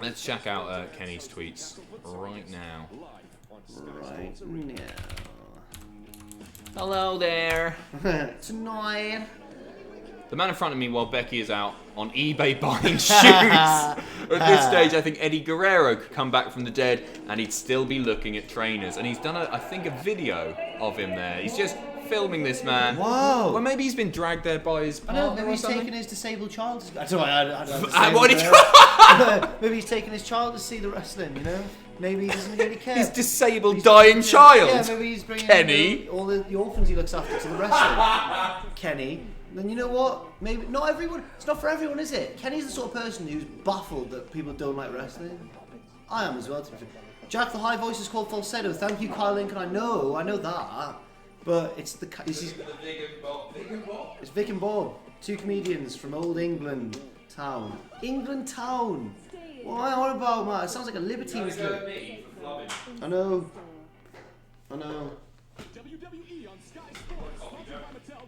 Let's check out Kenny's tweets right now. Right now. Hello there. Tonight. The man in front of me while Becky is out on eBay buying shoes. At this stage, I think Eddie Guerrero could come back from the dead and he'd still be looking at trainers. And he's done, I think, a video of him there. He's just filming this man. Whoa. Well, maybe he's been dragged there by his I know, partner maybe or he's something. taking his disabled child to I don't know, I don't What did you... maybe he's taking his child to see the wrestling, you know? Maybe he doesn't really care. His disabled, dying child. Yeah, maybe he's bringing Kenny. all the orphans he looks after to the wrestling. Kenny. Then you know what? Maybe not everyone. It's not for everyone, is it? Kenny's the sort of person who's baffled that people don't like wrestling. I am as well. To be fair. Jack, the high voice is called falsetto. Thank you, Kyle Lincoln. I know that. But it's the it's Vic and Bob, two comedians from old England town. England town. What about, man? It sounds like a libertine's look. I know. WWE on Sky Sports. sponsored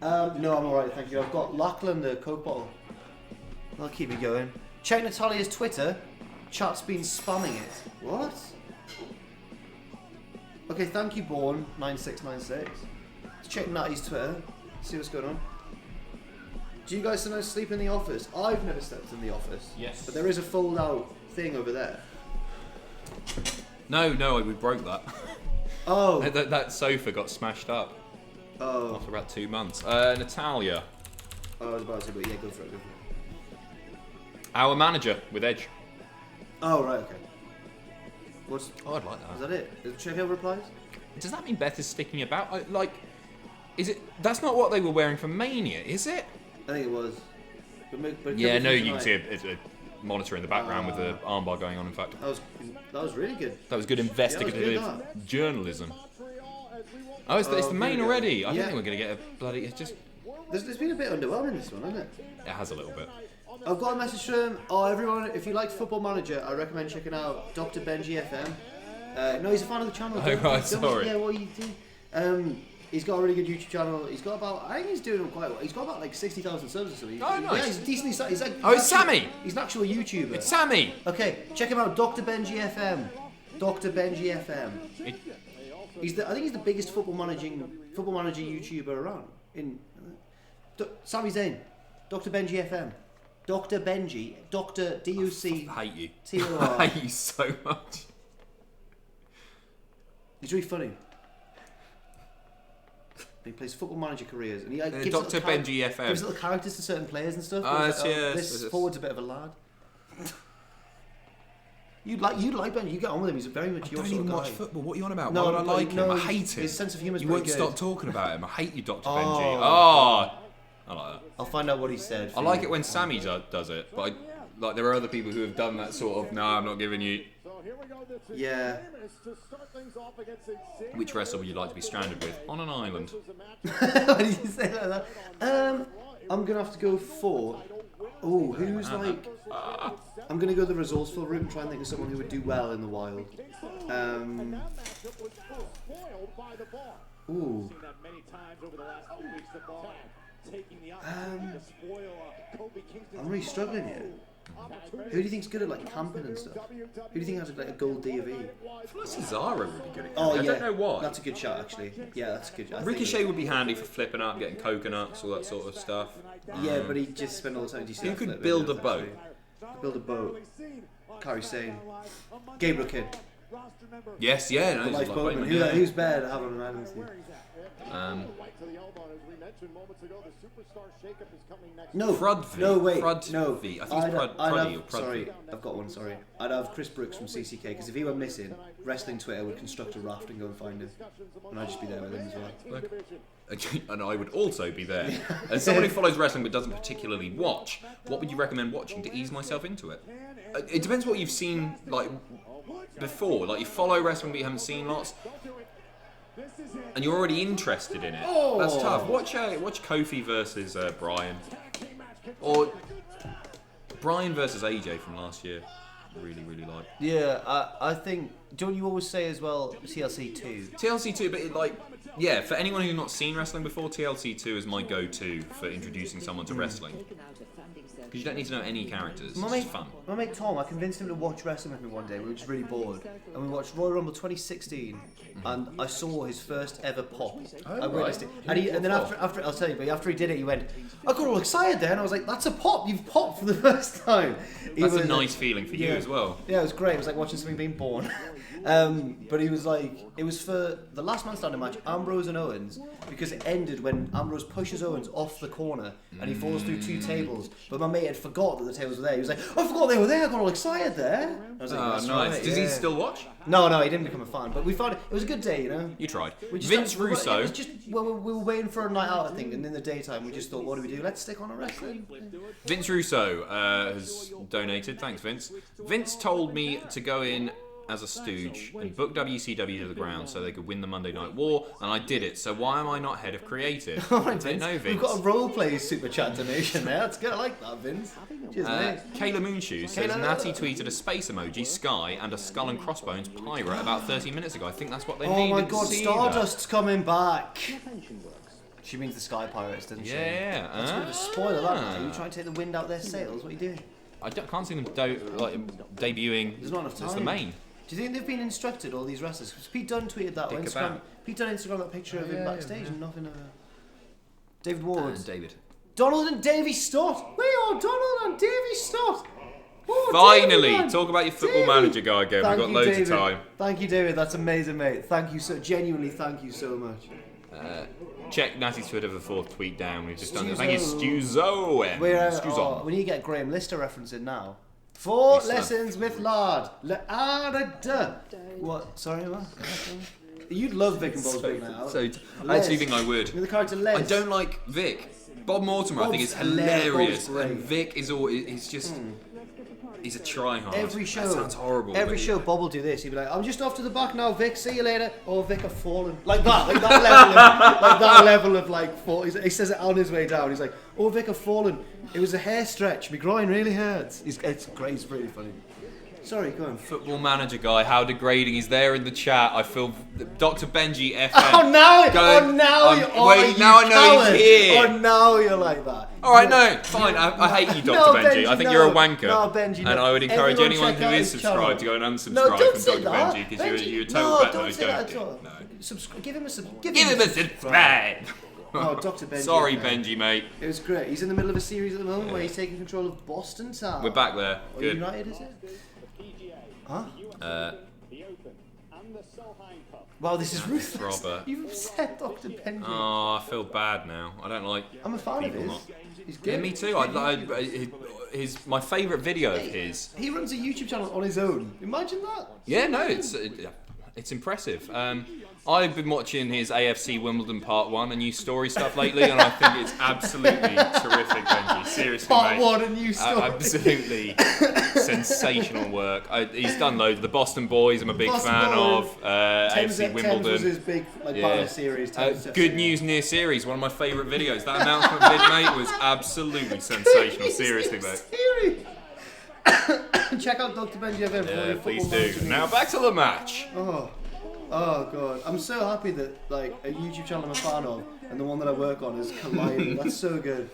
by Mattel. No, I'm alright, thank you. I've got Lachlan, the Coke bottle. That'll keep me going. Check Natalia's Twitter. Chat's been spamming it. What? Okay, thank you, Born9696. Let's check Natty's Twitter. See what's going on. Do you guys sometimes sleep in the office? I've never slept in the office. Yes. But there is a fold-out thing over there. No, we broke that. Oh. that sofa got smashed up Oh. after about 2 months. Natalia, I was about to say, but yeah, go for it. our manager with Edge. Oh, right, okay. Oh, I'd like Is that. that it? Check out replies? Does that mean Beth is sticking about? Is it? That's not what they were wearing for Mania, is it? I think it was. But it could Yeah, be no, from you can tonight. see a monitor in the background with the armbar going on. In fact, That was really good. that was good investigative that. journalism. Oh, it's the main here we go. already. I Yeah. think we're gonna get a bloody. It's just. There's been a bit underwhelming this one, hasn't it? It has a little bit. I've got a message from him. Oh, everyone, if you like Football Manager, I recommend checking out Dr. Benji FM. No, he's a fan of the channel. Oh, right, sorry. Yeah, what are you doing? He's got a really good YouTube channel. He's got about, I think he's doing quite well. He's got about like 60,000 subs or something. Oh, nice. Yeah, he's decently sized. Oh, it's Sammy. He's an actual YouTuber. It's Sammy. Okay, check him out, Dr. Benji FM. Dr. Benji FM. I think he's the biggest football manager YouTuber around. Sami Zayn, Dr. Benji FM. Dr. Benji, Dr. D-U-C. I hate you. T-O-R. I hate you so much. He's really funny. He plays football manager careers, and he gives Dr. Benji FM. gives little characters to certain players and stuff. This forward's a bit of a lad. You'd like Benji. You get on with him. He's very much your sort of guy. I don't even watch football. What are you on about? No, Why would I like him? I hate him. His sense of humour is You pretty won't good. stop talking about him. I hate you, Dr. Benji. Oh. Oh, I like that. I'll find out what he said. I like it when Sammy does it, but like there are other people who have done that sort of. No, I'm not giving you. Yeah. Which wrestler would you like to be stranded with on an island? Why did you say like that? I'm gonna have to go for. Oh, who's like? I'm gonna go the resourceful route and try and think of someone who would do well in the wild. Ooh. I'm really struggling here. Who do you think's good at like camping and stuff? Who do you think has like a gold D of E? I feel like Cesaro would be good at Oh camping. yeah, I don't know why. That's a good shot actually. Yeah, that's a good. Ricochet would be handy for flipping up, getting coconuts, all that sort of stuff. Yeah, but he just spent all the time. Who could build a boat? Build a boat. Kairi Sane. Gabriel Kidd. Yes, yeah. No, The he's life like boatman. boatman, Who's better to have on an island team? No, Prudvy. no, wait, Prudvy. no. I think it's Pruddy or Prudvy. Sorry, I've got one. Sorry, I'd have Chris Brooks from CCK because if he were missing, wrestling Twitter would construct a raft and go and find him, and I'd just be there with him as well. Okay, and I would also be there. As someone who follows wrestling but doesn't particularly watch, what would you recommend watching to ease myself into it? It depends what you've seen like before. Like you follow wrestling but you haven't seen lots, and you're already interested in it. Oh. That's tough. Watch Kofi versus Bryan, or Bryan versus AJ from last year. Really, really like. Yeah, I think. Don't you always say as well TLC 2? TLC 2, but yeah, for anyone who's not seen wrestling before, TLC 2 is my go-to for introducing someone to wrestling. Because you don't need to know any characters. It's just fun. My mate Tom, I convinced him to watch wrestling with me one day. We were just really bored, and we watched Royal Rumble 2016, and I saw his first ever pop. I witnessed it, and then after I'll tell you, but after he did it, he went, I got all excited there, and I was like, "That's a pop! You've popped for the first time." That's a nice feeling for you as well. Yeah, it was great. It was like watching something being born. But he was like, it was for the last man standing match, Ambrose and Owens, because it ended when Ambrose pushes Owens off the corner and he falls through 2 tables. But my mate had forgot that the tables were there. He was like, I forgot they were there. I got all excited there. I was like, oh, that's nice. right, Does he still watch? No, he didn't become a fan. But we found it was a good day, you know. You tried. Vince Russo. It was just we were waiting for a night out, I think, and in the daytime we just thought, what do we do? Let's stick on a wrestling. Vince Russo has donated. Thanks, Vince. Vince told me to go in as a stooge and book WCW to the ground so they could win the Monday Night War, and I did it. So why am I not head of creative? All right, I didn't know, Vince. We've got a roleplay super chat donation there. That's good. I like that, Vince. Cheers, mate. Kayla Moonshoes says Natty tweeted a space emoji, sky, and a skull and crossbones pirate about 30 minutes ago. I think that's what they needed. Oh my God, to see Stardust's coming back. She means the Sky Pirates, doesn't she? Yeah. That's a bit of a spoiler, that. Are you trying to take the wind out their sails? What are you doing? I can't see them debuting. There's not enough time. It's the main. Do you think they've been instructed, all these wrestlers? Because Pete Dunne tweeted that on Instagram. Pete Dunne Instagram that picture of him backstage and nothing of David Ward. And David. Donald and Davey Stott. We are Donald and Davey Stott. Oh, Finally, David, talk about your football manager guy again. We've got loads of time. Thank you, David. That's amazing, mate. Thank you so genuinely. Thank you so much. Check Natty's Twitter for the 4th tweet down. We've just done it. Thank you, Stuzo. We need to get a Graham Lister reference in now. 4 lessons with Lard. What? Sorry, what? You'd love Vic and Bob's Big Night Out. I actually think I would. With the character Les. I don't like Vic. Bob Mortimer, I think, is hilarious. And Vic is he's just... He's a tryhard. Every show. That sounds horrible. Every show, Bob will do this. He'll be like, I'm just off to the back now, Vic. See you later. Oh, Vic, I've fallen. Like that level of like fall. He says it on his way down. He's like, oh, Vic, I've fallen. It was a hair stretch. My groin really hurts. It's great. It's really funny. Sorry, go on. Football manager guy, how degrading. He's there in the chat. I feel Dr. Benji FM. Oh, now I know he's here. Oh, now you're like that. All right, no, fine. I hate you, Dr. Benji. I think you're a wanker. No, Benji, and I would encourage everyone anyone who is subscribed to go and unsubscribe don't from say Dr. that. Benji because you're a total don't say that at all. No. Give him a Give him a subscribe. Oh, Dr. Benji. Sorry, man. Benji, mate. It was great. He's in the middle of a series at the moment where he's taking control of Boston Town. We're back there. Or Good. United, is it? Huh? Wow, this is ruthless. Robert. You've upset Dr. Benji. Oh, I feel bad now. I don't like. I'm a fan of people his. not- He's good. Yeah, me too. My favourite video of his. He runs a YouTube channel on his own. Imagine that. Yeah, no, it's impressive. I've been watching his AFC Wimbledon Part 1 and news story stuff lately, and I think it's absolutely terrific, Benji. Seriously, Part mate. 1 and news story. Absolutely sensational work. He's done loads. The Boston Boys, I'm a big Boston fan Boys. of. AFC Wimbledon. Thames was his big part of the series. Good News Near Series, one of my favourite videos. That announcement vid, mate, was absolutely sensational. Seriously, mate. Check out Dr. Benji FM. Yeah, please do. Now back to the match. Oh god, I'm so happy that like a YouTube channel I'm a fan of and the one that I work on is colliding. That's so good.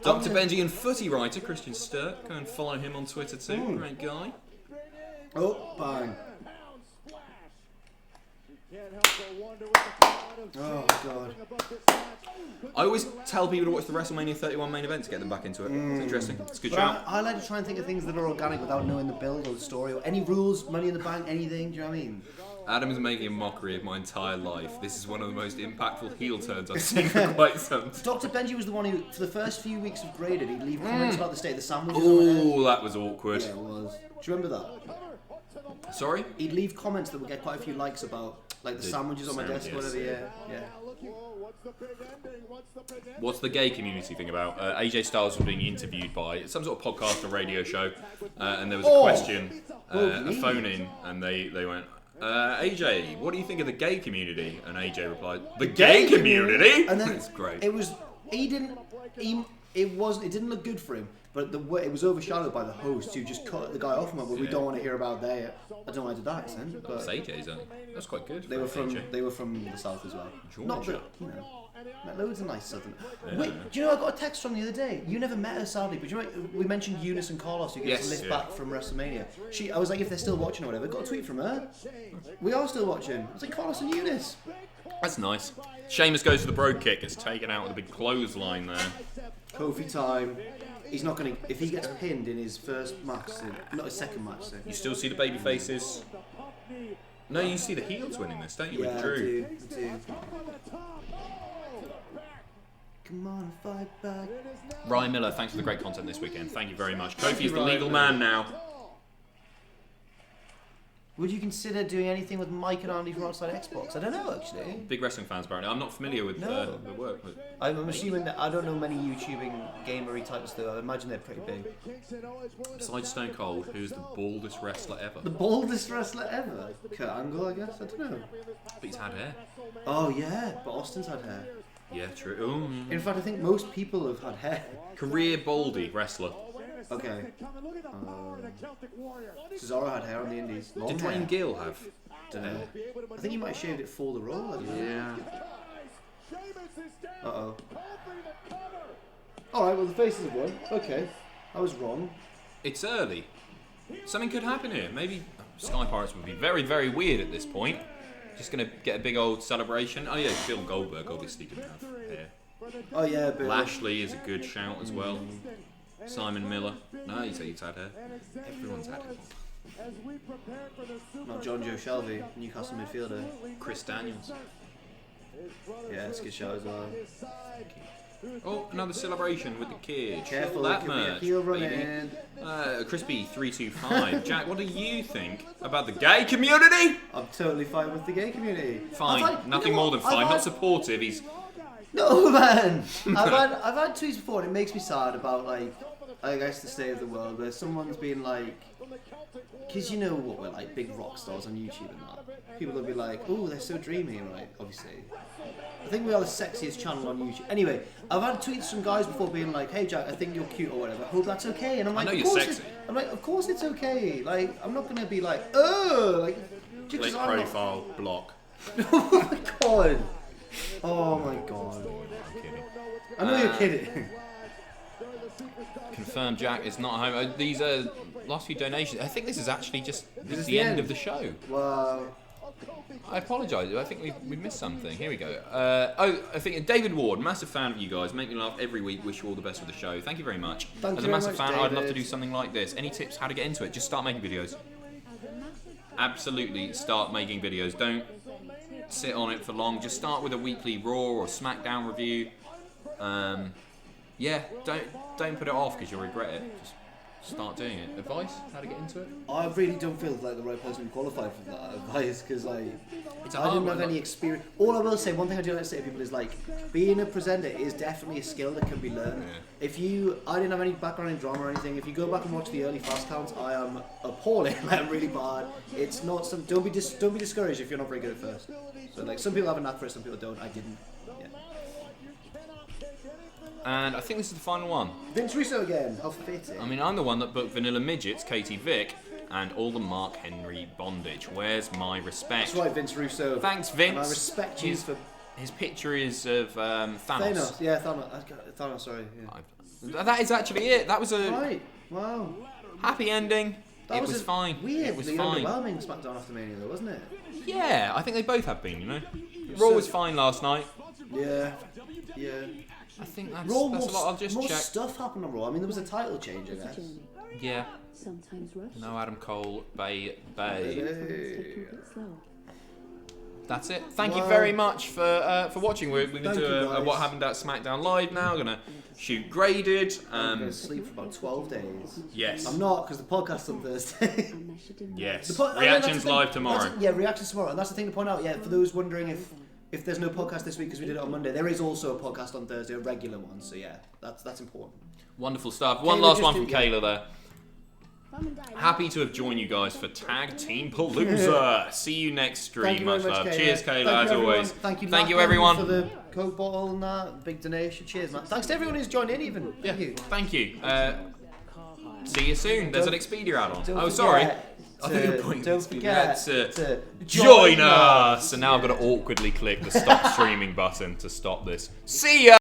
Dr. Benji and footy writer Christian Sturt. Go and follow him on Twitter too. Great guy. Oh, bang. Oh god. I always tell people to watch the WrestleMania 31 main event to get them back into it. It's interesting. It's a good But shout. I like to try and think of things that are organic without knowing the build or the story or any rules, Money in the Bank, anything. Do you know what I mean? Adam is making a mockery of my entire life. This is one of the most impactful heel turns I've seen for quite some time. Dr. Benji was the one who, for the first few weeks of Graded, he'd leave comments about the state of the sandwiches. on my head. Oh, that was awkward. Yeah, it was. Do you remember that? Sorry? He'd leave comments that would get quite a few likes about, like the sandwiches on my desk or whatever. Yeah. What's the gay community thing about? AJ Styles was being interviewed by some sort of podcast or radio show, and there was a question, a phone in, and they went, AJ, what do you think of the gay community? And AJ replied, the gay community? And then it's great. It didn't look good for him, but it was overshadowed by the host who just cut the guy off and went, well, we don't want to hear about their. I don't know why I did that accent, but It's AJ's, that's quite good. they were from AJ. the south as well. Georgia. Not that, met loads of nice southern. Wait, do you know I got a text from the other day? You never met her sadly, but do you know we mentioned Eunice and Carlos who gets a lift back from WrestleMania. I was like, if they're still watching or whatever, got a tweet from her. We are still watching. I was like, Carlos and Eunice. That's nice. Sheamus goes for the bro kick. It's taken out with a big clothesline there. Kofi time. He's not going to. If he gets pinned in his first match, not his second match, You still see the baby faces. No, you see the heels winning this, don't you? yeah, with Drew. I do. Come on, fight back. Ryan Miller, thanks for the great content this weekend. Thank you very much. Kofi is the legal man now. Would you consider doing anything with Mike and Andy from outside Xbox? I don't know, actually. Big wrestling fans, apparently. I'm not familiar with the work. But I'm assuming that I don't know many YouTubing gamery types though. I imagine they're pretty big. besides Stone Cold, who's the baldest wrestler ever? The baldest wrestler ever? Kurt Angle, I guess. I don't know. But he's had hair. Oh yeah, but Austin's had hair. Yeah, true. Ooh. In fact, I think most people have had hair. Career baldy wrestler. Okay. Cesaro had hair on the Indies. Long Did hair. Dwayne Gill have? Don't know. I think he might have shaved it for the role. I don't know. Yeah. Uh-oh. Alright, well the faces have won. Okay. I was wrong. It's early. Something could happen here. Maybe Sky Pirates would be very, very weird at this point. Just gonna get a big old celebration. Oh yeah, Bill Goldberg obviously didn't have hair. Oh yeah, but Lashley is a good shout as well. Simon Miller. No, he's had hair. Everyone's had hair. not John Joe Shelby, Newcastle midfielder. Chris Daniels. Yeah, it's a good show as well. Oh, another celebration with the kid. Careful, that it could be a merch, heel run baby. in. Crispy325. Jack, what do you think about the gay community? I'm totally fine with the gay community. Fine, nothing more than fine. Not supportive. He's No man, I've had tweets before and it makes me sad about like I guess the state of the world where someone's been like, because you know what we're like, big rock stars on YouTube and that. People will be like, oh they're so dreamy, right? Obviously, I think we are the sexiest channel on YouTube. Anyway, I've had tweets from guys before being like, hey Jack, I think you're cute or whatever. Hope that's okay. And I'm like, I know of you're course sexy. I'm like, of course it's okay. Like I'm not gonna be like, oh, like just 'cause Click I'm not- profile, block. Oh my god. Oh my god. I'm kidding. I know you're kidding. Confirmed Jack is not home. These last few donations. I think this is actually just This is the end of the show. Wow. I apologise. I think we missed something. Here we go. I think David Ward, massive fan of you guys. Make me laugh every week. Wish you all the best with the show. Thank you very much. Thank As you a very massive much, fan, I'd love to David. do something like this. Any tips how to get into it? Just start making videos. Absolutely, start making videos. Don't sit on it for long. Just start with a weekly Raw or SmackDown review. Yeah, don't put it off because you'll regret it. Just start doing it. Advice? How to get into it? I really don't feel like the right person to qualify for that advice because It's a I hard didn't one. have any experience. All I will say, one thing I do like to say to people is being a presenter is definitely a skill that can be learned. Yeah. I didn't have any background in drama or anything. If you go back and watch the early fast counts, I am appalling. I'm really bad. It's not some. Don't be discouraged if you're not very good at first. So some people have a knack for it, some people don't. I didn't. Yeah. And I think this is the final one. Vince Russo again. How fitting. I mean, I'm the one that booked Vanilla Midgets, Katie Vick, and all the Mark Henry bondage. Where's my respect? That's right, Vince Russo. Thanks, Vince. And I respect you for his picture is of Thanos. Thanos. Yeah, Thanos. Sorry. Yeah. That is actually it. That was a Right. Wow. happy ending. That It was fine. Weird. It was the fine. underwhelming SmackDown after Mania, though, wasn't it? Yeah, I think they both have been. You know, Raw was fine last night. Yeah. Yeah. I think that's Raw, a lot. I'll just more check. stuff happened on Raw. I mean, there was a title change, I guess. Yeah. Sometimes rush. No Adam Cole, Bay. Sometimes take it slow. That's it. Thank you Wow. very much for watching. We're going to Thank do you, a guys. What Happened at SmackDown Live now. We're going to shoot graded. I'm going to sleep for about 12 days. Yes. I'm not, because the podcast's on Thursday. Unless you didn't. Yes. I mean, that's Reactions the thing. live tomorrow. Yeah, reactions tomorrow. And that's the thing to point out. Yeah, for those wondering if there's no podcast this week because we did it on Monday, there is also a podcast on Thursday, a regular one. So yeah, that's important. Wonderful stuff. One Kayla last just one from did- yeah. Kayla there. Happy to have joined you guys for Tag Team Palooza. See you next stream. Thank you very Much much, love. Kayla. Cheers, Kayla, Thank as you, everyone. always. Thank you, Thank you, Malcolm, everyone. for the Coke bottle and that big donation. Cheers, man. Thanks to everyone who's joined in, even. Thank you. Thank you. See you soon. There's an Expedia ad on. Don't Oh, sorry. forget I think you're to- pointing don't to forget to to join us. And now I've got to awkwardly click the stop streaming button to stop this. See ya.